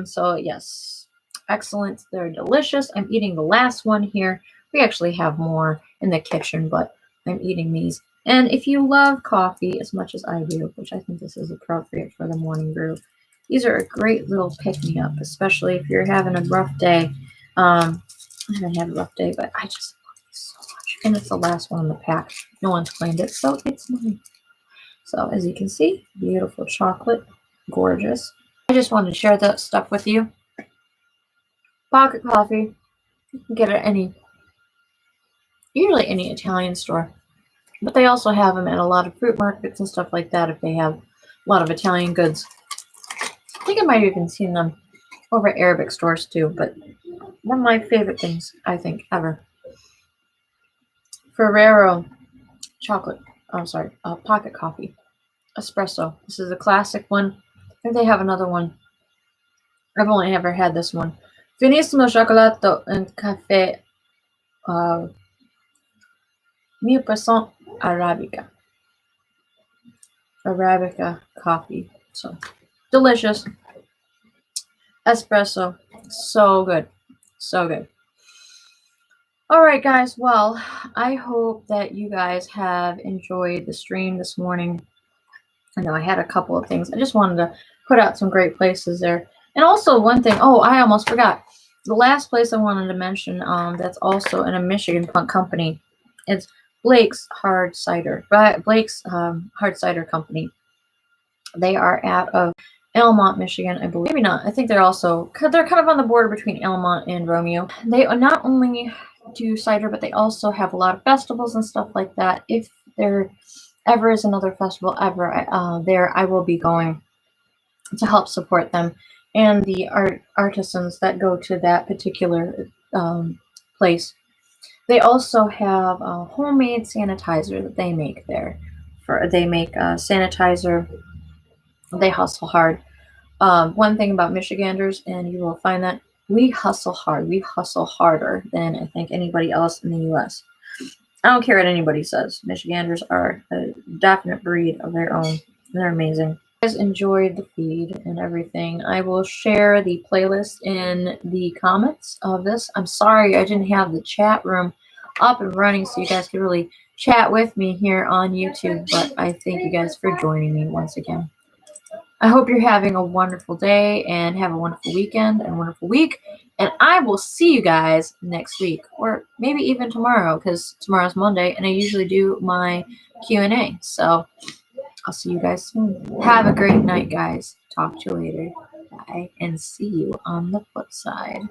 So yes, excellent. They're delicious. I'm eating the last one here. We actually have more in the kitchen, but I'm eating these. And if you love coffee as much as I do, which I think this is appropriate for the morning brew, these are a great little pick-me-up, especially if you're having a rough day. I haven't had a rough day, but I just love these so much. And it's the last one in the pack. No one's claimed it, so it's mine. So as you can see, beautiful chocolate, gorgeous. I just wanted to share that stuff with you. Pocket coffee, you can get it at usually any Italian store. But they also have them at a lot of fruit markets and stuff like that if they have a lot of Italian goods. I think I might have even seen them over at Arabic stores too, but one of my favorite things, I think, ever. Ferrero chocolate, pocket coffee. Espresso. This is a classic one. I think they have another one. I've only ever had this one. Finissimo cioccolato and caffè 1000% Arabica. Arabica coffee. So delicious. Espresso. So good. So good. All right, guys. Well, I hope that you guys have enjoyed the stream this morning. I know I had a couple of things. I just wanted to put out some great places there. And also one thing. Oh, I almost forgot. The last place I wanted to mention that's also in a Michigan company. It's Blake's Hard Cider. Blake's Hard Cider Company. They are out of Almont, Michigan, I believe. Maybe not. I think they're kind of on the border between Almont and Romeo. They not only do cider, but they also have a lot of festivals and stuff like that. If there ever is another festival there, I will be going to help support them and the artisans that go to that particular place. They also have a homemade sanitizer that they make there. They make sanitizer. They hustle hard. One thing about Michiganders, and you will find that we hustle hard. We hustle harder than I think anybody else in the U.S. I don't care what anybody says. Michiganders are a definite breed of their own. They're amazing. If you guys enjoyed the feed and everything, I will share the playlist in the comments of this. I'm sorry I didn't have the chat room up and running so you guys could really chat with me here on YouTube, but I thank you guys for joining me once again. I hope you're having a wonderful day and have a wonderful weekend and a wonderful week. And I will see you guys next week or maybe even tomorrow because tomorrow's Monday and I usually do my Q&A. So I'll see you guys soon. Have a great night, guys. Talk to you later. Bye and see you on the flip side.